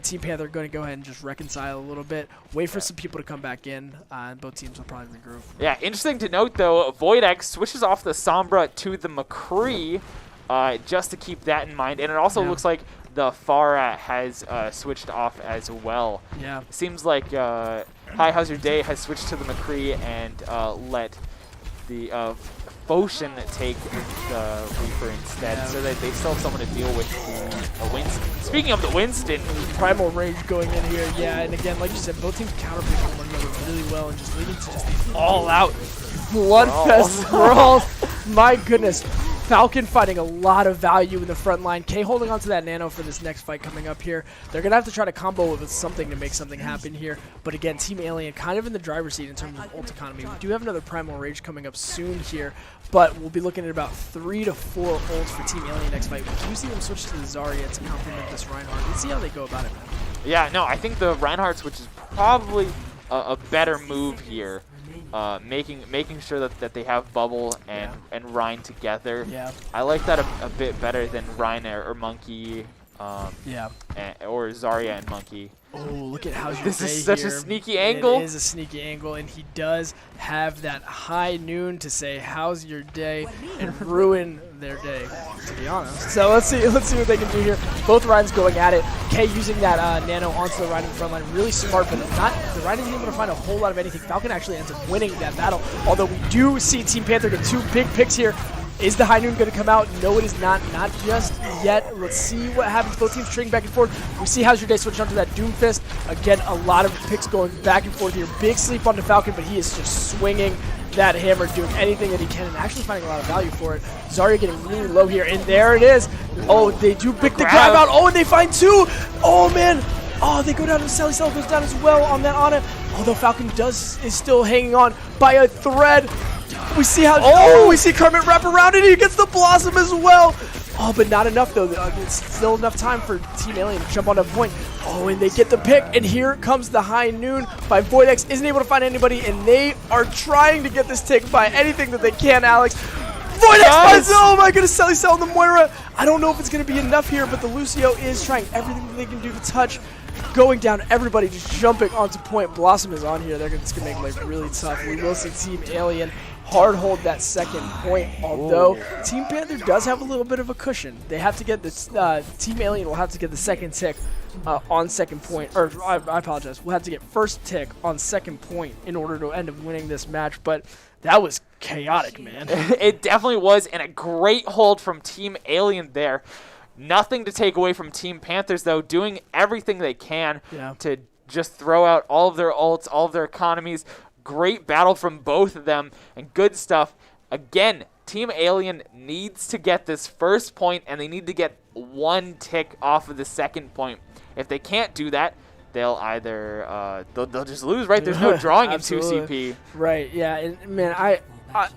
Team Panther going to go ahead and just reconcile a little bit, wait for some people to come back in, and both teams will probably regroup. Yeah, interesting to note, though, Voidex switches off the Sombra to the McCree, just to keep that in mind. And it also looks like the Pharah has switched off as well. Yeah. Seems like Hi, How's Your Day has switched to the McCree and let the Foshin take the Reaper instead, so that they still have someone to deal with the Winston. Speaking of the Winston, Primal Rage going in here, yeah, and again, like you said, both teams counterpicking one another really well and just leading to just these all-out bloodfest brawls. My goodness. Falcon finding a lot of value in the front line. K holding on to that nano for this next fight coming up here. They're going to have to try to combo it with something to make something happen here. But again, Team Alien kind of in the driver's seat in terms of ult economy. We do have another Primal Rage coming up soon here, but we'll be looking at about 3 to 4 ults for Team Alien next fight. We do see them switch to the Zarya to complement this Reinhardt. Let's see how they go about it, man. Yeah, no, I think the Reinhardt switch is probably a better move here. Making sure that they have Bubble and Rhine together. Yeah. I like that a bit better than Rhine or Monkey. Or Zarya and Monkey. Oh, look at How's Your Day. This is such a sneaky angle. It is a sneaky angle, and he does have that high noon to say how's your day and ruin their day, to be honest. So let's see what they can do here. Both Rhines going at it. K using that nano onto the Rhine in the front line. Really smart, but the Rhine isn't able to find a whole lot of anything. Falcon actually ends up winning that battle, although we do see Team Panther get 2 big picks here. Is the high noon going to come out? No, it is not. Not just yet. Let's see what happens. Both teams trading back and forth. We see How's Your Day switch onto that Doomfist. Again, a lot of picks going back and forth here. Big sleep on the Falcon, but he is just swinging that hammer, doing anything that he can, and actually finding a lot of value for it. Zarya getting really low here, and there it is. Oh, they do pick the grab out. Oh, and they find 2. Oh, man. Oh, they go down to Sally Cell goes down as well on that Ana. Although Falcon is still hanging on by a thread. We see how we see Kermit wrap around it. He gets the Blossom as well. Oh, but not enough though. It's still enough time for Team Alien to jump on a point. Oh, and they get the pick, and here comes the high noon by Voidex. Isn't able to find anybody, and they are trying to get this tick by anything that they can, Alex. Voidex finds, oh my goodness, Sally Cell and the Moira. I don't know if it's going to be enough here, but the Lucio is trying everything that they can do to touch. Going down, everybody just jumping onto point. Blossom is on here. They're just going to make life really tough. We will see Team Alien hard hold that second point, although Team Panther does have a little bit of a cushion. They have to get this, Team Alien will have to get the second tick on second point, or I apologize, we'll have to get first tick on second point in order to end up winning this match, but that was chaotic, man. It definitely was, and a great hold from Team Alien there. Nothing to take away from Team Panthers, though, doing everything they can to just throw out all of their ults, all of their economies. Great battle from both of them, and good stuff. Again, Team Alien needs to get this first point, and they need to get 1 tick off of the second point. If they can't do that, they'll either they'll just lose, right? There's no drawing in 2CP. Right, yeah, and man,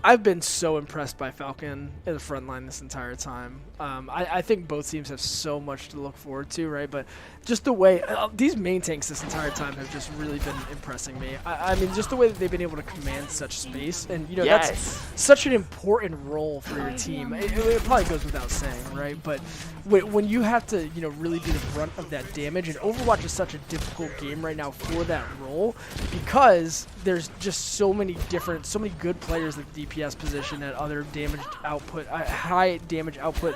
I've been so impressed by Falcon in the front line this entire time. I think both teams have so much to look forward to, right? But just the way these main tanks this entire time have just really been impressing me. I mean, just the way that they've been able to command such space, and you know that's such an important role for your team. It probably goes without saying, right? But when you have to, you know, really be the brunt of that damage, and Overwatch is such a difficult game right now for that role because there's just so many good players at the DPS position at other damage output, high damage output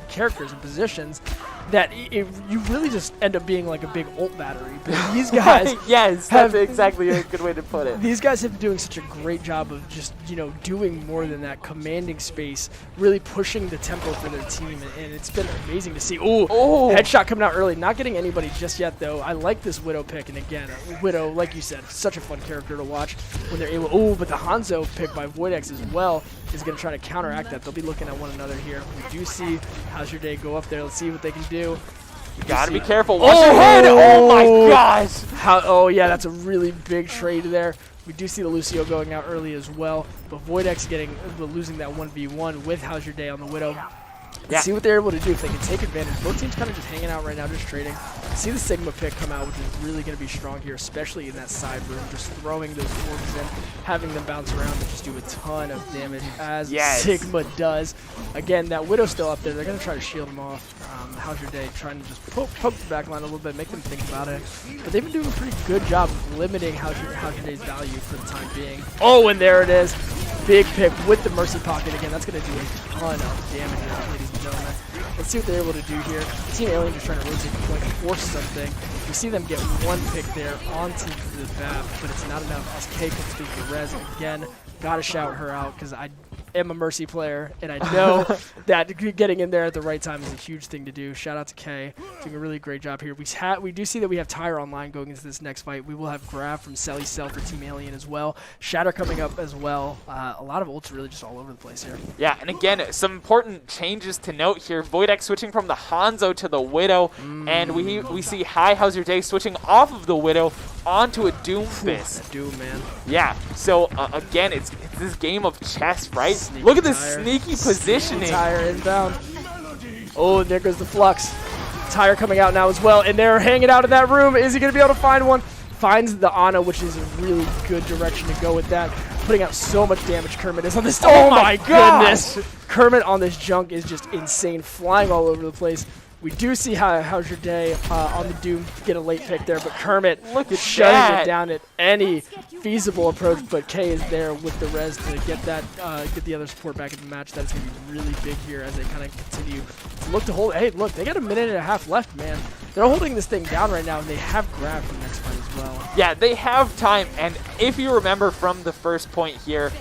characters and positions that you really just end up being like a big ult battery. But these guys, that's exactly a good way to put it. These guys have been doing such a great job of just, you know, doing more than that, commanding space, really pushing the tempo for their team, and it's been amazing to see. Oh, headshot coming out early, not getting anybody just yet though. I like this Widow pick, and again, Widow, like you said, such a fun character to watch when they're able. Oh, but the Hanzo pick by Voidex as well is going to try to counteract that. They'll be looking at one another here. We do see How's Your Day go up there. Let's see what they can do. You gotta be careful. Watch your head. Oh my gosh. Oh yeah, that's a really big trade there. We do see the Lucio going out early as well, but Voidex losing that 1v1 with How's Your Day on the Widow. Let's see what they're able to do if they can take advantage. Both teams kind of just hanging out right now, just trading. See the Sigma pick come out, which is really going to be strong here, especially in that side room. Just throwing those orbs in, having them bounce around and just do a ton of damage as Sigma does. Again, that Widow's still up there. They're going to try to shield him off. How's Your Day? Trying to just poke the back line a little bit, make them think about it. But they've been doing a pretty good job of limiting How's Your Day's value for the time being. Oh, and there it is. Big pick with the Mercy Pocket again. That's going to do a ton of damage here, ladies and gentlemen. Let's see what they're able to do here. Team Alien just trying to rotate the point, force something. We see them get one pick there onto the BAP, but it's not enough as K completes the res. Again, got to shout her out because I am a Mercy player, and I know that getting in there at the right time is a huge thing to do. Shout out to Kay, doing a really great job here. We do see that we have Tyre online going into this next fight. We will have Grab from Selly Cell for Team Alien as well. Shatter coming up as well. A lot of ults really just all over the place here. Yeah, and again, some important changes to note here. Voidex switching from the Hanzo to the Widow, and we see How's Your Day switching off of the Widow onto a Doomfist. Doom, man. Yeah, so again, it's this game of chess, right? Sneaky Look at this sneaky positioning. Tyre inbound. Oh, there goes the Flux. Tyre coming out now as well, and they're hanging out in that room. Is he going to be able to find one? Finds the Ana, which is a really good direction to go with that. Putting out so much damage Kermit is on this. Oh my goodness. Kermit on this junk is just insane, flying all over the place. We do see How's Your Day on the Doom get a late pick there, but Kermit shutting it down at any feasible approach. But K is there with the res to get that, get the other support back in the match. That's going to be really big here as they kind of continue to look to hold. Hey, look, they got a minute and a half left, man. They're holding this thing down right now, and they have Grab for the next fight as well. Yeah, they have time, and if you remember from the first point here,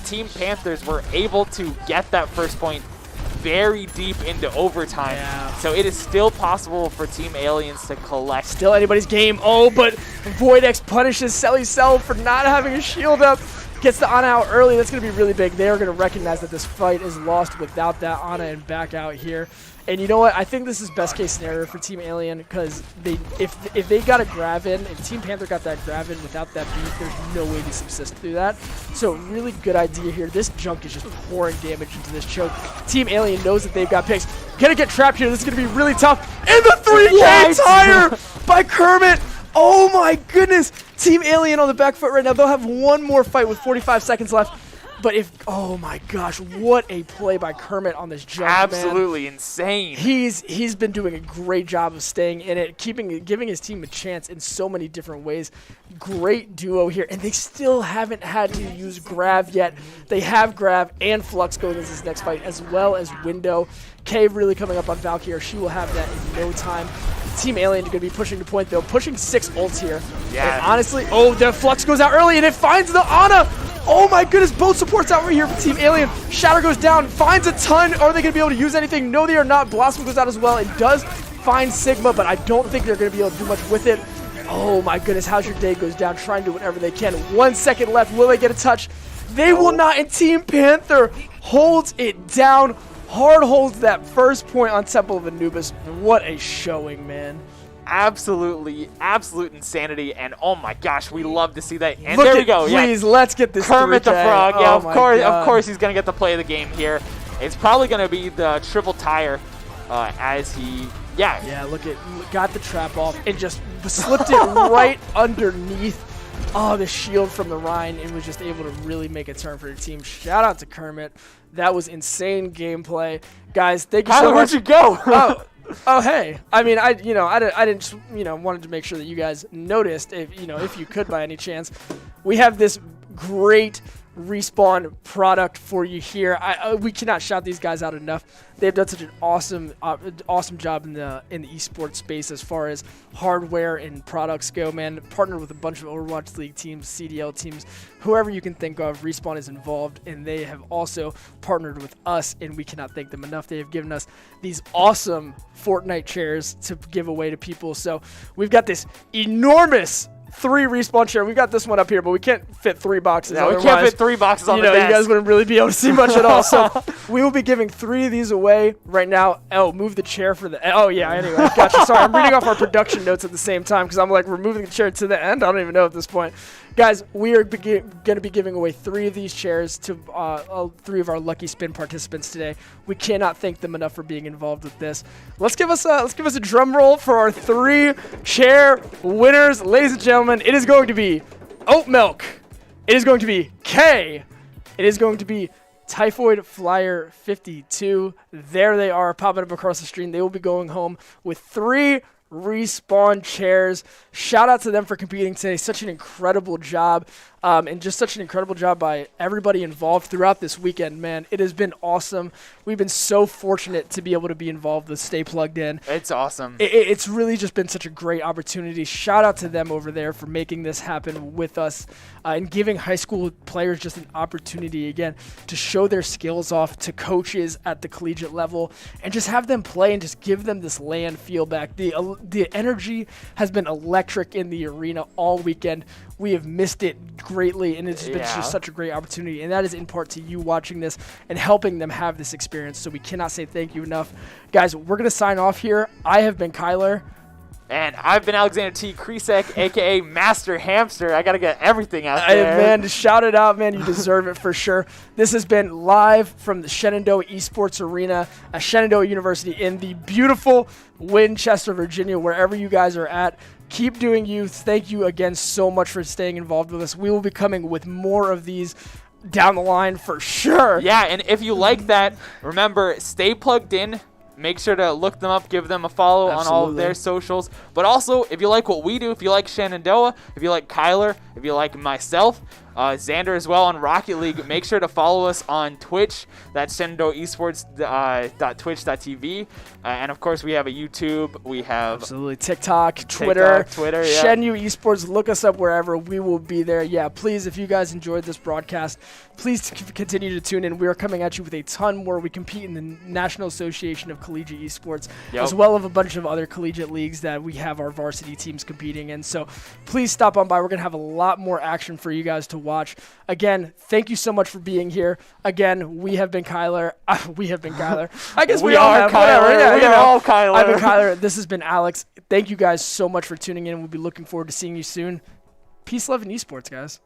Team Panthers were able to get that first point very deep into overtime. Yeah. So it is still possible for Team Aliens to collect. Still anybody's game. Oh, but Voidex punishes Selly Cell for not having a shield up. Gets the Ana out early. That's going to be really big. They are going to recognize that this fight is lost without that Ana and back out here. And you know what? I think this is best case scenario for Team Alien because if they got a grab in, if Team Panther got that grab in without that beat, there's no way to subsist through that. So really good idea here. This junk is just pouring damage into this choke. Team Alien knows that they've got picks. Gonna get trapped here. This is gonna be really tough. And the 3K Tyre by Kermit. Oh my goodness. Team Alien on the back foot right now. They'll have one more fight with 45 seconds left. But oh my gosh, what a play by Kermit on this jump, Absolutely insane. He's been doing a great job of staying in it, giving his team a chance in so many different ways. Great duo here, and they still haven't had to use Grab yet. They have Grab and Flux going into this next fight, as well as Window. Cave really coming up on Valkyrie. She will have that in no time. Team Alien are going to be pushing the point, though. Pushing 6 ults here. Yeah. And honestly, the Flux goes out early, and it finds the Ana. Oh my goodness, both supports out right here for Team Alien. Shatter goes down, finds a ton. Are they going to be able to use anything? No, they are not. Blossom goes out as well. It does find Sigma, but I don't think they're going to be able to do much with it. Oh my goodness, How's Your Day goes down, trying to do whatever they can. 1 second left. Will they get a touch? They will not, and Team Panther holds it down. Hard holds that first point on Temple of Anubis. What a showing, man. Absolute insanity, and oh my gosh, we love to see that. And Look there we go. Please, let's get this Kermit the 3K. Frog. Yeah, Oh of course he's gonna get the play of the game here. It's probably gonna be the triple Tyre as he. Yeah, got the trap off and just slipped it right underneath. Oh, the shield from the Rhine, and was just able to really make a turn for the team. Shout out to Kermit. That was insane gameplay. Guys, thank you so much. Where'd you go? Oh, hey. I mean, I didn't, wanted to make sure that you guys noticed, if you could by any chance. We have this great Respawn product for you here. We cannot shout these guys out enough. They've done such an awesome job in the esports space as far as hardware and products go, man. Partnered with a bunch of Overwatch League teams, CDL teams, whoever you can think of. Respawn is involved, and they have also partnered with us, and we cannot thank them enough. They have given us these awesome Fortnite chairs to give away to people. So we've got this enormous 3 Respawn chair. We've got this one up here, but we can't fit 3 boxes. No, we can't fit 3 boxes on the desk. You guys wouldn't really be able to see much at all. So we will be giving 3 of these away right now. Oh, move the chair for the. Oh yeah. Anyway, gotcha. Sorry, I'm reading off our production notes at the same time because I'm like, we're moving the chair to the end. I don't even know at this point. Guys, we are going to be giving away 3 of these chairs to 3 of our lucky spin participants today. We cannot thank them enough for being involved with this. Let's give us a drum roll for our 3 chair winners, ladies and gentlemen. It is going to be Oat Milk. It is going to be K. It is going to be Typhoid Flyer 52. There they are, popping up across the screen. They will be going home with 3 Respawn chairs. Shout out to them for competing today. Such an incredible job, and just such an incredible job by everybody involved throughout this weekend, man. It has been awesome. We've been so fortunate to be able to be involved with Stay Plugged In. It's awesome. It's really just been such a great opportunity. Shout out to them over there for making this happen with us, and giving high school players just an opportunity again to show their skills off to coaches at the collegiate level, and just have them play and just give them this LAN feel back. The energy has been electric in the arena all weekend. We have missed it greatly, and it's been just such a great opportunity, and that is in part to you watching this and helping them have this experience, so we cannot say thank you enough. Guys, we're going to sign off here. I have been Kyler. And I've been Alexander T. Kresek, a.k.a. Master Hamster. I got to get everything out there. Man, shout it out, man. You deserve it for sure. This has been live from the Shenandoah Esports Arena at Shenandoah University in the beautiful Winchester, Virginia, wherever you guys are at. Keep doing you. Thank you again so much for staying involved with us. We will be coming with more of these down the line for sure. Yeah, and if you like that, remember, stay plugged in. Make sure to look them up, give them a follow on all of their socials. But also, if you like what we do, if you like Shenandoah, if you like Kyler, if you like myself, Xander as well on Rocket League, make sure to follow us on Twitch. That's Shenandoah Esports .twitch.tv. And of course, we have a YouTube. We have TikTok, Twitter, yeah. Shenandoah Esports. Look us up wherever. We will be there. Yeah, please, if you guys enjoyed this broadcast, please continue to tune in. We are coming at you with a ton more. We compete in the National Association of Collegiate Esports, as well as a bunch of other collegiate leagues that we have our varsity teams competing in. So please stop on by. We're going to have a lot more action for you guys to watch. Again, thank you so much for being here. Again, we have been Kyler. We have been Kyler. I guess we all have Kyler. Yeah, we are all Kyler. I've been Kyler. This has been Alex. Thank you guys so much for tuning in. We'll be looking forward to seeing you soon. Peace, love, and esports, guys.